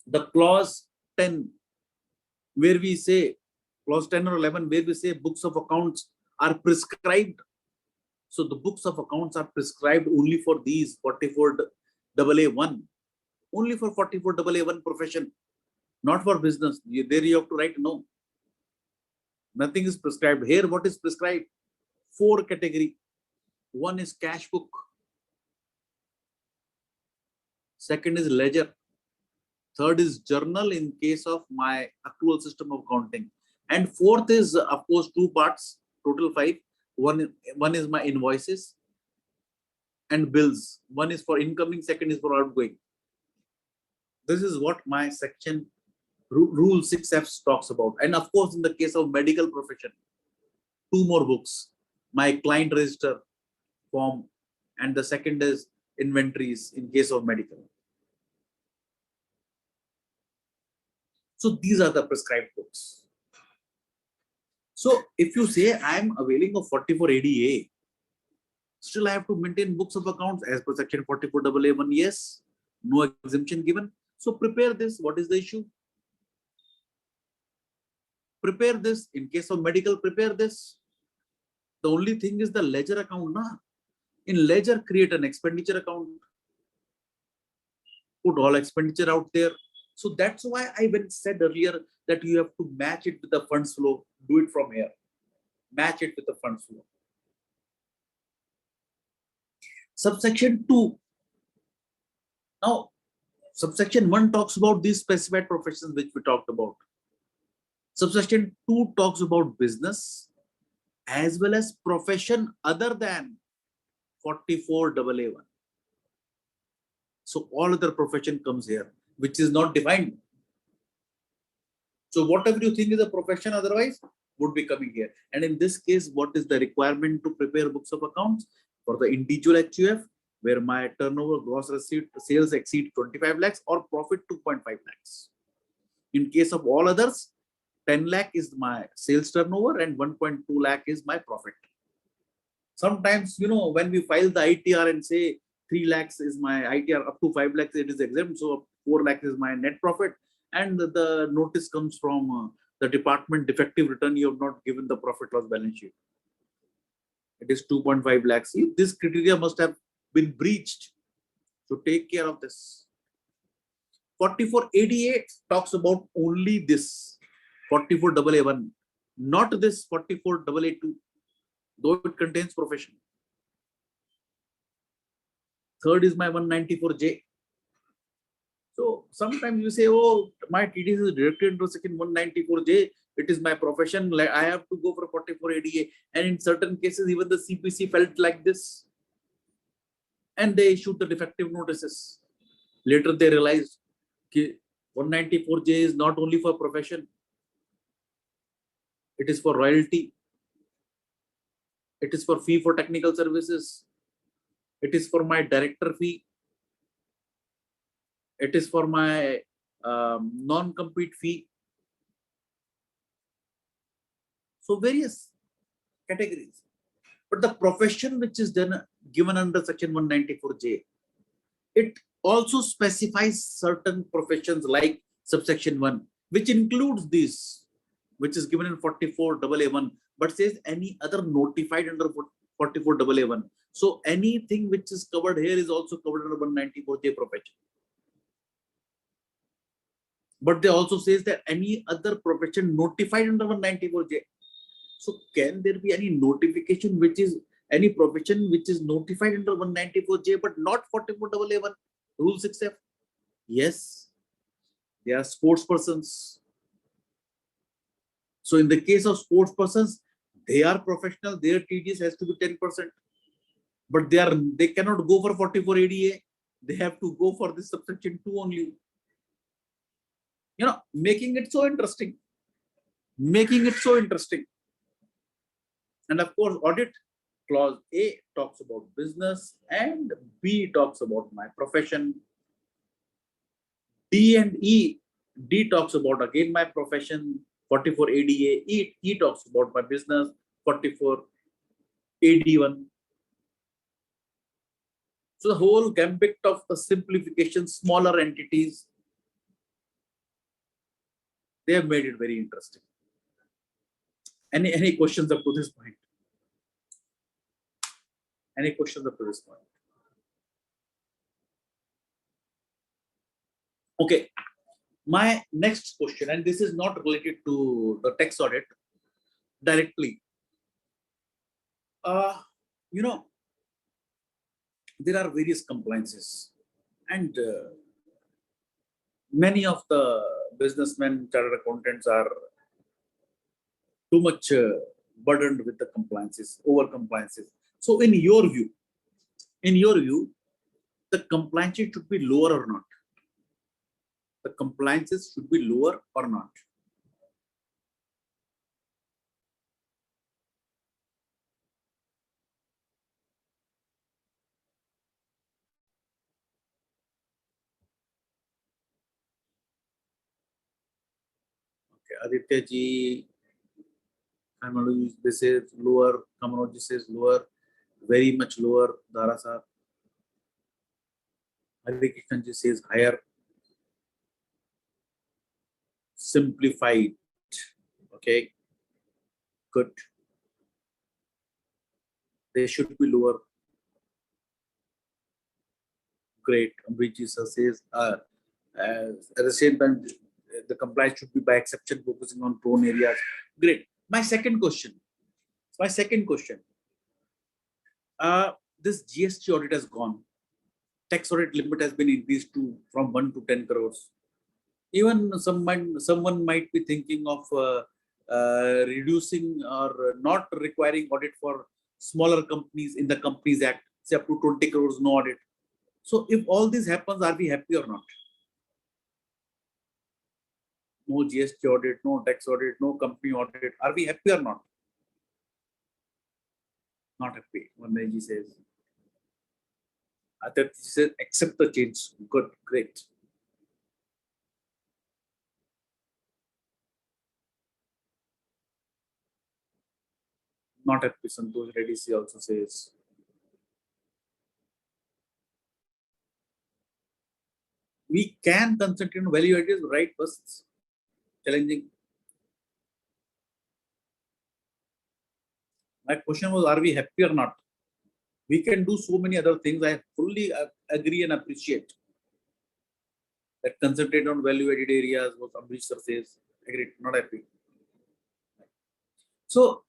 the clause 10 where we say, clause 10 or 11, where we say books of accounts are prescribed. So the books of accounts are prescribed only for these 44AA1, only for 44AA1 profession, not for business. There you have to write no. Nothing is prescribed. Here, what is prescribed? 4 category. One is cash book. Second is ledger. Third is journal in case of my accrual system of accounting. And fourth is, of course, 2 parts, total 5. One is my invoices and bills. One is for incoming, second is for outgoing. This is what my section rule 6F talks about. And of course, in the case of medical profession, 2 more books, my client register form, and the second is inventories in case of medical. So these are the prescribed books. So if you say I am availing of 44ADA, still I have to maintain books of accounts as per section 44AA1. Yes, no exemption given. So prepare this. What is the issue? Prepare this. In case of medical, prepare this. The only thing is the ledger account. Nah? In ledger, create an expenditure account. Put all expenditure out there. So that's why I said earlier that you have to match it with the funds flow. Do it from here. Match it with the funds flow. Subsection 2. Now, subsection 1 talks about these specified professions which we talked about. Subsection 2 talks about business as well as profession other than 44AA1. So all other profession comes here, which is not defined. So whatever you think is a profession otherwise would be coming here. And in this case, what is the requirement to prepare books of accounts? For the individual HUF, where my turnover, gross receipt, sales exceed 25 lakhs or profit 2.5 lakhs. In case of all others, 10 lakh is my sales turnover and 1.2 lakh is my profit. Sometimes, when we file the ITR and say 3 lakhs is my ITR, up to 5 lakhs it is exempt, so 4 lakhs is my net profit, and the notice comes from the department, defective return, you have not given the profit loss balance sheet. It is 2.5 lakhs. This criteria must have been breached. So take care of this. 4488 talks about only this 44AA1, not this 44AA2, though it contains profession. Third is my 194J. So sometimes you say, oh, my TDS is directed into section 194J. It is my profession. I have to go for 44ADA. And in certain cases, even the CPC felt like this. And they issued the defective notices. Later, they realized that 194J is not only for profession. It is for royalty. It is for fee for technical services. It is for my director fee. It is for my non-compete fee. So various categories. But the profession which is then given under section 194J, it also specifies certain professions like subsection 1, which includes this, which is given in 44AA1, but says any other notified under 44AA1. So anything which is covered here is also covered under 194J profession. But they also says that any other profession notified under 194J. So can there be any notification which is any profession which is notified under 194J but not 44AA1 rule 6F? Yes, they are sports persons. So in the case of sports persons, they are professional, their TDS has to be 10%. But they cannot go for 44ADA. They have to go for this subsection 2 only. Making it so interesting. Making it so interesting. And of course, audit clause A talks about business and B talks about my profession. D and E, D talks about again my profession, 44ADA, E talks about my business, 44AD1. So the whole gambit of the simplification, smaller entities. They have made it very interesting. Any questions up to this point? Any questions up to this point? Okay. My next question, and this is not related to the tax audit directly. You know, there are various compliances, and many of the businessmen, chartered accountants are too much burdened with the compliances, over compliances. So, in your view, the compliances should be lower or not? The compliances should be lower or not? Okay, Aditya ji, this is lower, Kamanoj says lower, very much lower, Dara sir. Hari ji says higher. Simplified. Okay, good. They should be lower. Great. Ambriji sir says at the same time, the compliance should be by exception, focusing on prone areas. Great. My second question. This GST audit has gone. Tax audit limit has been increased from 1 to 10 crores. Even someone might be thinking of reducing or not requiring audit for smaller companies in the Companies Act, say up to 20 crores, no audit. So if all this happens, are we happy or not? No GST audit, no tax audit, no company audit. Are we happy or not? Not happy. One says. Aditya says, accept the change. Good, great. Not happy. Santosh Reddy also says. We can concentrate on value added, right? First, challenging. My question was, are we happy or not? We can do so many other things. I fully agree and appreciate that concentrate on value added areas, what Ambrish sir says. Agreed, not happy. So,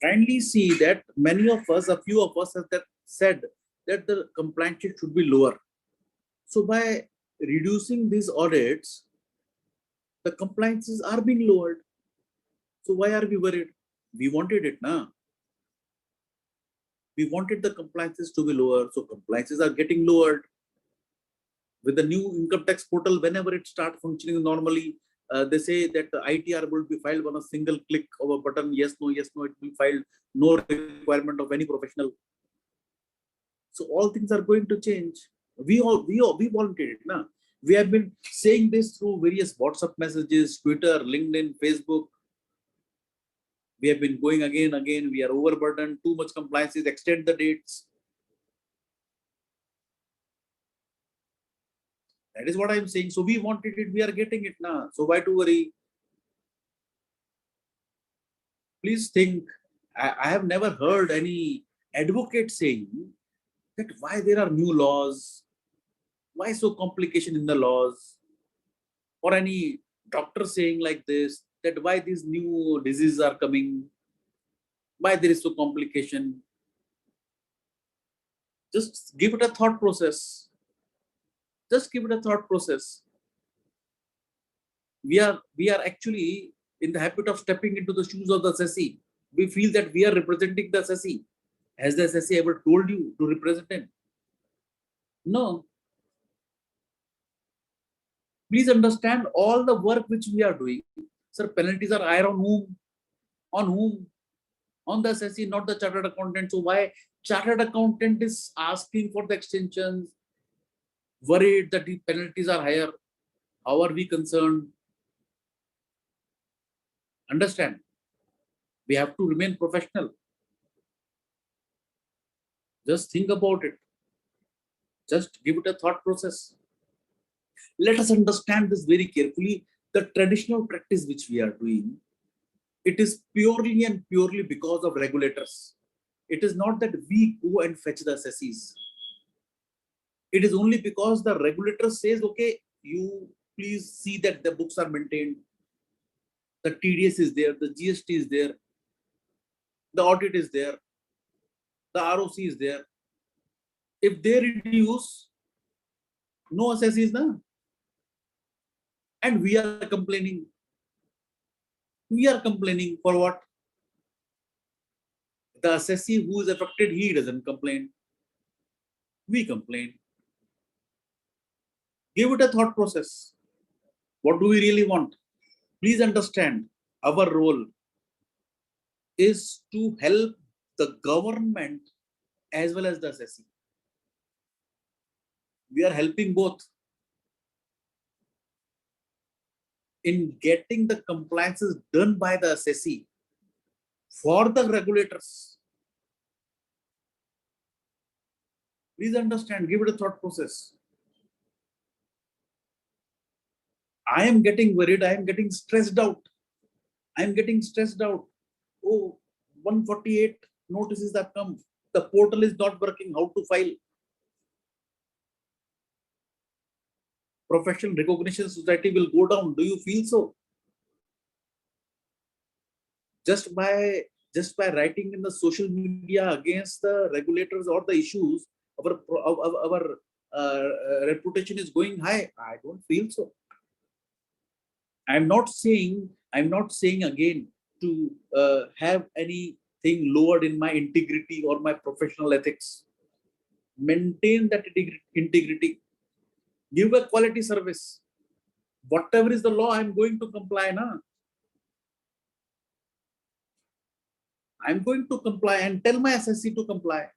kindly see that many of us, a few of us have said that the compliance should be lower. So, by reducing these audits, the compliances are being lowered. So, why are we worried? We wanted it now. We wanted the compliances to be lower, so compliances are getting lowered. With the new income tax portal, whenever it starts functioning normally, they say that the ITR will be filed on a single click of a button. Yes, no, it will be filed. No requirement of any professional. So all things are going to change. We wanted it now. We have been saying this through various WhatsApp messages, Twitter, LinkedIn, Facebook. We have been going again. We are overburdened. Too much compliances. Extend the dates. That is what I am saying. So we wanted it. We are getting it now. So why to worry? Please think. I have never heard any advocate saying that why there are new laws, why so complication in the laws, or any doctor saying like this, that why these new diseases are coming, why there is so complication. Just give it a thought process. Just give it a thought process. We are actually in the habit of stepping into the shoes of the assessee. We feel that we are representing the assessee. Has the assessee ever told you to represent him? No. Please understand all the work which we are doing. Sir, penalties are higher on whom? On whom? On the assessee, not the chartered accountant. So why chartered accountant is asking for the extensions, worried that the penalties are higher? How are we concerned? Understand? We have to remain professional. Just think about it. Just give it a thought process. Let us understand this very carefully. the traditional practice which we are doing, it is purely and purely because of regulators. It is not that we go and fetch the assessees. It is only because the regulator says, okay, you please see that the books are maintained, the TDS is there, the GST is there, the audit is there, the ROC is there. If they reduce, no assessees, na? And we are complaining. We are complaining for what? The assessee who is affected, he doesn't complain. We complain. Give it a thought process. What do we really want? Please understand, our role is to help the government as well as the assessee. We are helping both in getting the compliances done by the assessee for the regulators. Please understand, give it a thought process. I am getting worried, I am getting stressed out. I am getting stressed out. Oh, 148 notices have come. The portal is not working, how to file? Professional Recognition Society will go down. Do you feel so? Just by writing in the social media against the regulators or the issues, our reputation is going high. I don't feel so. I'm not saying again to have anything lowered in my integrity or my professional ethics. Maintain that integrity. Give a quality service. Whatever is the law, I'm going to comply. I'm going to comply and tell my assessee to comply.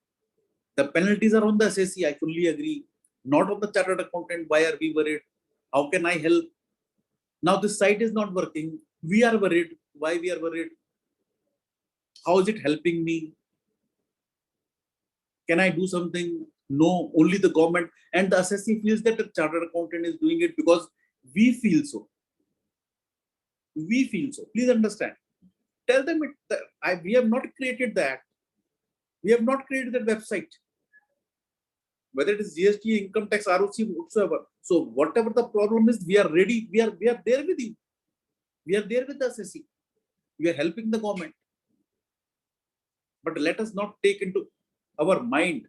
The penalties are on the assessee, I fully agree. Not on the chartered accountant. Why are we worried? How can I help? Now this site is not working. We are worried. Why we are worried? How is it helping me? Can I do something? No, only the government and the assessee feels that the chartered accountant is doing it because we feel so. We feel so. Please understand. Tell them we have not created that. We have not created that website. Whether it is GST, income tax, ROC, whatsoever. So whatever the problem is, we are ready. We are there with you. We are there with the assessee. We are helping the government. But let us not take into our mind.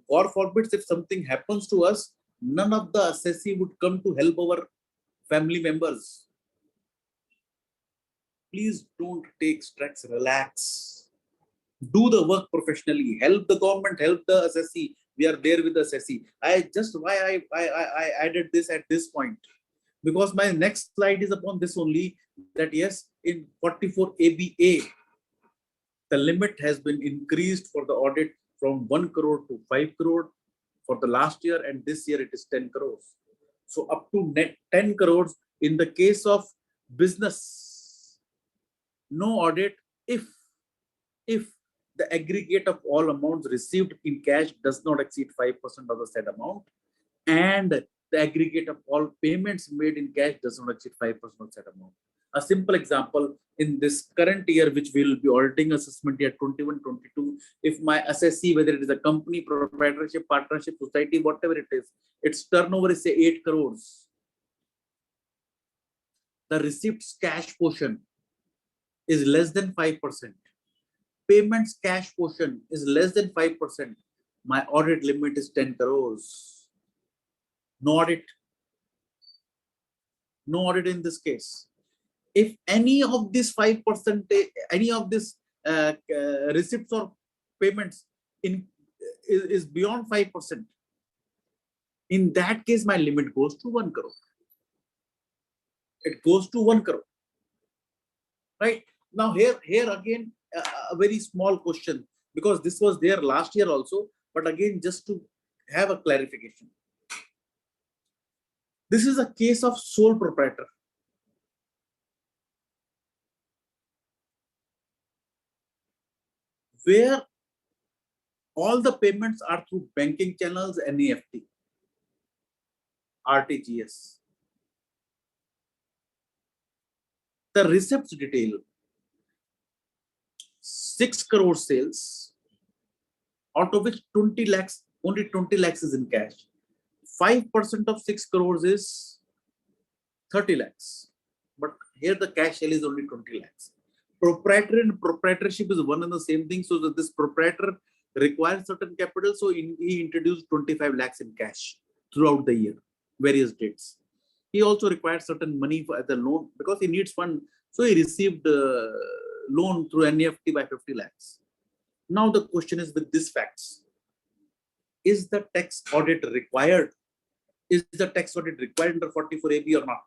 God forbids, if something happens to us, none of the assessee would come to help our family members. Please don't take stress, relax. Do the work professionally. Help the government, help the assessee. We are there with the assessee. Why I added this at this point. Because my next slide is upon this only, that yes, in 44 ABA, the limit has been increased for the audit from 1 crore to 5 crore for the last year, and this year it is 10 crores. So up to net 10 crores in the case of business. No audit if the aggregate of all amounts received in cash does not exceed 5% of the said amount, and the aggregate of all payments made in cash does not exceed 5% of said amount. A simple example, in this current year, which we will be auditing assessment year 21-22, if my assessee, whether it is a company, proprietorship, partnership, society, whatever it is, its turnover is say 8 crores. The receipts cash portion is less than 5%. Payments cash portion is less than 5%. My audit limit is 10 crores. No audit. No audit in this case. If any of this 5%, any of this receipts or payments is beyond 5%, in that case, my limit goes to 1 crore. It goes to 1 crore. Right? Now here again, a very small question, because this was there last year also, but again, just to have a clarification. This is a case of sole proprietor. Where all the payments are through banking channels, NEFT, RTGS. The receipts detail 6 crore sales, out of which 20 lakhs, only 20 lakhs is in cash. 5% of 6 crores is 30 lakhs. But here the cash sale is only 20 lakhs. Proprietor and proprietorship is one and the same thing. So that this proprietor requires certain capital. So he introduced 25 lakhs in cash throughout the year, various dates. He also required certain money for the loan because he needs fund. So he received loan through NEFT by 50 lakhs. Now the question is with these facts, is the tax audit required? Is the tax audit required under 44AB or not?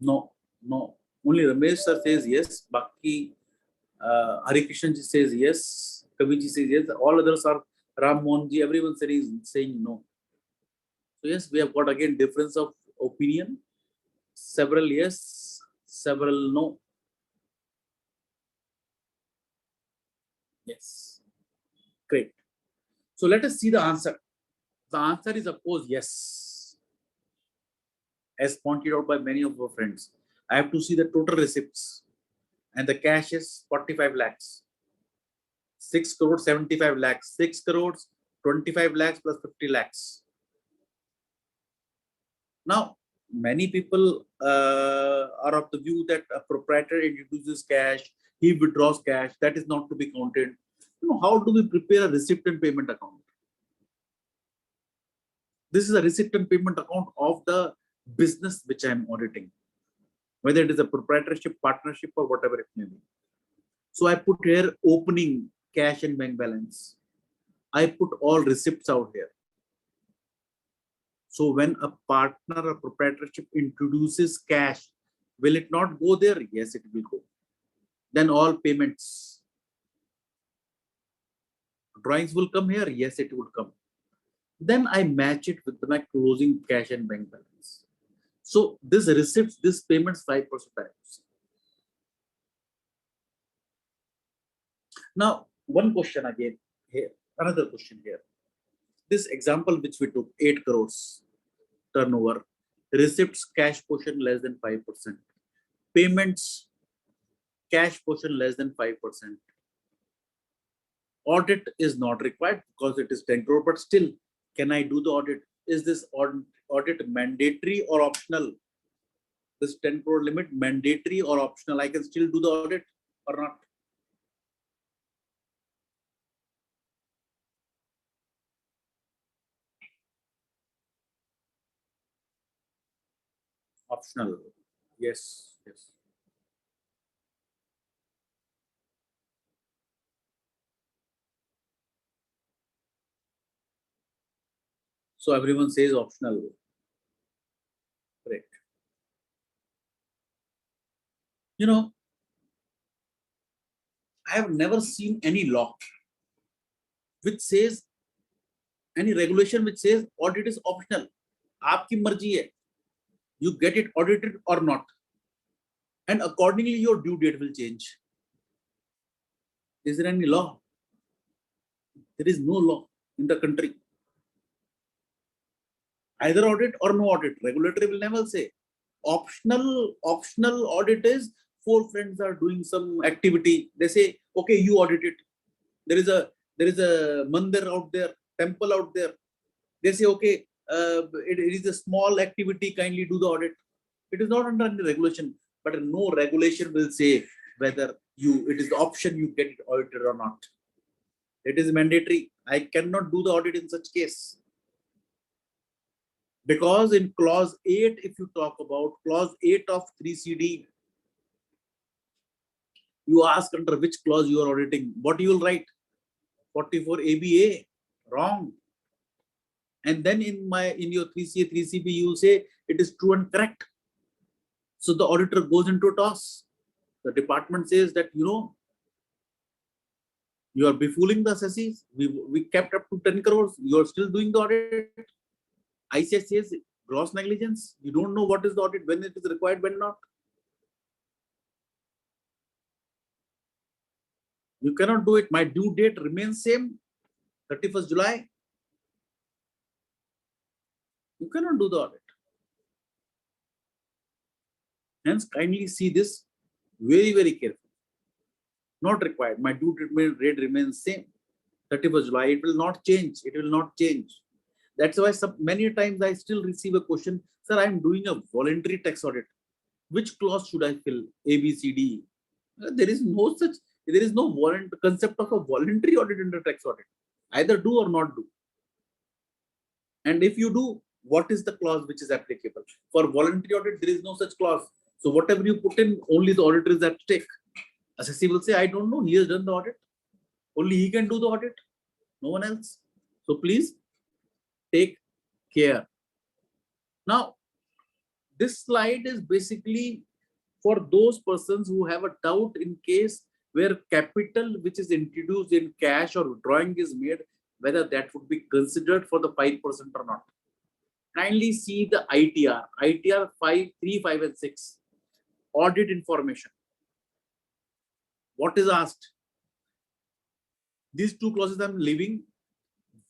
No, no. Only Ramesh sir says yes. Baki, Hari Krishnan ji says yes. Kavi ji says yes. All others are Ram Mohan ji. Everyone is saying no. So yes, we have got again difference of opinion. Several yes, several no. Yes. Great. So let us see the answer. The answer is of course yes. As pointed out by many of our friends. I have to see the total receipts. And the cash is 45 lakhs. 6 crores, 75 lakhs. 6 crores, 25 lakhs plus 50 lakhs. Now, many people are of the view that a proprietor introduces cash, he withdraws cash, that is not to be counted. You know, how do we prepare a receipt and payment account? This is a receipt and payment account of the business which I am auditing, whether it is a proprietorship, partnership, or whatever it may be. So I put here opening cash and bank balance. I put all receipts out here. So when a partner or proprietorship introduces cash, will it not go there? Yes, it will go. Then all payments. Drawings will come here. Yes, it would come. Then I match it with my closing cash and bank balance. So this receipts, this payments 5% times. Now, one question again here, another question here. This example which we took, 8 crores turnover, receipts cash portion less than 5%, payments cash portion less than 5%. Audit is not required because it is 10 crore, but still, can I do the audit? Is this audit mandatory or optional? This 10 crore limit mandatory or optional? I can still do the audit or not? Optional. Yes, yes. So everyone says optional. Correct. You know, I have never seen any law which says, any regulation which says audit is optional. Aapki marji hai. You get it audited or not. And accordingly, your due date will change. Is there any law? There is no law in the country. Either audit or no audit. Regulatory will never say. Optional audit is 4 friends are doing some activity. They say, okay, you audit it. There is a mandir out there, temple out there. They say, okay, it is a small activity, kindly do the audit. It is not under any regulation, but no regulation will say whether it is the option you get it audited or not. It is mandatory. I cannot do the audit in such case. Because in clause 8, if you talk about clause 8 of 3CD, you ask under which clause you are auditing. What you will write? 44 ABA. Wrong. And then in your 3CA, 3CB, you will say it is true and correct. So the auditor goes into a toss. The department says that, you are befooling the assessees. We kept up to 10 crores. You are still doing the audit. ICS says gross negligence. You don't know what is the audit, when it is required, when not. You cannot do it. My due date remains same, 31st July. You cannot do the audit. Hence, kindly see this very, very carefully. Not required. My due rate remains same. 31st July. It will not change. It will not change. That's why many times I still receive a question, sir, I'm doing a voluntary tax audit. Which clause should I fill? A, B, C, D. There is no concept of a voluntary audit under tax audit. Either do or not do. And if you do, what is the clause which is applicable? For voluntary audit, there is no such clause. So whatever you put in, only the auditor is at stake. Assessee will say, I don't know, he has done the audit. Only he can do the audit, no one else. So please take care. Now, this slide is basically for those persons who have a doubt in case where capital which is introduced in cash or drawing is made, whether that would be considered for the 5% or not. Kindly see the ITR 5, 3, 5, and 6. Audit information. What is asked? These two clauses I'm leaving.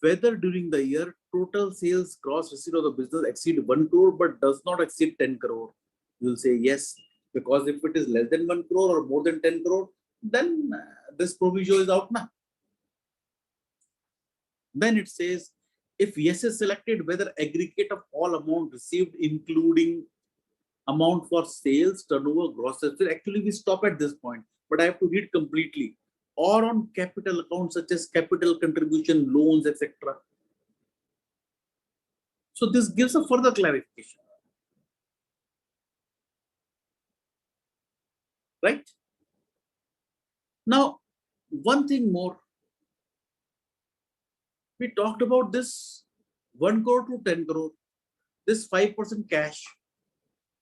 Whether during the year total sales gross receipt of the business exceed 1 crore but does not exceed 10 crore. You will say yes, because if it is less than 1 crore or more than 10 crore, then this provision is out now. Then it says, if yes is selected, whether aggregate of all amount received, including amount for sales, turnover, gross sales. Actually, we stop at this point, but I have to read completely. Or on capital accounts such as capital contribution, loans, etc. So this gives a further clarification. Right? Now, one thing more. We talked about this 1 crore to 10 crore, this 5% cash.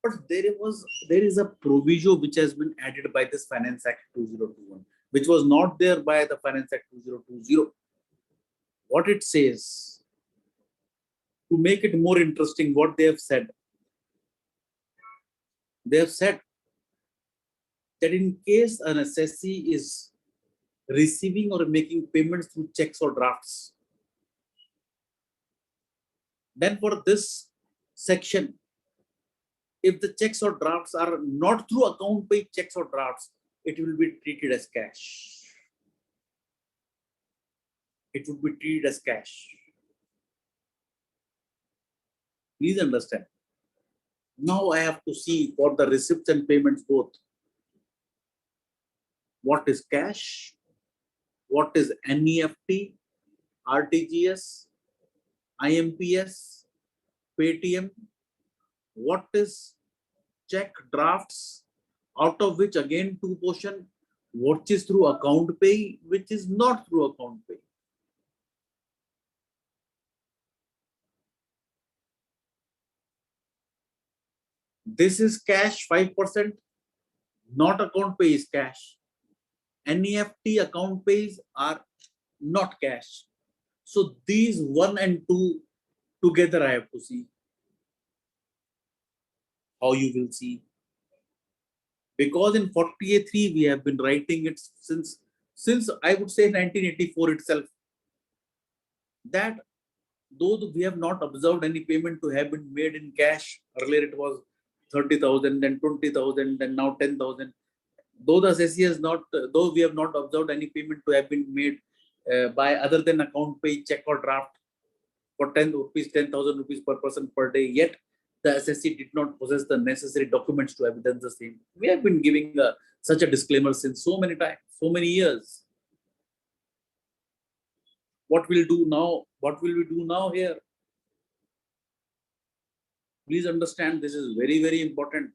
But there is a proviso which has been added by this Finance Act 2021, which was not there by the Finance Act 2020. What it says, to make it more interesting, what they have said. They have said that in case an assessee is receiving or making payments through checks or drafts, then for this section, if the checks or drafts are not through account pay checks or drafts, it will be treated as cash. It would be treated as cash. Please understand. Now I have to see for the receipts and payments both. What is cash? What is NEFT, RTGS, IMPS, Paytm? What is check drafts, out of which again two portion, what is through account pay, which is not through account pay. This is cash 5%, not account pay is cash. NEFT account pays are not cash. So these 1 and 2 together I have to see. How you will see. Because in 48.3 we have been writing it since I would say 1984 itself. That though we have not observed any payment to have been made in cash, earlier it was 30,000, then 20,000, then now 10,000. Though the assessee has not, though we have not observed any payment to have been made by other than account pay, check or draft for 10 rupees, 10,000 rupees per person per day, yet the assessee did not possess the necessary documents to evidence the same. We have been giving such a disclaimer since so many times, so many years. What we'll do now? What will we do now here? Please understand, this is very, very important.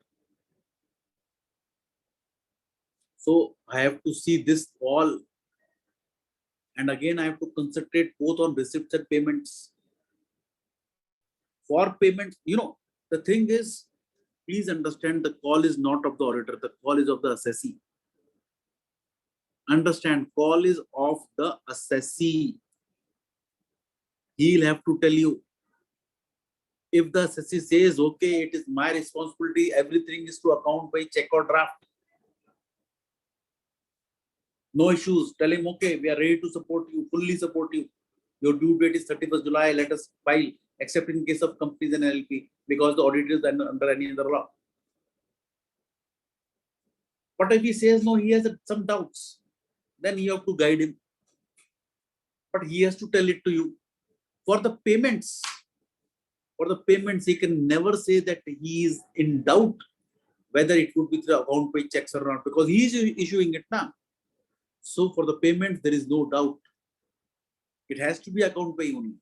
So I have to see this all. And again, I have to concentrate both on receipts and payments. For payments, you know, the thing is, please understand the call is not of the auditor, the call is of the assessee. Understand, call is of the assessee. He'll have to tell you. If the assessee says, okay, it is my responsibility, everything is to account by check or draft. No issues. Tell him, okay, we are ready to support you, fully support you. Your due date is 31st July. Let us file. except in case of companies and LLP, because the audit is under any other law. But if he says no, he has some doubts, then you have to guide him. But he has to tell it to you. For the payments, he can never say that he is in doubt whether it would be through account pay checks or not, because he is issuing it now. So for the payments, there is no doubt. It has to be account pay only.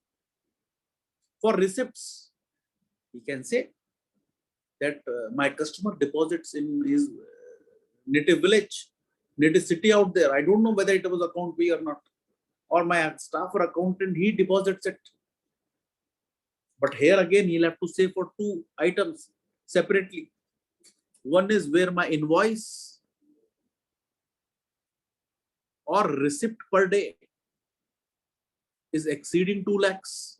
For receipts, he can say that my customer deposits in his native village, native city out there. I don't know whether it was account pay or not. Or my staff or accountant, he deposits it. But here again, he'll have to say for two items separately. One is where my invoice or receipt per day is exceeding 2 lakhs.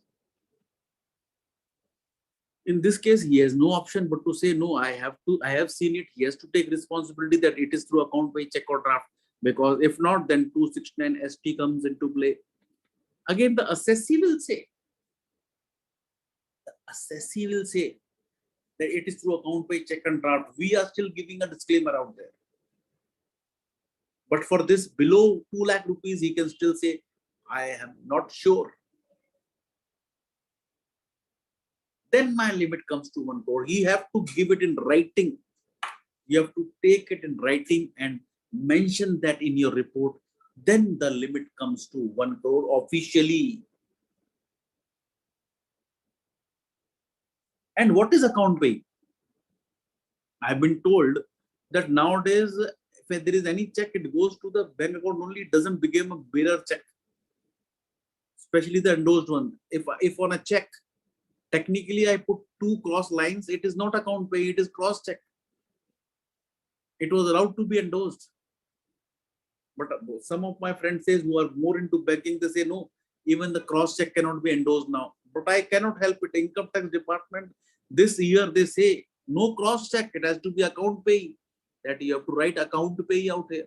In this case, he has no option but to say, no, I have seen it. He has to take responsibility that it is through account pay check or draft. Because if not, then 269 ST comes into play. Again, the assessee will say that it is through account pay check and draft. We are still giving a disclaimer out there. But for this below 2 lakh rupees, he can still say, I am not sure. Then my limit comes to 1 crore. He have to give it in writing. You have to take it in writing and mention that in your report. Then the limit comes to 1 crore officially. And what is account pay? I've been told that nowadays, if there is any check, it goes to the bank account only. It doesn't become a bearer check, especially the endorsed one. If on a check, technically I put 2 cross lines, it is not account pay, it is cross check. It was allowed to be endorsed. But some of my friends says who are more into banking, they say no, even the cross check cannot be endorsed now. But I cannot help it. Income tax department this year they say no cross check, it has to be account pay. That you have to write account pay out here.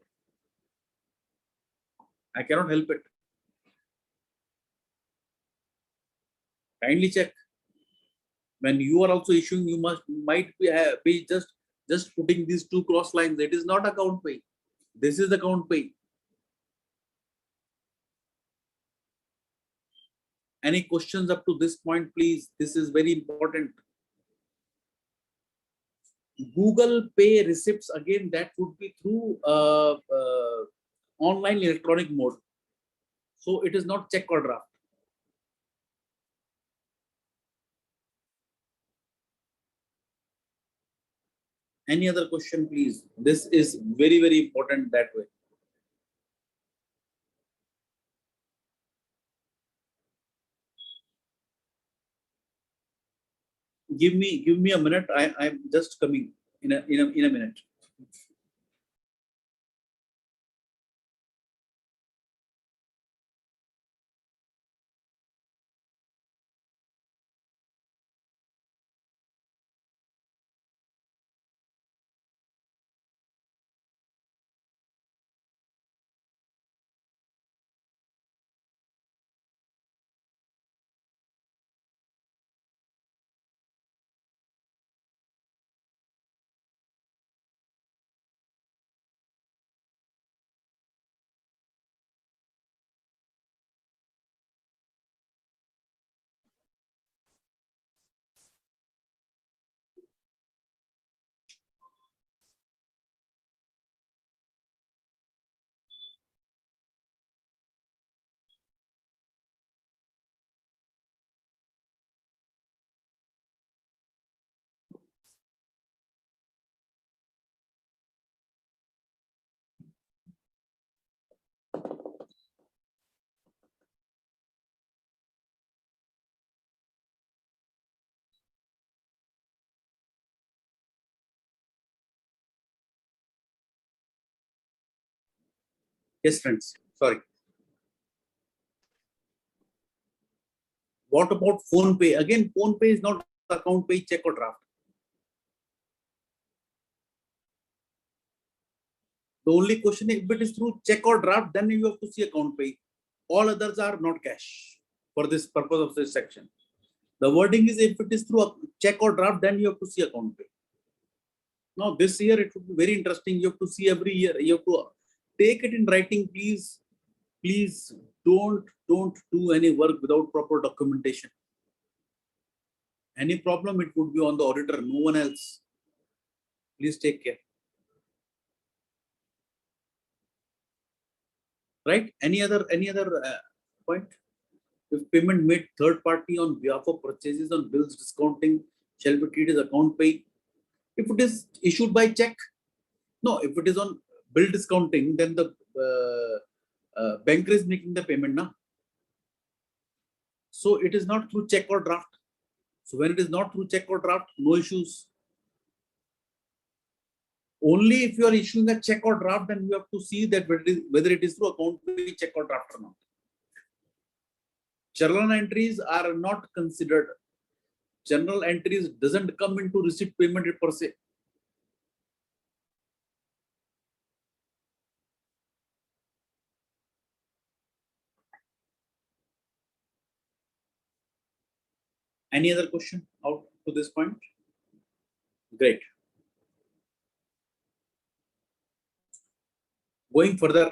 I cannot help it. Kindly check. When you are also issuing, you might be just putting these 2 cross lines. It is not account pay. This is account pay. Any questions up to this point, please? This is very important. Google Pay receipts, again, that would be through online electronic mode. So it is not check or draft. Any other question, please? This is very, very important that way. Give me a minute. I'm just coming in a minute. Yes, friends. Sorry. What about phone pay? Again, phone pay is not account pay, check or draft. The only question is if it is through check or draft, then you have to see account pay. All others are not cash for this purpose of this section. The wording is if it is through a check or draft, then you have to see account pay. Now this year it would be very interesting. You have to see every year. You have to take it in writing, please. Please don't do any work without proper documentation. Any problem, it would be on the auditor, no one else. Please take care. Right? Any other point? If payment made third party on behalf of purchases on bills discounting shall be treated as account pay. If it is issued by check, no. If it is on bill discounting, then the banker is making the payment now. So it is not through check or draft. So when it is not through check or draft, no issues. Only if you are issuing a check or draft, then you have to see that whether it is through account pay, check or draft or not. Journal entries are not considered. Journal entries doesn't come into receipt payment per se. Any other question out to this point? Great. Going further,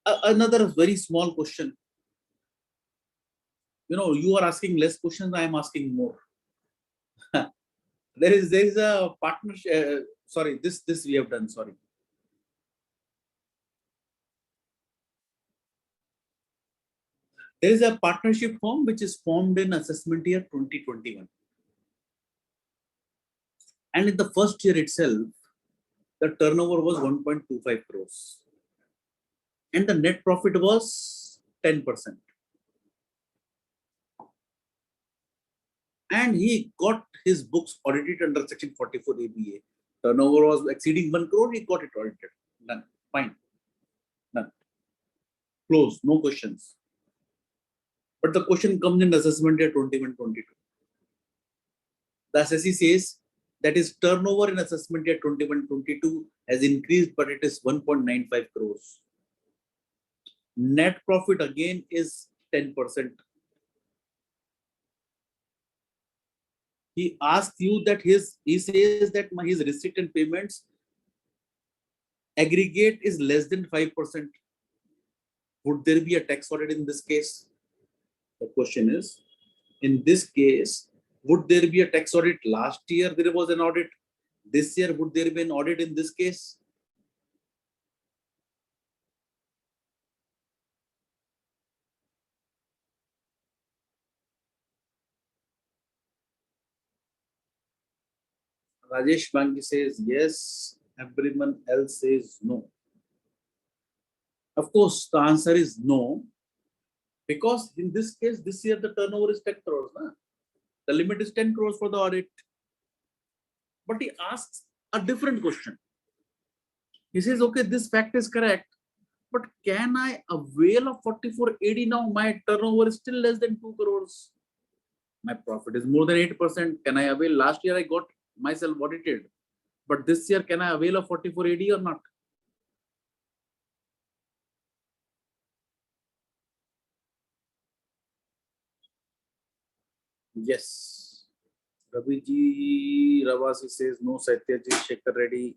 another very small question. You know, you are asking less questions, I am asking more. there is a partnership. Sorry, this we have done. Sorry. There is a partnership firm which is formed in assessment year 2021. And in the first year itself, the turnover was 1.25 crores. And the net profit was 10%. And he got his books audited under section 44 ABA. Turnover was exceeding 1 crore, he got it audited. Done. Fine. Done. Close. No questions. But the question comes in assessment year 21-22. The assessee says that his turnover in assessment year 21-22 has increased, but it is 1.95 crores. Net profit again is 10%. He asks you that he says that his receipt and payments aggregate is less than 5%. Would there be a tax audit in this case? The question is, in this case, would there be a tax audit? Last year there was an audit. This year, would there be an audit in this case? Rajesh Bangi says yes. Everyone else says no. Of course, the answer is no. Because in this case, this year the turnover is 10 crores. Huh? The limit is 10 crores for the audit. But he asks a different question. He says, okay, this fact is correct. But can I avail of 44AD now? My turnover is still less than 2 crores. My profit is more than 8%. Can I avail? Last year I got myself audited. But this year, can I avail of 44AD or not? Yes. Raviji Ravasi says no. Satyaji, Shekhar Reddy,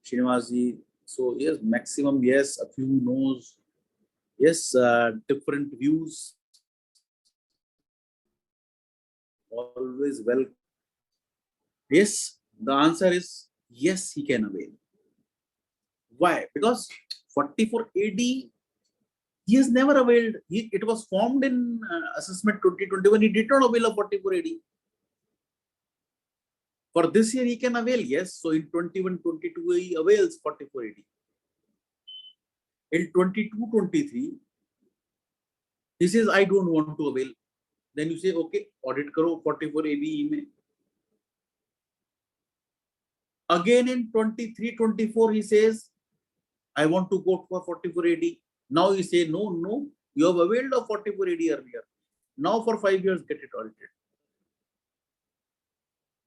Srinivasji. So yes, maximum yes, a few no's. Yes, different views. Always well. Yes, the answer is yes, he can avail. Why? Because 44AD, he has never availed. It was formed in assessment 2021. He did not avail of 44AD. For this year, he can avail, yes. So in 21-22, he avails 44AD. In 22-23, he says, I don't want to avail. Then you say, okay, audit karo 44AD mein. Again in 23-24, he says, I want to go for 44AD. Now you say, no, you have availed of 44AD earlier. Now for 5 years, get it audited.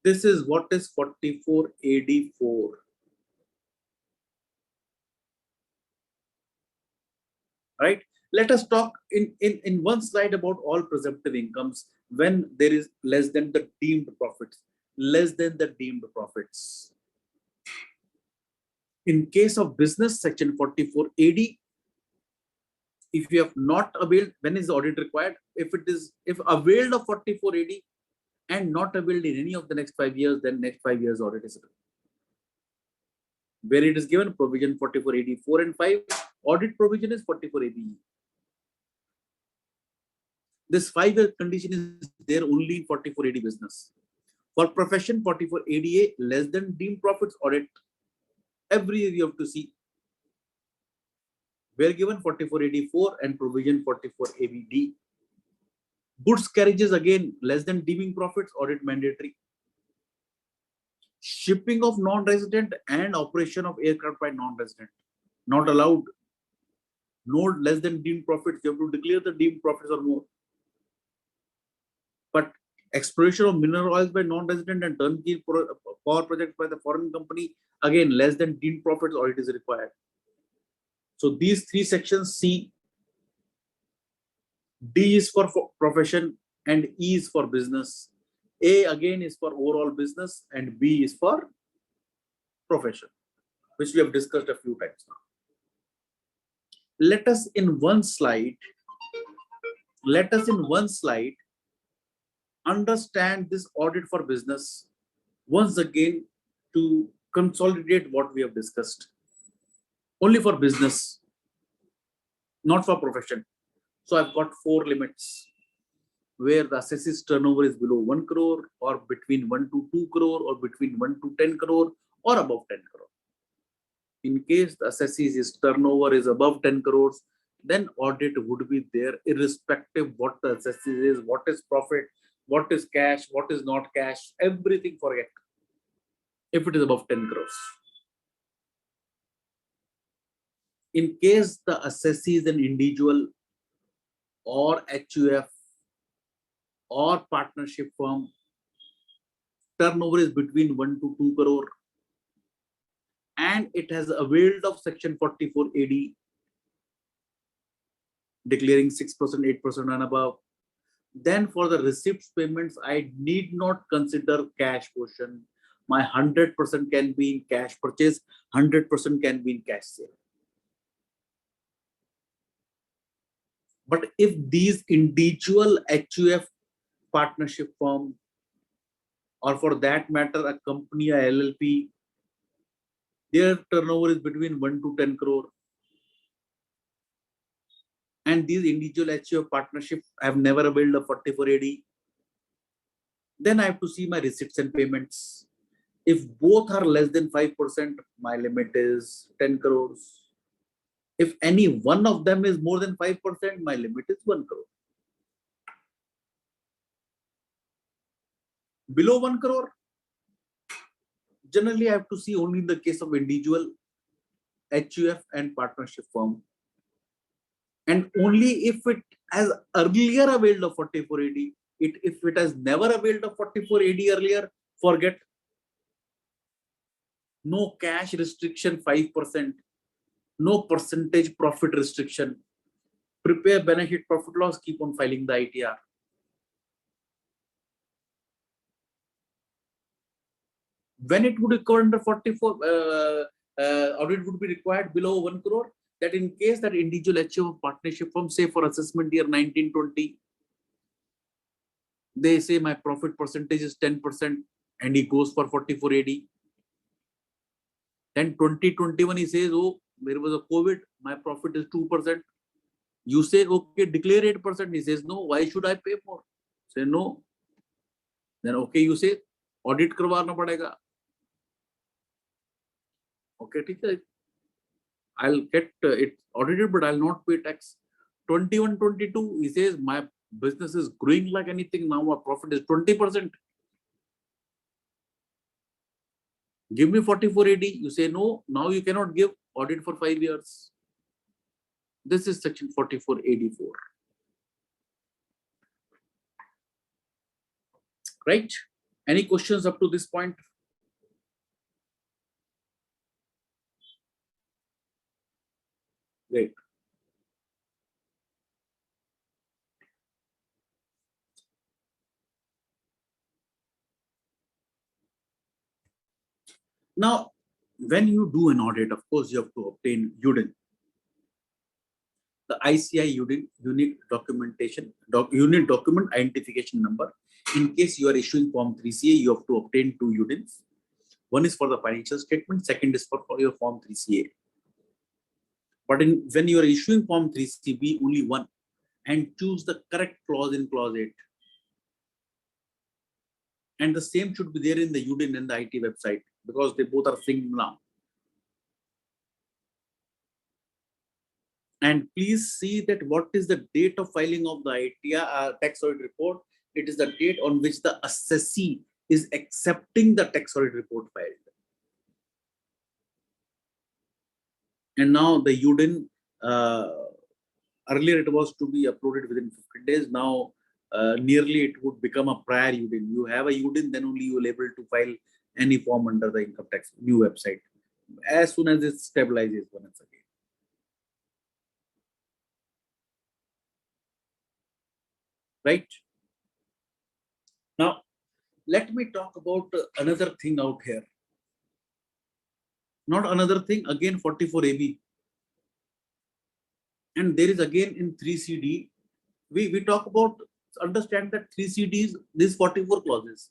This is what is 44AD4. Right? Let us talk in one slide about all presumptive incomes when there is less than the deemed profits. Less than the deemed profits. In case of business, section 44 AD, if you have not availed, when is the audit required? If availed of 44 AD and not availed in any of the next 5 years, then next 5 years audit is required. Where it is given provision 44 AD 4 and 5, audit provision is 44 AD. This 5-year condition is there only in 44 AD business. For profession 44 ADA, less than deemed profits audit. Every year you have to see. Where given 44 AD4 and provision 44 ABD. Goods carriages again less than deeming profits audit mandatory. Shipping of non-resident and operation of aircraft by non-resident not allowed. No less than deemed profits. You have to declare the deemed profits or more. But exploration of mineral oils by non-resident and turnkey power projects by the foreign company, again less than deemed profits audit is required. So these 3 sections, C, D is for profession and E is for business. A again is for overall business and B is for profession, which we have discussed a few times now. Let us in one slide understand this audit for business once again to consolidate what we have discussed. Only for business, not for profession. So I've got 4 limits where the assessed turnover is below 1 crore or between 1 to 2 crore or between 1 to 10 crore or above 10 crore. In case the assessed turnover is above 10 crores, then audit would be there irrespective what the assessed is, what is profit, what is cash, what is not cash, everything forget. If it is above 10 crores. In case the assessee is an individual or HUF or partnership firm, turnover is between 1 to 2 crore and it has availed of section 44 AD, declaring 6%, 8% and above. Then for the receipts payments, I need not consider cash portion. My 100% can be in cash purchase, 100% can be in cash sale. But if these individual HUF partnership firm, or for that matter, a company, a LLP, their turnover is between 1 to 10 crore. And these individual HUF partnerships have never availed of 44 AD. Then I have to see my receipts and payments. If both are less than 5%, my limit is 10 crores. If any one of them is more than 5%, my limit is 1 crore. Below 1 crore, generally I have to see only in the case of individual, HUF and partnership firm. And only if it has earlier availed of 44 AD, if it has never availed of 44 AD earlier, forget. No cash restriction 5%, no percentage profit restriction. Prepare balance sheet profit loss, keep on filing the ITR. When it would occur under 44, audit would be required below 1 crore. That in case that individual HUF partnership firm, say for assessment year 1920, they say my profit percentage is 10% and he goes for 44 AD. Then 2021 he says, oh, there was a COVID, my profit is 2%. You say, okay, declare 8%. He says, no, why should I pay more? Say no. Then okay, you say, audit करवाना पड़ेगा. Okay, ठीक है. I'll get it audited, but I'll not pay tax. 21-22, he says, my business is growing like anything. Now my profit is 20%. Give me 44 AD. You say, no, now you cannot give audit for 5 years. This is section 44 AD4. Right? Any questions up to this point? Great. Now, when you do an audit, of course, you have to obtain UDIN. The ICI UDIN, Unit Documentation, Unit Document Identification Number. In case you are issuing Form 3CA, you have to obtain 2 UDINs. One is for the financial statement, second is for your Form 3CA. But when you are issuing Form 3CB, only one, and choose the correct clause in clause 8. And the same should be there in the UDIN and the IT website, because they both are synced now. And please see that what is the date of filing of the ITR tax audit report. It is the date on which the assessee is accepting the tax audit report filed. And now the UDIN, earlier it was to be uploaded within 15 days. Now nearly it would become a prior UDIN. You have a UDIN, then only you will able to file any form under the income tax new website as soon as it stabilizes once again. Right? Now, let me talk about another thing out here. Not another thing, again 44AB. And there is again in 3CD, we talk about, understand that 3CD is these 44 clauses.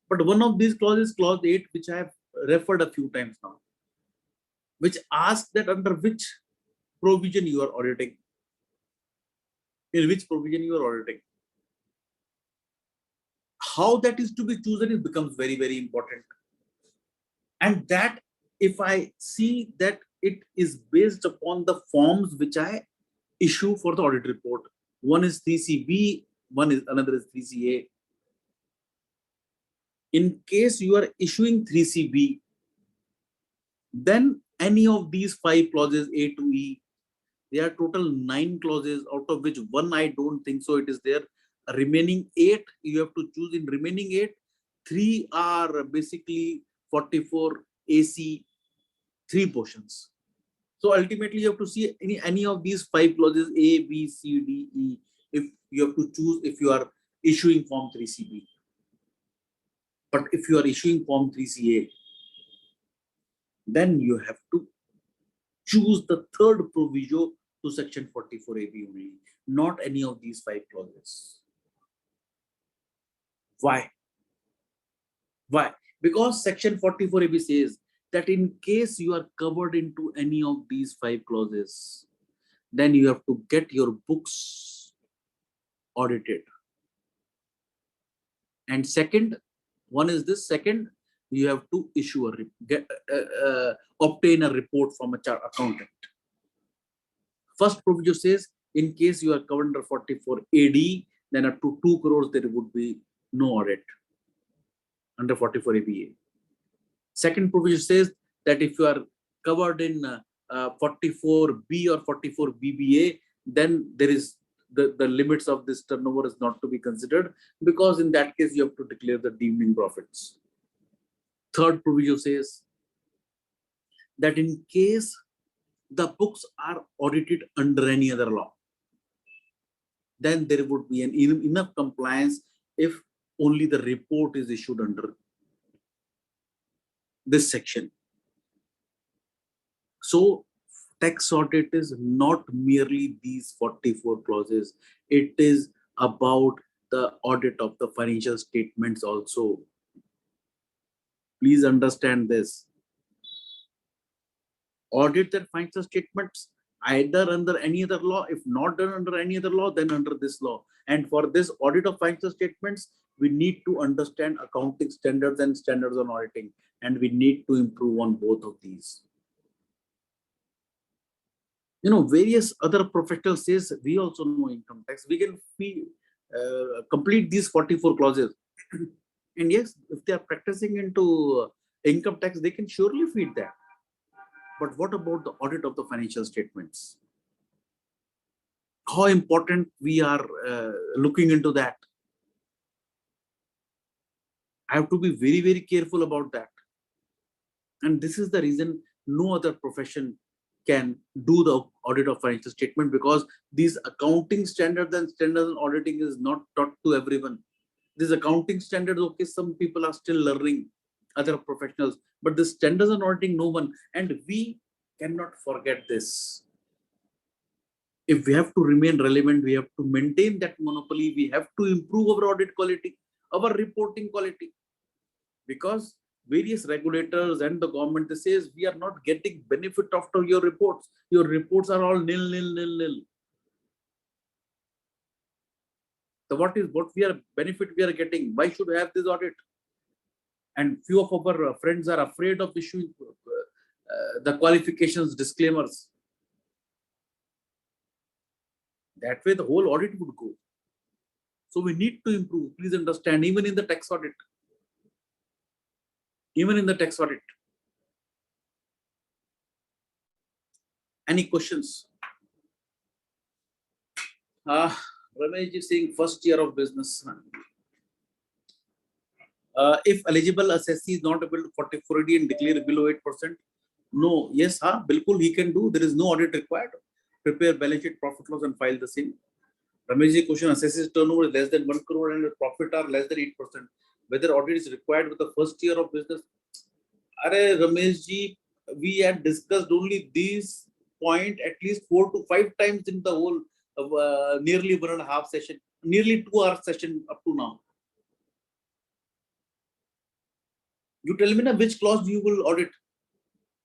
But one of these clauses, clause 8, which I have referred a few times now, which asks that under which provision you are auditing. In which provision you are auditing. How that is to be chosen, it becomes very, very important. And that, if I see that it is based upon the forms which I issue for the audit report. One is 3CB, another is 3CA. In case you are issuing 3CB, then any of these 5 clauses A to E, there are total 9 clauses, out of which one I don't think so it is there. Remaining 8, you have to choose. In remaining 8, 3 are basically 44 AC, 3 portions. So ultimately you have to see any of these 5 clauses A, B, C, D, E, if you have to choose if you are issuing Form 3CB. But if you are issuing Form 3CA, then you have to choose the third proviso to Section 44AB only, not any of these 5 clauses. Why? Why? Because Section 44AB says that in case you are covered into any of these 5 clauses, then you have to get your books audited. And second, one is this. Second, you have to issue obtain a report from a chart accountant. First provision says in case you are covered under 44 AD, then up to 2 crores there would be no audit under 44 ABA. Second provision says that if you are covered in 44B or 44 BBA, then there is the limits of this turnover is not to be considered, because in that case you have to declare the deeming profits. Third provision says that in case the books are audited under any other law, then there would be an enough compliance if only the report is issued under this section. So tax audit is not merely these 44 clauses. It is about the audit of the financial statements also. Please understand this. Audit the financial statements either under any other law. If not done under any other law, then under this law. And for this audit of financial statements, we need to understand accounting standards and standards on auditing. And we need to improve on both of these. You know, various other professionals says we also know income tax. We can complete these 44 clauses. And yes, if they are practicing into income tax, they can surely feed that. But what about the audit of the financial statements? How important we are looking into that? I have to be very, very careful about that. And this is the reason no other profession can do the audit of financial statement, because these accounting standards and standards in auditing is not taught to everyone. These accounting standards, okay, some people are still learning. other professionals. But this standards and auditing, no one. And we cannot forget this. If we have to remain relevant, we have to maintain that monopoly. We have to improve our audit quality, our reporting quality, because various regulators and the government, they says we are not getting benefit after your reports. Your reports are all nil, nil, nil, nil. So what we are benefit we are getting? Why should we have this audit? And few of our friends are afraid of issuing the qualifications disclaimers. That way, the whole audit would go. So we need to improve. Please understand, even in the tax audit. Even in the tax audit. Any questions? Ramesh is saying first year of business. If eligible assessee is not able to 44D and declare below 8%, no, yes, bilkul he can do. There is no audit required. Prepare balance sheet, profit loss, and file the same. Ramesh's question: assesses turnover is less than 1 crore and profit are less than 8%. Whether audit is required with the first year of business? Are Rameshji, we had discussed only these point at least 4 to 5 times in the whole nearly 1.5 session, nearly 2 hour session up to now. You tell me now which clause you will audit.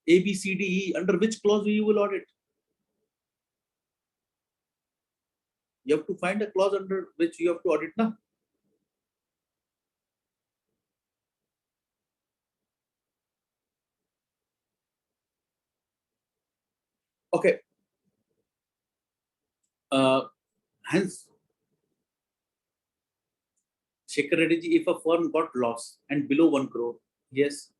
A, B, C, D, E. Under which clause you will audit? You have to find a clause under which you have to audit now. Okay. Hence, Shekhar Reddy ji, if a firm got loss and below 1 crore, yes.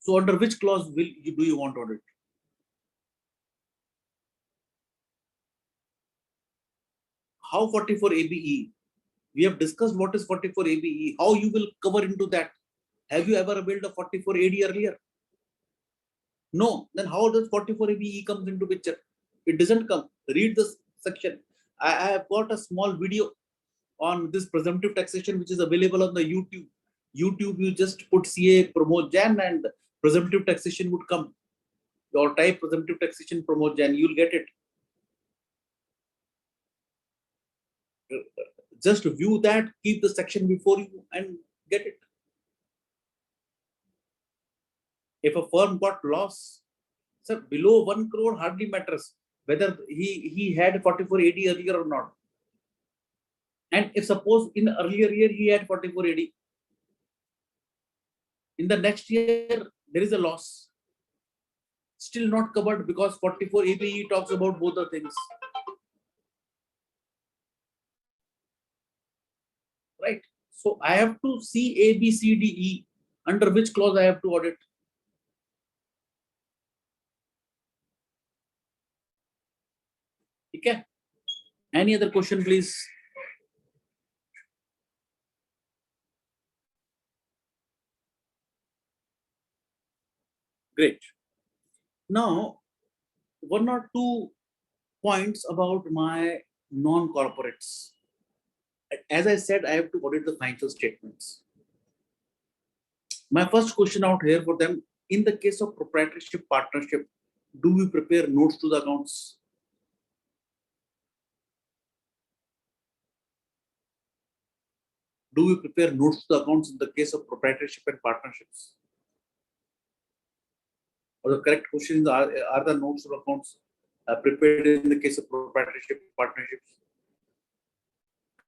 So under which clause do you want audit? How 44 ABE? We have discussed what is 44 ABE. How you will cover into that? Have you ever built a 44 AD earlier? No. Then how does 44 ABE comes into picture? It doesn't come. Read this section. I have got a small video on this presumptive taxation, which is available on the YouTube. YouTube, you just put CA Pramod Jain and presumptive taxation would come. Or type presumptive taxation Pramod Jain, you'll get it. Just view that, keep the section before you and get it. If a firm got loss, sir, below 1 crore hardly matters whether he had 44 AD earlier or not. And if suppose in earlier year he had 44 AD, in the next year there is a loss, still not covered because 44 APE talks about both the things. Right. So I have to see A, B, C, D, E. Under which clause I have to audit? Okay. Any other question, please? Great. Now, 1 or 2 points about my non-corporates. As I said, I have to audit the financial statements. My first question out here for them, in the case of proprietorship partnership, do we prepare notes to the accounts? Do we prepare notes to the accounts in the case of proprietorship and partnerships? Or the correct question is, are the notes of accounts prepared in the case of proprietorship partnerships?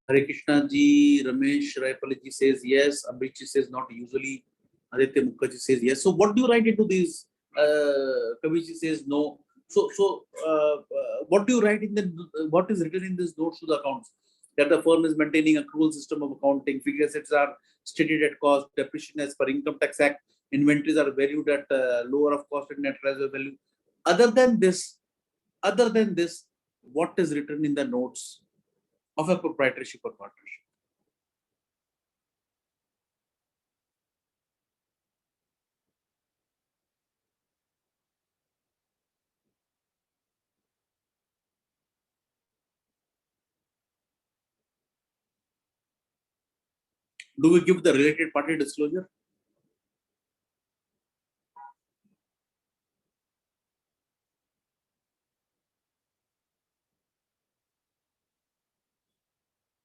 Hare Krishna ji, Ramesh Raipali ji says yes. Ambit ji says not usually. Aditya Mukherjee says yes. So what do you write into these? Kavi ji says no. So what do you write in the what is written in these notes to the accounts? That the firm is maintaining accrual system of accounting. Fixed assets are stated at cost. Depreciation as per Income Tax Act. Inventories are valued at lower of cost and net reserve value. Other than this, what is written in the notes of a proprietorship or partnership? Do we give the related party disclosure?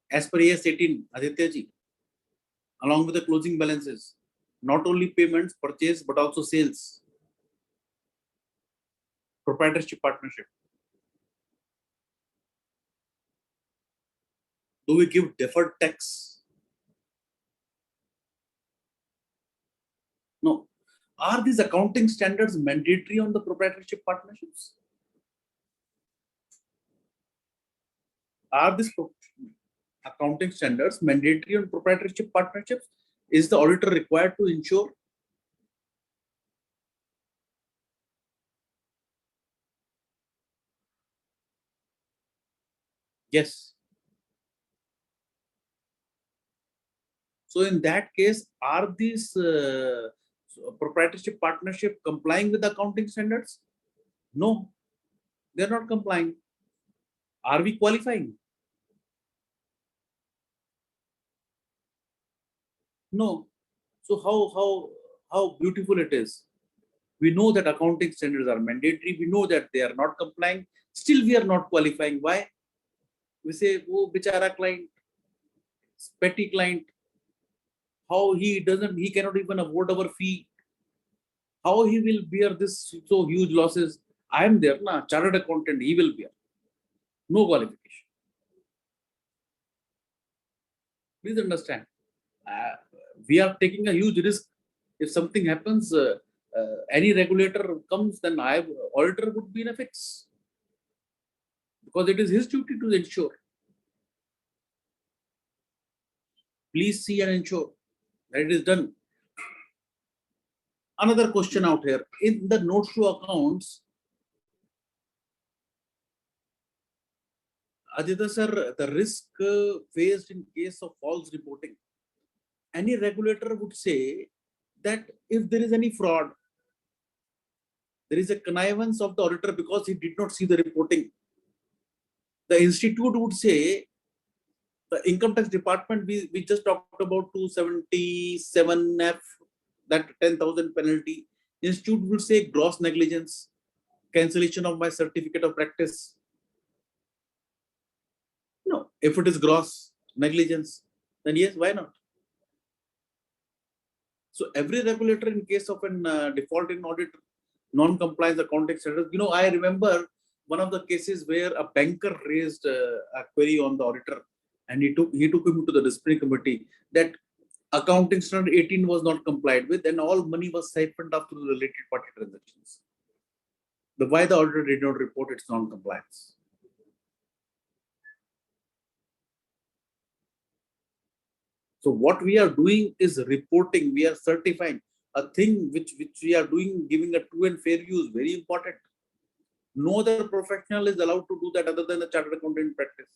As per AS 18, Aditya ji, along with the closing balances, not only payments, purchase, but also sales, proprietorship partnership. Do we give deferred tax? No. Are these accounting standards mandatory on the proprietorship partnerships? Are these accounting standards mandatory on proprietorship partnerships? Is the auditor required to ensure? Yes. So in that case, are these proprietorship partnership complying with the accounting standards? No, they're not complying. Are we qualifying? No. So how beautiful it is. We know that accounting standards are mandatory. We know that they are not complying. Still, we are not qualifying. Why? We say, oh, bichara client, petty client. How he cannot even afford our fee. How he will bear this so huge losses? I am there, na chartered accountant. He will bear. No qualification. Please understand. We are taking a huge risk. If something happens, any regulator comes, then auditor would be in a fix. Because it is his duty to ensure. Please see and ensure that it is done. Another question out here. In the notes to accounts, Aditya sir, the risk faced in case of false reporting. Any regulator would say that if there is any fraud, there is a connivance of the auditor because he did not see the reporting. The institute would say, the income tax department, we just talked about 277F, that 10,000 penalty. Institute would say gross negligence, cancellation of my certificate of practice. No, if it is gross negligence, then yes, why not? So every regulator, in case of an default in audit, non-compliance accounting standards, I remember one of the cases where a banker raised a query on the auditor, and he took him to the disciplinary committee that accounting standard 18 was not complied with, and all money was siphoned off through related party transactions. Why the auditor did not report its non-compliance? So what we are doing is reporting. We are certifying a thing which we are doing, giving a true and fair use. Very important. No other professional is allowed to do that other than the chartered accountant practice.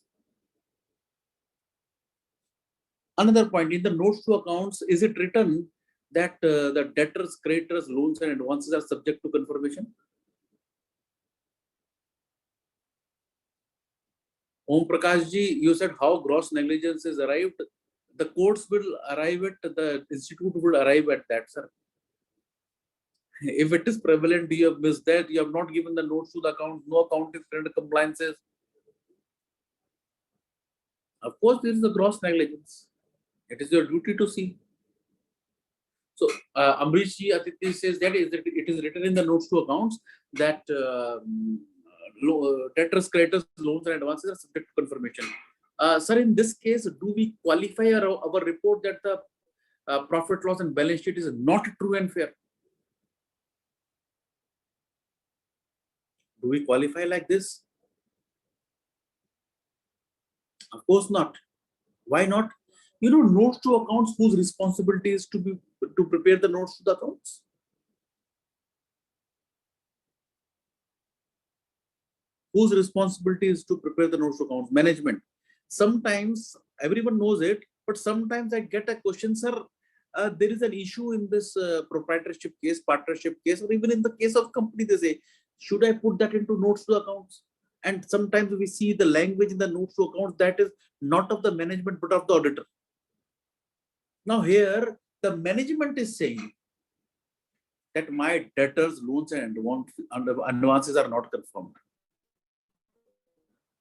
Another point, in the notes to accounts, is it written that the debtors, creditors, loans and advances are subject to confirmation? Om Prakash ji, you said how gross negligence is arrived. The courts will arrive at, the institute will arrive at that, sir. If it is prevalent, you have missed that, you have not given the notes to the account, no account is under compliances. Of course, there is a gross negligence. It is your duty to see. So, Amrish ji Aditi says that it is written in the notes to accounts that debtors, creditors, loans and advances are subject to confirmation. Sir, in this case, do we qualify our report that the profit, loss and balance sheet is not true and fair? Do we qualify like this? Of course not. Why not? Notes to accounts, whose responsibility is to prepare the notes to the accounts? Whose responsibility is to prepare the notes to accounts? Management. Sometimes everyone knows it, but sometimes I get a question, sir, there is an issue in this proprietorship case, partnership case, or even in the case of company, they say, should I put that into notes to accounts? And sometimes we see the language in the notes to accounts that is not of the management, but of the auditor. Now here, the management is saying that my debtors, loans and advances are not confirmed.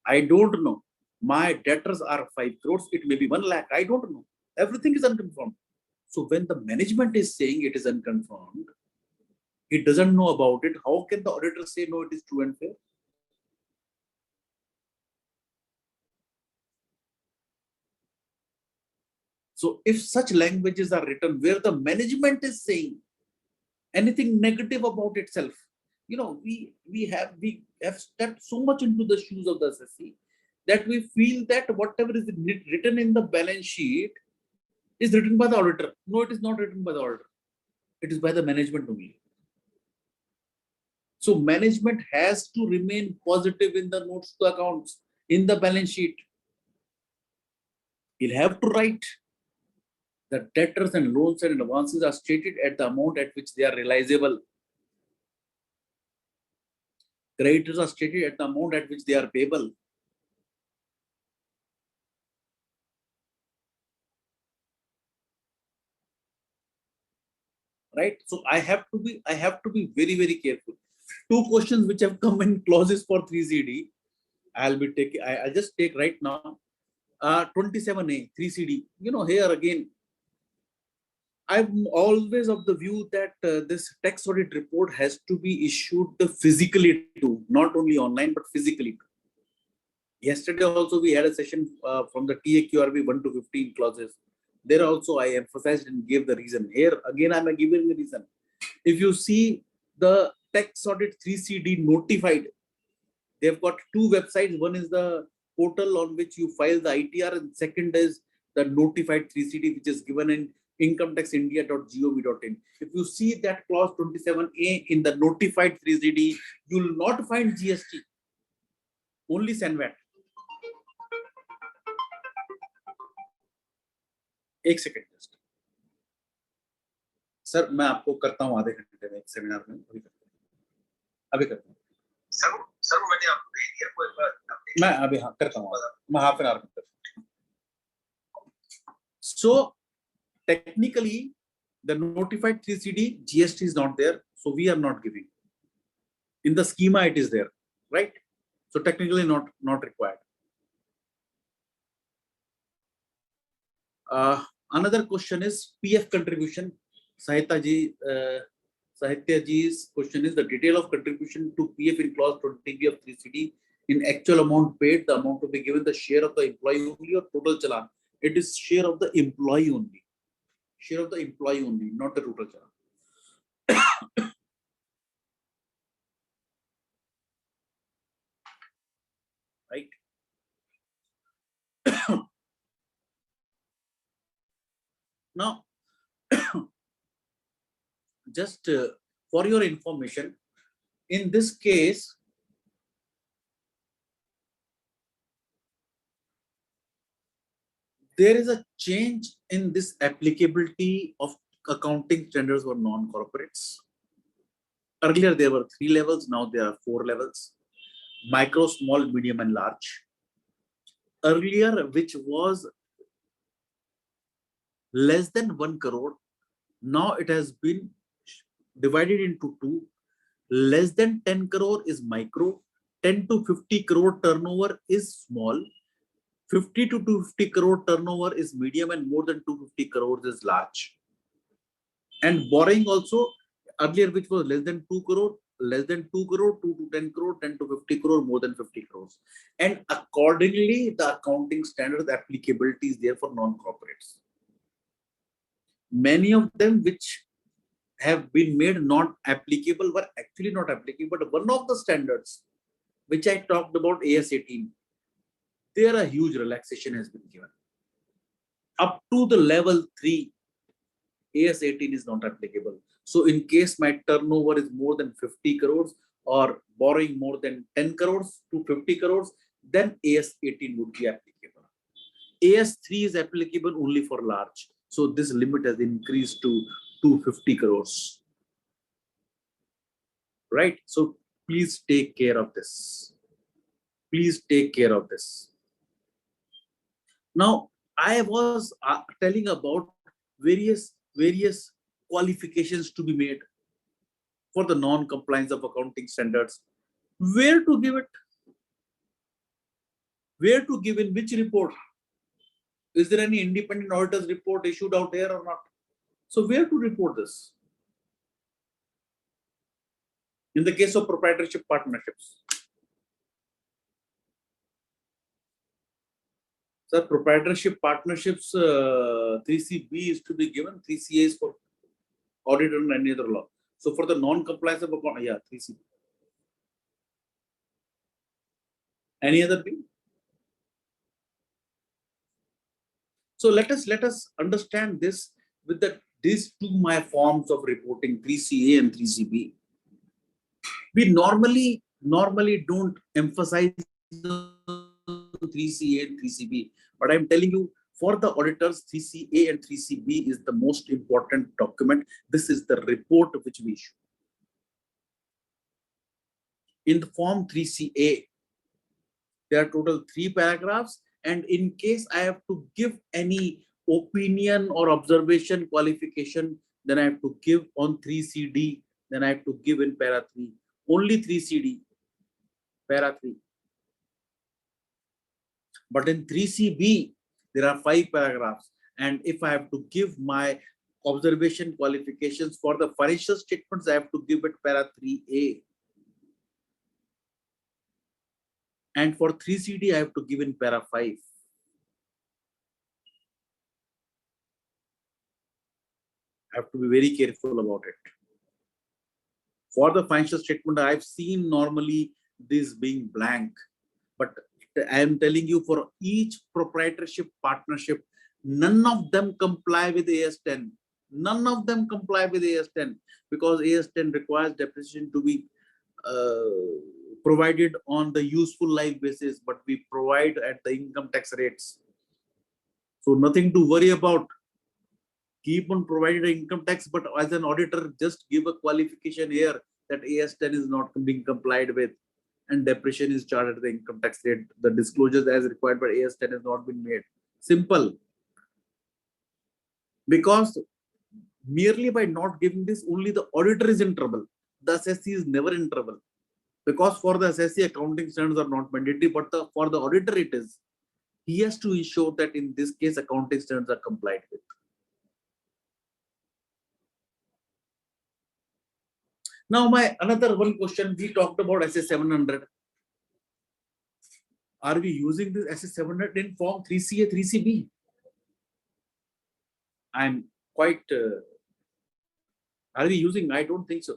I don't know. My debtors are 5 crores. It may be 1 lakh. I don't know. Everything is unconfirmed. So when the management is saying it is unconfirmed, it doesn't know about it. How can the auditor say no, it is true and fair? So if such languages are written where the management is saying anything negative about itself, we have stepped so much into the shoes of the SSC that we feel that whatever is written in the balance sheet is written by the auditor. No, it is not written by the auditor. It is by the management only. So management has to remain positive in the notes to accounts, in the balance sheet. You'll have to write that debtors and loans and advances are stated at the amount at which they are realizable. Creditors are stated at the amount at which they are payable. Right? So I have to be very, very careful. 2 questions which have come in clauses for 3CD. I'll just take right now. 27A, 3CD. Here again, I'm always of the view that this tax audit report has to be issued physically too, not only online, but physically too. Yesterday also we had a session from the TAQRB 1 to 15 clauses. There also I emphasized and gave the reason. Here again I'm giving the reason. If you see the tax audit 3CD notified, they've got 2 websites. One is the portal on which you file the ITR, and second is the notified 3CD, which is given in incometaxindia.gov.in. If you see that clause 27A in the notified 3CD, you will not find GST, only SANVAT. एक second just sir, मैं आपको करता हूं आधे घंटे में एक seminar में, अभी करता हूं सर मैंने आपको भेज दिया, कोई बात मैं अभी करता हूं, मैं हाफ एन आवर में करता हूं. So technically the notified 3CD GST is not there, so we are not giving. In the schema it is there, right? So technically not required. Another question is PF contribution. Sahitya ji's question is the detail of contribution to PF in clause 20B of 3CD in actual amount paid, the amount to be given, the share of the employee only or total challan. It is share of the employee only. Share of the employee only, not the total challan. Right? Now, just for your information, in this case, there is a change in this applicability of accounting standards for non-corporates. Earlier there were 3 levels, now there are 4 levels: micro, small, medium, and large. Earlier, which was less than 1 crore, now it has been divided into 2. Less than 10 crore is micro, 10 to 50 crore turnover is small, 50 to 250 crore turnover is medium, and more than 250 crores is large. And borrowing also, earlier which was less than 2 crore, 2 to 10 crore, 10 to 50 crore, more than 50 crores. And accordingly, the accounting standard applicability is there for non-corporates. Many of them which have been made not applicable were actually not applicable. But one of the standards which I talked about, AS18, there a huge relaxation has been given. Up to the level 3, AS18 is not applicable. So in case my turnover is more than 50 crores or borrowing more than 10 crores to 50 crores, then AS18 would be applicable. AS3 is applicable only for large. So this limit has increased to 250 crores. Right? So please take care of this. Please take care of this. Now, I was telling about various qualifications to be made for the non-compliance of accounting standards. Where to give it? Where to give, in which report? Is there any independent auditor's report issued out here or not? So where to report this? In the case of proprietorship partnerships. Sir, proprietorship partnerships, 3CB is to be given, 3CA is for audit and any other law. So for the non-compliance of account, yeah, 3CB. Any other thing? So let us understand this with these two my forms of reporting, 3CA and 3CB. We normally don't emphasize 3CA and 3CB, but I'm telling you, for the auditors, 3CA and 3CB is the most important document. This is the report which we issue. In the form 3CA, there are total 3 paragraphs, and in case I have to give any opinion or observation qualification, then I have to give on 3CD, then I have to give in para 3. Only 3CD, para 3. But in 3CB, there are 5 paragraphs. And if I have to give my observation qualifications for the financial statements, I have to give it para 3A. And for 3CD, I have to give in para 5. I have to be very careful about it. For the financial statement, I've seen normally this being blank, but I am telling you, for each proprietorship partnership, none of them comply with AS10. None of them comply with AS10 because AS10 requires depreciation to be provided on the useful life basis, but we provide at the income tax rates. So nothing to worry about. Keep on providing income tax, but as an auditor, just give a qualification here that AS10 is not being complied with and depreciation is charged at the income tax rate. The disclosures as required by AS10 has not been made. Simple. Because merely by not giving this, only the auditor is in trouble. The assessee is never in trouble. Because for the assessee, accounting standards are not mandatory, but for the auditor it is. He has to ensure that in this case, accounting standards are complied with. Now, my another one question, we talked about SS700. Are we using this SS700 in form 3CA, 3CB? I'm quite, are we using? I don't think so.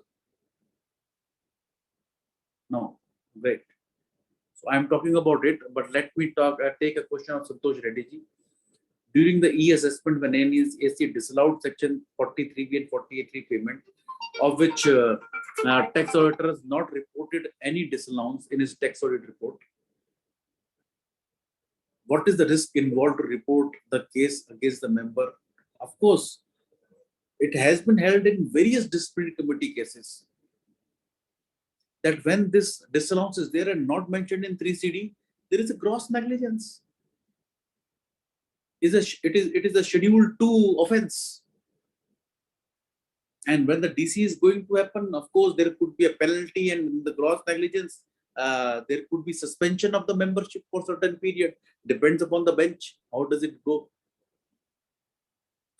No, great. So I'm talking about it, but let me take a question of Santosh Reddy ji. During the e-assessment, when NESAC disallowed section 43B and 48 payment, of which tax auditor has not reported any disallowance in his tax audit report. What is the risk involved to report the case against the member? Of course, it has been held in various disciplinary committee cases that when this disallowance is there and not mentioned in 3CD, there is a gross negligence. It is a Schedule 2 offense. And when the DC is going to happen, of course, there could be a penalty, and in the gross negligence, there could be suspension of the membership for certain period. Depends upon the bench. How does it go?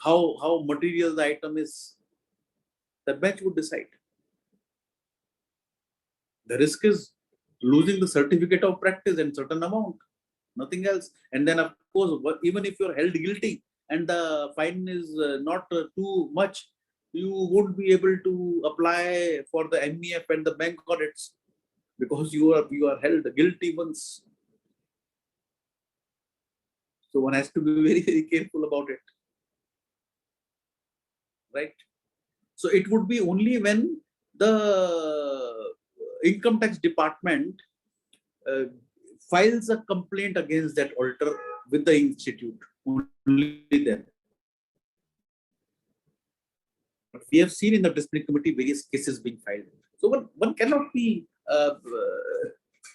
How material the item is, the bench would decide. The risk is losing the certificate of practice and certain amount, nothing else. And then, of course, even if you're held guilty and the fine is not too much, you won't be able to apply for the MEF and the bank audits because you are held guilty once. So one has to be very, very careful about it. Right? So it would be only when the income tax department files a complaint against that auditor with the institute, only then. But we have seen in the disciplinary committee various cases being filed. So one cannot be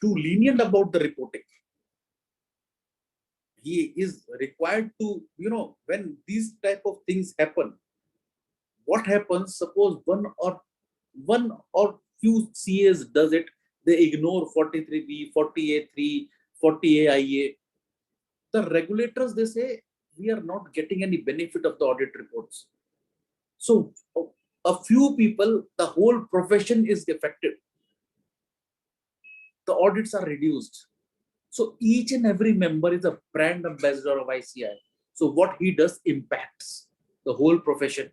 too lenient about the reporting. he is required to, when these type of things happen, what happens? Suppose one or few CAs does it, they ignore 43B, 40A3, 40AIA. The regulators, they say, we are not getting any benefit of the audit reports. So a few people, the whole profession is affected. The audits are reduced. So each and every member is a brand ambassador of ICAI. So what he does impacts the whole profession.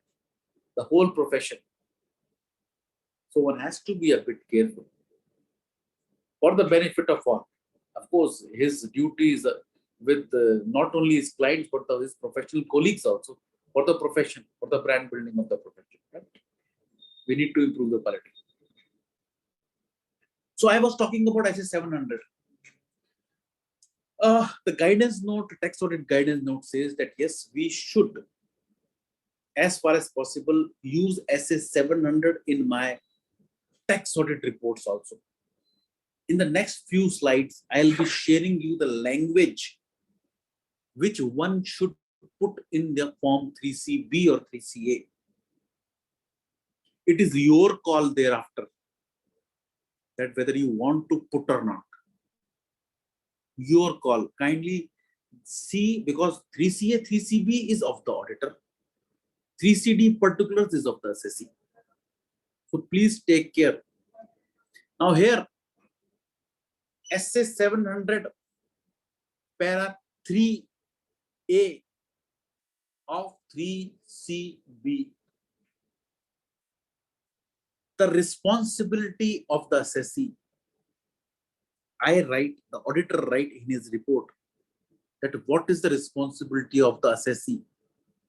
The whole profession. So one has to be a bit careful. For the benefit of all. Of course, his duty is with not only his clients, but his professional colleagues also, for the profession, for the brand building of the profession. Right? We need to improve the quality. So I was talking about ISO 700. The guidance note, tax audit guidance note says that yes, we should, as far as possible, use SS 700 in my tax audit reports also. In the next few slides, I'll be sharing you the language which one should put in the form 3CB or 3CA. It is your call thereafter that whether you want to put or not. Your call. Kindly see, because 3CA, 3CB is of the auditor. 3CD particulars is of the assessee. So please take care. Now here, SS 700 para 3A of 3CB. The responsibility of the assessee. I write, the auditor write in his report that what is the responsibility of the assessee.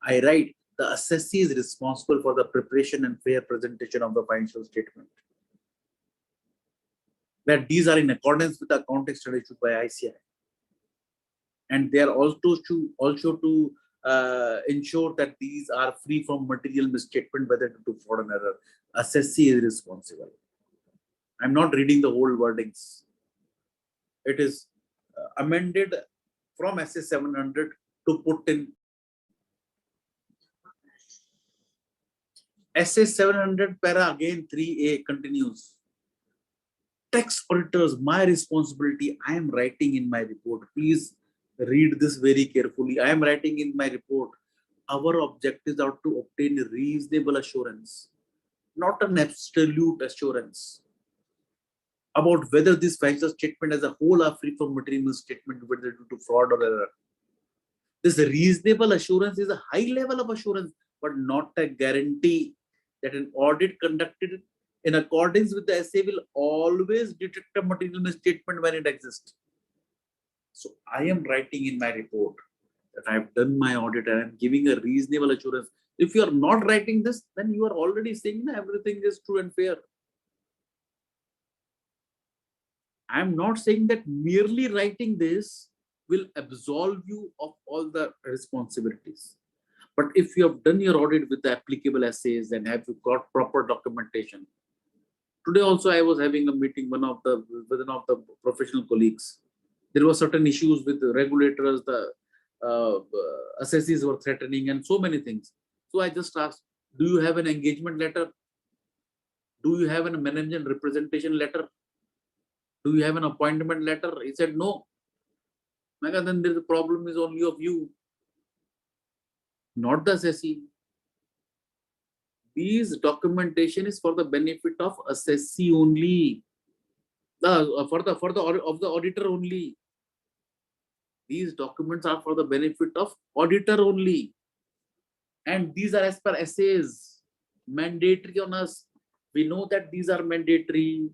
I write, the assessee is responsible for the preparation and fair presentation of the financial statement. That these are in accordance with the accounting standard issued by ICAI. And they are also to ensure that these are free from material misstatement, whether due to fraud and error. Assessee is responsible. I'm not reading the whole wordings. It is amended from SS 700 to put in SS 700 para again 3A continues. Tax auditors, my responsibility, I am writing in my report. Please read this very carefully. I am writing in my report. Our objectives are to obtain a reasonable assurance, not an absolute assurance, about whether this financial statement as a whole are free from material misstatement, whether due to fraud or error. This reasonable assurance is a high level of assurance, but not a guarantee that an audit conducted in accordance with the essay will always detect a material misstatement when it exists. So I am writing in my report that I have done my audit and I am giving a reasonable assurance. If you are not writing this, then you are already saying that everything is true and fair. I am not saying that merely writing this will absolve you of all the responsibilities. But if you have done your audit with the applicable essays and have you got proper documentation. Today also I was having a meeting with one of the professional colleagues. There were certain issues with the regulators, the assessees were threatening and so many things. So I just asked, do you have an engagement letter? Do you have a management representation letter? Do you have an appointment letter? He said, no. Then the problem is only of you, not the assessee. These documentation is for the benefit of assessee only, of the auditor only. These documents are for the benefit of auditor only, and these are as per essays, mandatory on us. We know that these are mandatory.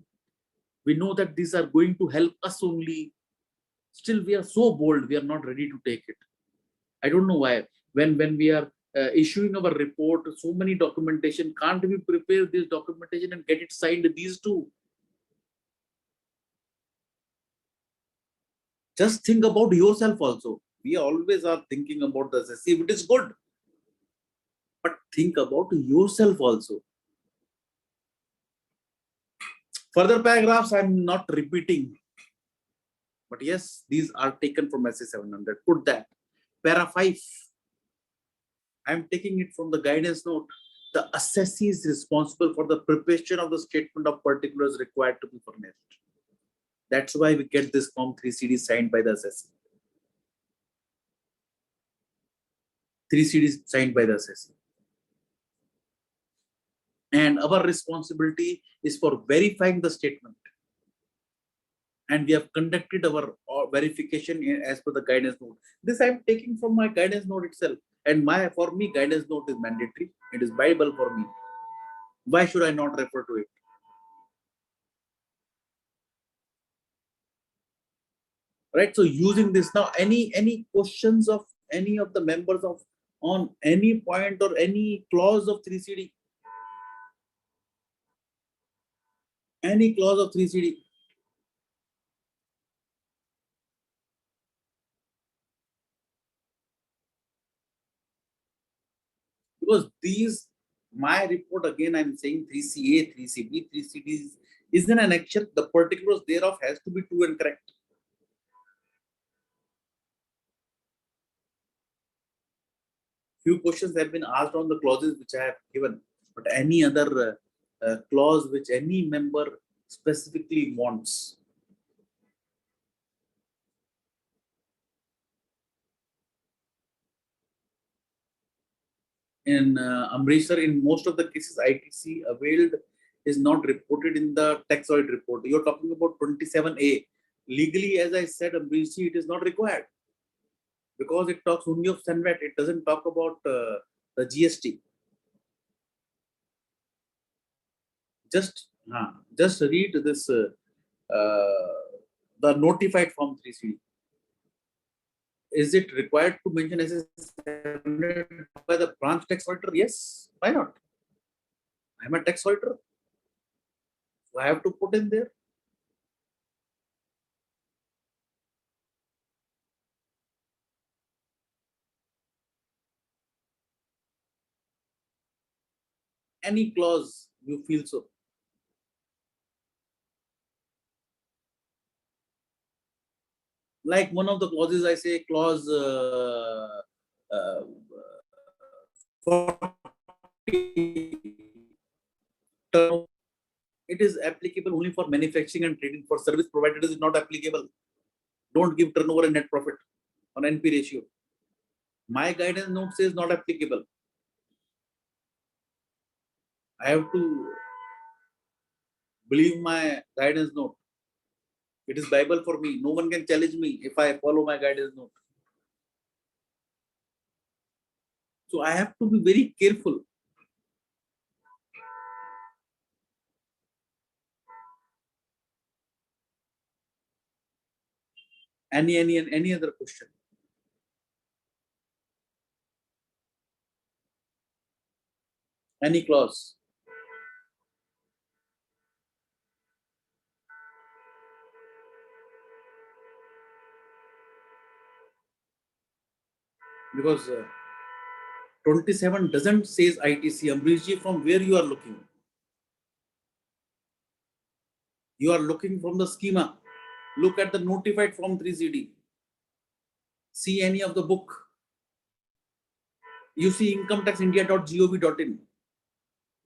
We know that these are going to help us only. Still, we are so bold. We are not ready to take it. I don't know why. When we are issuing our report, so many documentation, can't we prepare this documentation and get it signed? These two. Just think about yourself also. We always are thinking about the assessee, it is good. But think about yourself also. Further paragraphs, I'm not repeating. But yes, these are taken from SA 700. Put that. Para 5. I'm taking it from the guidance note. The assessee is responsible for the preparation of the statement of particulars required to be furnished. That's why we get this Form 3CD signed by the assessee. 3CD signed by the assessee. And our responsibility is for verifying the statement. And we have conducted our verification as per the guidance note. This I'm taking from my guidance note itself. And for me, guidance note is mandatory. It is Bible for me. Why should I not refer to it? Right. So using this now, any questions of any of the members of on any point or any clause of 3CD? Any clause of 3CD? Because these, my report again, I'm saying 3CA, 3CB, 3CD is in an action. The particulars thereof has to be true and correct. Few questions have been asked on the clauses which I have given, but any other clause which any member specifically wants. In Amritsar, in most of the cases, ITC availed is not reported in the tax audit report. You're talking about 27A. Legally, as I said, Amritsar, it is not required because it talks only of SANVAT. It doesn't talk about the GST. Just read this, the notified Form 3CD. Is it required to mention as by the branch tax auditor? Yes. Why not? I'm a tax auditor. So I have to put in there. Any clause you feel so. Like one of the clauses, I say clause 40. It is applicable only for manufacturing and trading. For service provided, it is not applicable. Don't give turnover and net profit on NP ratio. My guidance note says not applicable. I have to believe my guidance note. It is Bible for me. No one can challenge me if I follow my guidance note. So I have to be very careful. Any other question? Any clause? Because 27 doesn't says ITC. Ambrishji, from where you are looking? You are looking from the schema. Look at the notified Form 3CD. See any of the book. You see incometaxindia.gov.in.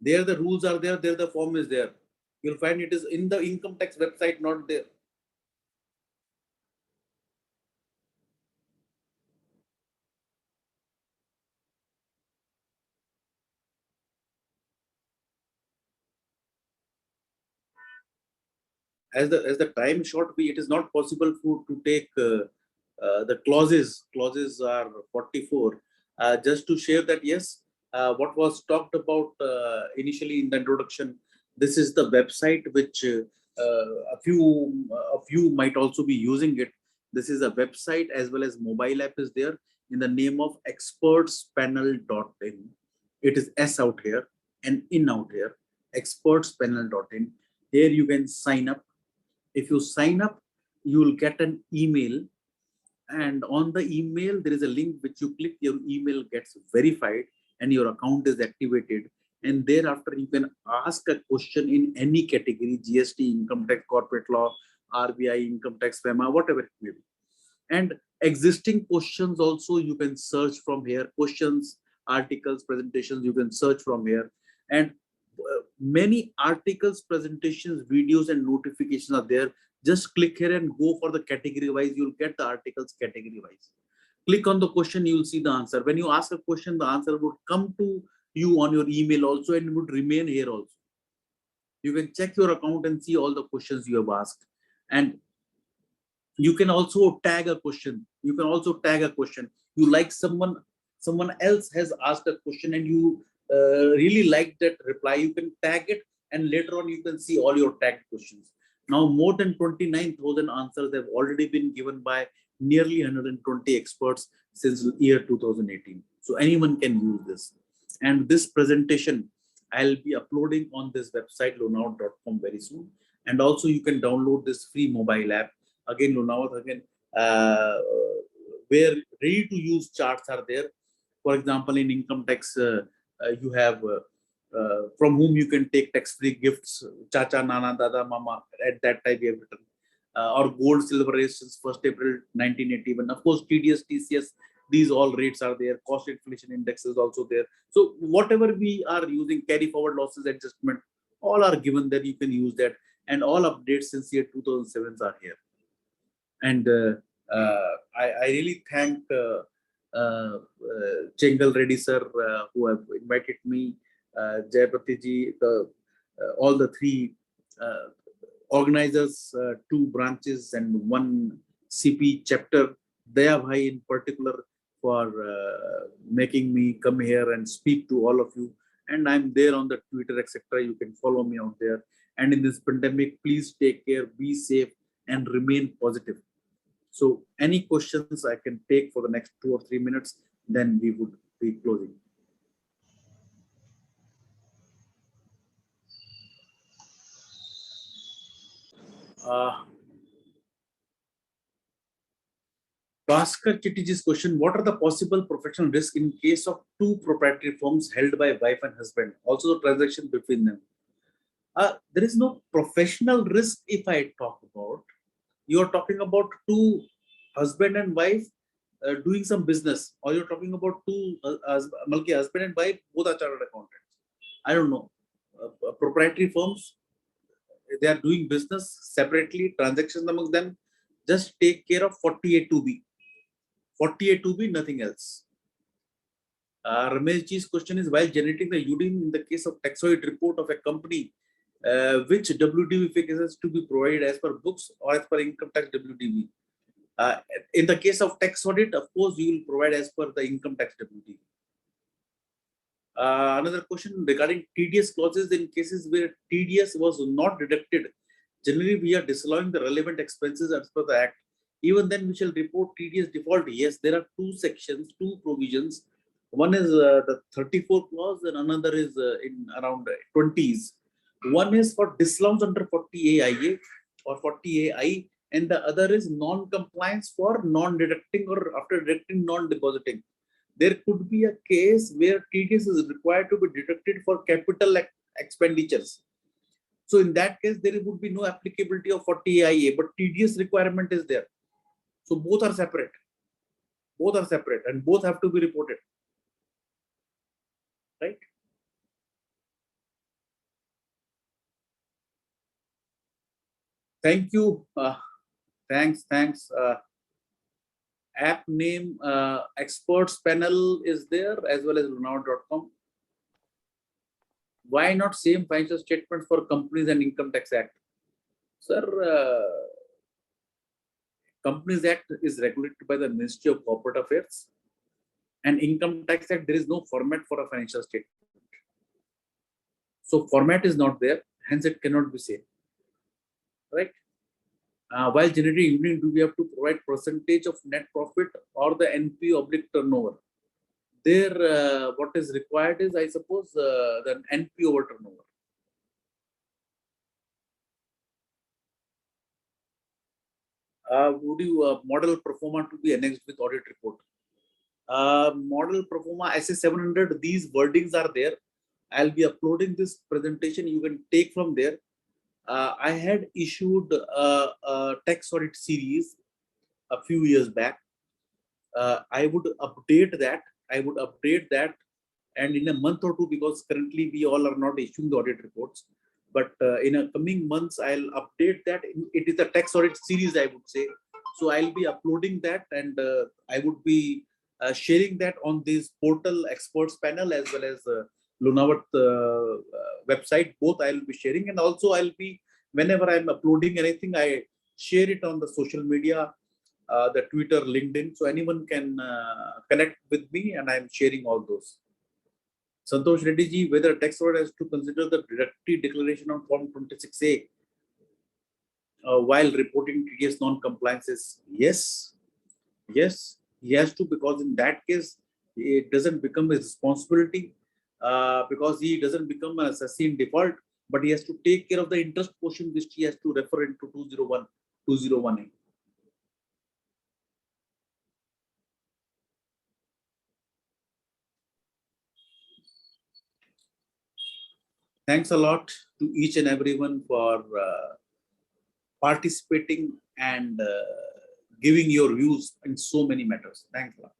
There the rules are there, there the form is there. You'll find it is in the income tax website, not there. As the time short be, it is not possible to take the clauses. Clauses are 44. Just to share that, yes, what was talked about initially in the introduction, this is the website which a few of you might also be using it. This is a website as well as mobile app is there in the name of expertspanel.in. It is S out here and in out here, expertspanel.in. Here you can sign up. If you sign up, you will get an email, and on the email there is a link which you click, your email gets verified and your account is activated, and thereafter you can ask a question in any category: GST, income tax, corporate law, RBI, income tax, FEMA, whatever it may be. And existing questions also you can search from here. Questions, articles, presentations, you can search from here. And many articles, presentations, videos, and notifications are there. Just click here and go for the category wise. You'll get the articles category wise. Click on the question, you will see the answer. When you ask a question, the answer would come to you on your email also and would remain here also. You can check your account and see all the questions you have asked. And you can also tag a question. You can also tag a question. You like someone else has asked a question and you really like that reply, you can tag it and later on you can see all your tagged questions. Now more than 29,000 answers have already been given by nearly 120 experts since year 2018. So anyone can use this. And this presentation I'll be uploading on this website lonavat.com very soon. And also you can download this free mobile app. Again, Lonavat, again, where ready to use charts are there. For example, in income tax, you have from whom you can take tax-free gifts, Chacha, Nana, Dada, Mama, at that time we have written. Or gold, silver rates since 1st April 1981. Of course, TDS, TCS, these all rates are there. Cost inflation index is also there. So whatever we are using, carry forward losses adjustment, all are given there. You can use that. And all updates since year 2007 are here. And I really thank Chengal Reddy sir who have invited me, Jayapati ji, all the three organizers, 2 branches and 1 CP chapter, Daya Bhai in particular for making me come here and speak to all of you. And I'm there on the Twitter, etc. You can follow me out there. And in this pandemic, please take care, be safe, and remain positive. So any questions I can take for the next 2 or 3 minutes, then we would be closing. Bhaskar Chittiji's question, what are the possible professional risks in case of 2 proprietary firms held by wife and husband? Also the transaction between them. There is no professional risk if I talk about. You are talking about 2 husband and wife doing some business, or you're talking about 2 husband and wife, both are chartered accountants. I don't know. Proprietary firms, they are doing business separately, transactions among them. Just take care of 48(2)(b). 48(2)(b), nothing else. Rameshji's question is, while generating the UDIN in the case of tax audit report of a company, which WDV figures has to be provided as per books or as per income tax WDV? In the case of tax audit, of course, you will provide as per the income tax WDV. Another question regarding TDS clauses in cases where TDS was not deducted. Generally, we are disallowing the relevant expenses as per the Act. Even then, we shall report TDS default. Yes, there are 2 sections, 2 provisions. One is the 34 clause and another is in around 20s. One is for disallowance under 40AIA or 40AI, and the other is non-compliance for non-deducting or after deducting non-depositing. There could be a case where TDS is required to be deducted for capital expenditures. So in that case, there would be no applicability of 40AIA, but TDS requirement is there. So both are separate. Both are separate and both have to be reported. Right? Thank you. Thanks. App name experts panel is there as well as lonavat.com. Why not same financial statement for companies and income tax act? Sir, Companies Act is regulated by the Ministry of Corporate Affairs, and Income Tax Act, there is no format for a financial statement. So format is not there, hence it cannot be same. Right? While generating union, do we have to provide percentage of net profit or the NP/turnover? There, what is required is, I suppose, the NP over turnover. Would you model pro forma to be annexed with audit report? Model pro forma SA 700, these wordings are there. I'll be uploading this presentation. You can take from there. I had issued a tax audit series a few years back. I would update that. And in a month or two, because currently we all are not issuing the audit reports, but in a coming months, I'll update that. It is a tax audit series, I would say. So I'll be uploading that, and I would be sharing that on this portal experts panel as well as Lunavat website. Both I'll be sharing, and also I'll be, whenever I'm uploading anything, I share it on the social media, the Twitter, LinkedIn, so anyone can connect with me, and I'm sharing all those. Santosh Reddy ji, whether tax audit has to consider the directory declaration on Form 26A while reporting TDS non-compliances? Yes, he has to, because in that case, it doesn't become his responsibility because he doesn't become an assessee in default, but he has to take care of the interest portion which he has to refer into 201A. Thanks a lot to each and everyone for participating and giving your views in so many matters. Thanks a lot.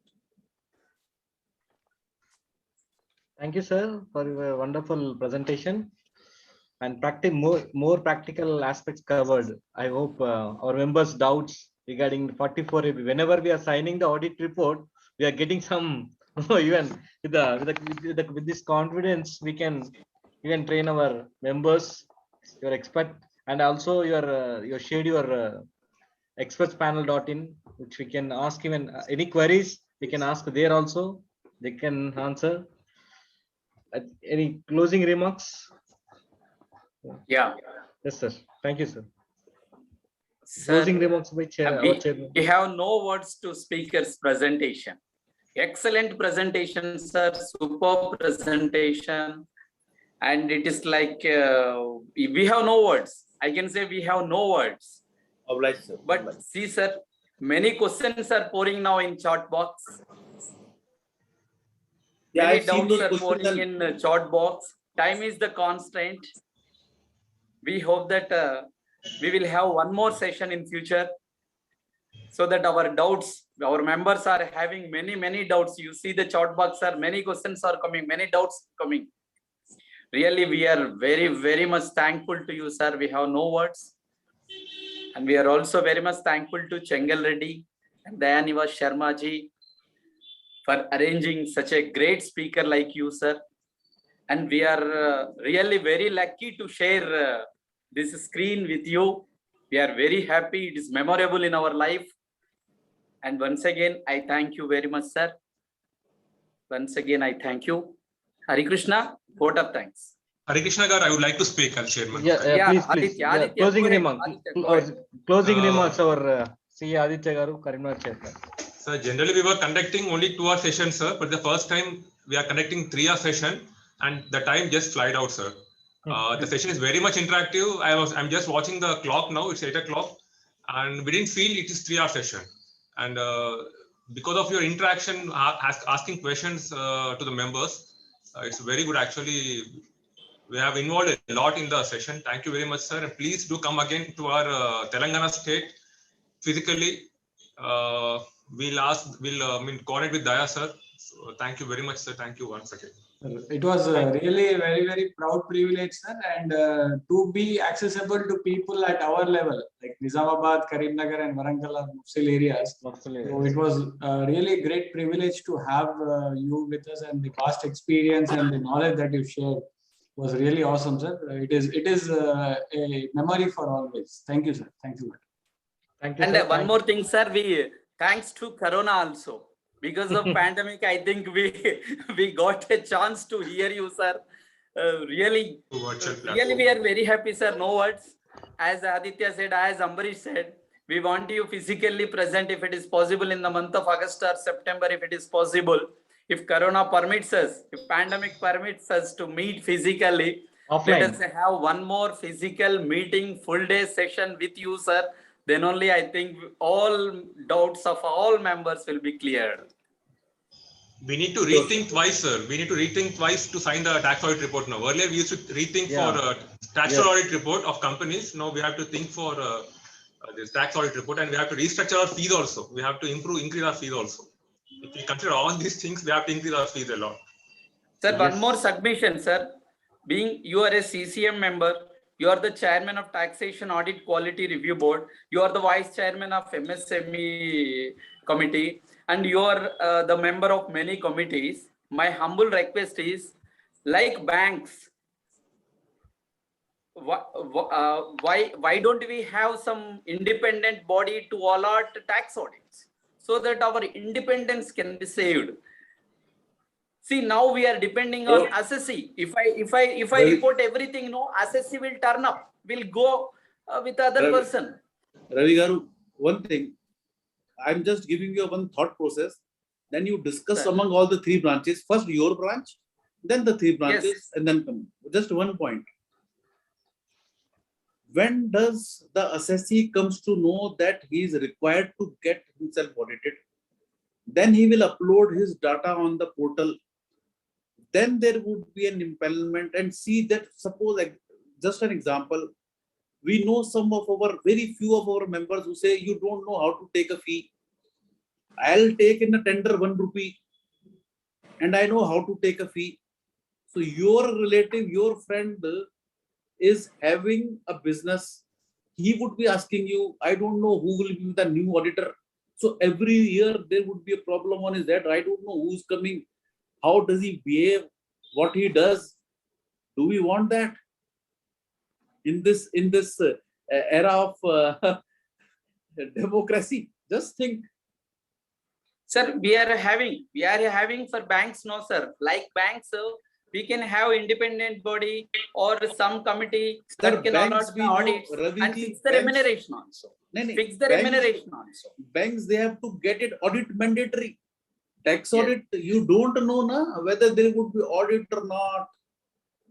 Thank you, sir, for your wonderful presentation and more practical aspects covered. I hope our members' doubts regarding 44. Whenever we are signing the audit report, we are getting some even with this confidence we can train our members, your expert, and also your shared your expertspanel.in, which we can ask even any queries we can ask there also. They can answer. Any closing remarks? Yeah. Yes, sir. Thank you, sir. Sir, Closing remarks by chairman. We have no words to speaker's presentation. Excellent presentation, sir. Superb presentation. And it is like we have no words. I can say we have no words. Obliged, sir. But see, sir, many questions are pouring now in chat box. Yeah, Many I've seen doubts those are questions. pouring in chat box. Time is the constraint. We hope that we will have one more session in future, so that our doubts, our members are having many doubts. You see the chat box, sir, many questions are coming, many doubts coming. Really, we are very much thankful to you, sir. We have no words. And we are also very much thankful to Chengal Reddy and Dayaniva Sharma ji for arranging such a great speaker like you, sir. And we are really very lucky to share this screen with you. We are very happy. It is memorable in our life. And once again, I thank you very much, sir. Once again, I thank you. Hari Krishna, vote of thanks. Hari Krishna Gar, I would like to speak as chairman. Please. Aditya, Closing go ahead. remarks. Aditya, Closing remarks. Our CA Aditya Garu, Karimnagar chairman. Sir, generally we were conducting only 2-hour sessions, sir. But the first time we are conducting 3-hour session, and the time just flied out, sir. The session is very much interactive. I'm just watching the clock now. It's 8 o'clock, and we didn't feel it is 3-hour session. And because of your interaction, asking questions to the members, it's very good. Actually, we have involved a lot in the session. Thank you very much, sir. And please do come again to our Telangana state physically. We'll coordinate with Daya, sir. So thank you very much, sir. Thank you once again. It was really a very proud privilege, sir, and to be accessible to people at our level, like Nizamabad, Karimnagar, and Warangal are Mufsil areas. So it was really a great privilege to have you with us, and the past experience and the knowledge that you shared was really awesome, sir. It is a memory for always. Thank you, sir. Thank you. Thank you. And Sir. one more thing, sir. We thanks to Corona also. Because of pandemic, I think we got a chance to hear you, sir. Really, we are very happy, sir. No words. As Aditya said, as Ambarish said, we want you physically present if it is possible in the month of August or September, if it is possible. If Corona permits us, if pandemic permits us to meet physically, offline. Let us have one more physical meeting, full day session with you, sir. Then only I think all doubts of all members will be cleared. We need to rethink twice, sir. We need to rethink twice to sign the tax audit report now. Earlier, we used to rethink for statutory audit report of companies. Now we have to think for this tax audit report, and we have to restructure our fees also. We have to increase our fees also. If we consider all these things, we have to increase our fees a lot. Sir, one more submission, sir. Being you are a CCM member, you are the chairman of Taxation Audit Quality Review Board, you are the vice chairman of MSME committee, and you are the member of many committees. My humble request is, like banks, why don't we have some independent body to allot tax audits so that our independence can be saved? See, now we are depending on assessee. If I report everything, no, assessee will turn up, will go with other person. Ravi Garu, one thing, I'm just giving you one thought process. Then you discuss among all the three branches. First your branch, then the three branches, and then come. Just one point. When does the assessee comes to know that he is required to get himself audited? Then he will upload his data on the portal. Then there would be an impediment, and see that, suppose, like, just an example, we know some of our, very few of our members who say, you don't know how to take a fee. I'll take in a tender 1 rupee and I know how to take a fee. So your relative, your friend is having a business. He would be asking you, I don't know who will be the new auditor. So every year there would be a problem on his head. I don't know who's coming. How does he behave? What he does? Do we want that in this era of democracy? Just think. Sir, we are having for banks, no, sir. Like banks, we can have independent body or some committee that can allot the audits and fix the remuneration also. Fix the remuneration also. Banks, they have to get it audit mandatory. Tax audit, you don't know whether there would be audit or not.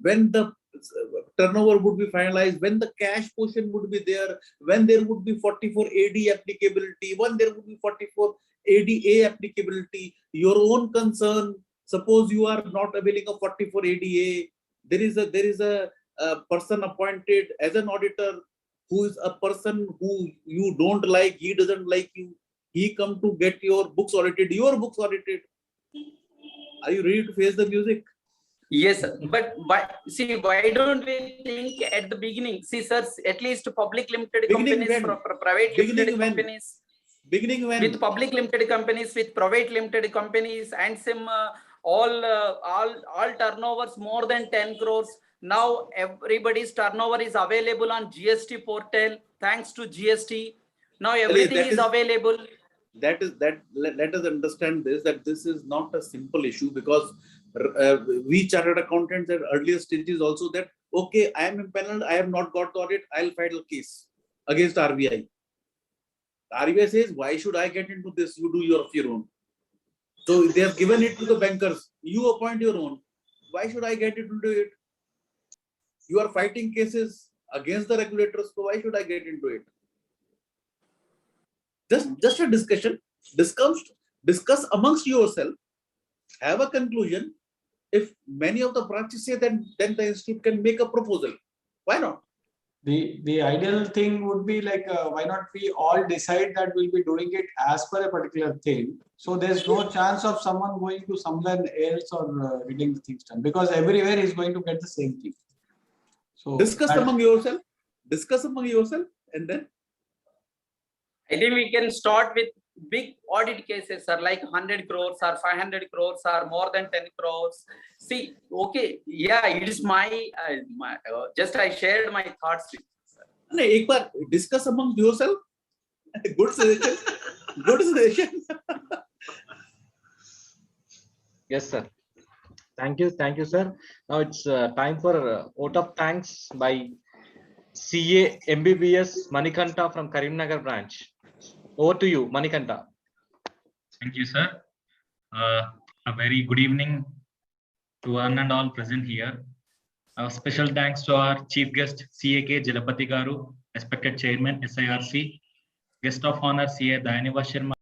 When the turnover would be finalized, when the cash portion would be there, when there would be 44 AD applicability, when there would be 44 ADA applicability, your own concern. Suppose you are not availing of 44 ADA, there is a person appointed as an auditor who is a person who you don't like, he doesn't like you. He come to get your books audited, Are you ready to face the music? Yes, sir. But why don't we think at the beginning? See, sir, at least public limited companies, private limited companies. Beginning when? With public limited companies, with private limited companies, and some all turnovers more than 10 crores. Now everybody's turnover is available on GST portal. Thanks to GST, now everything is available. Let us understand this, that this is not a simple issue, because we chartered accountants at earlier stages also that, okay, I am impaneled, I have not got the audit, I'll file a case against RBI. RBI says, why should I get into this? You do your own. So they have given it to the bankers. You appoint your own. Why should I get into it? You are fighting cases against the regulators, so why should I get into it? Just a discussion. Discuss amongst yourself. Have a conclusion. If many of the branches say, then the institute can make a proposal. Why not? The ideal thing would be like, why not we all decide that we'll be doing it as per a particular thing. So there's no chance of someone going to somewhere else or getting the things done, because everywhere is going to get the same thing. So discuss among yourself, and then I think we can start with big audit cases, are like 100 crores or 500 crores or more than 10 crores. See, okay, yeah, it is my just I shared my thoughts with you, sir. Discuss among yourself. Good suggestion. Good suggestion. Yes, sir. Thank you, sir. Now it's time for vote of thanks by CA MBBS Manikanta from Karimnagar branch. Over to you, Manikanta. Thank you, sir. A very good evening to one and all present here. A special thanks to our chief guest, CAK Jalapati Garu, respected chairman, SIRC, guest of honor, CA Dayaneva Sharma.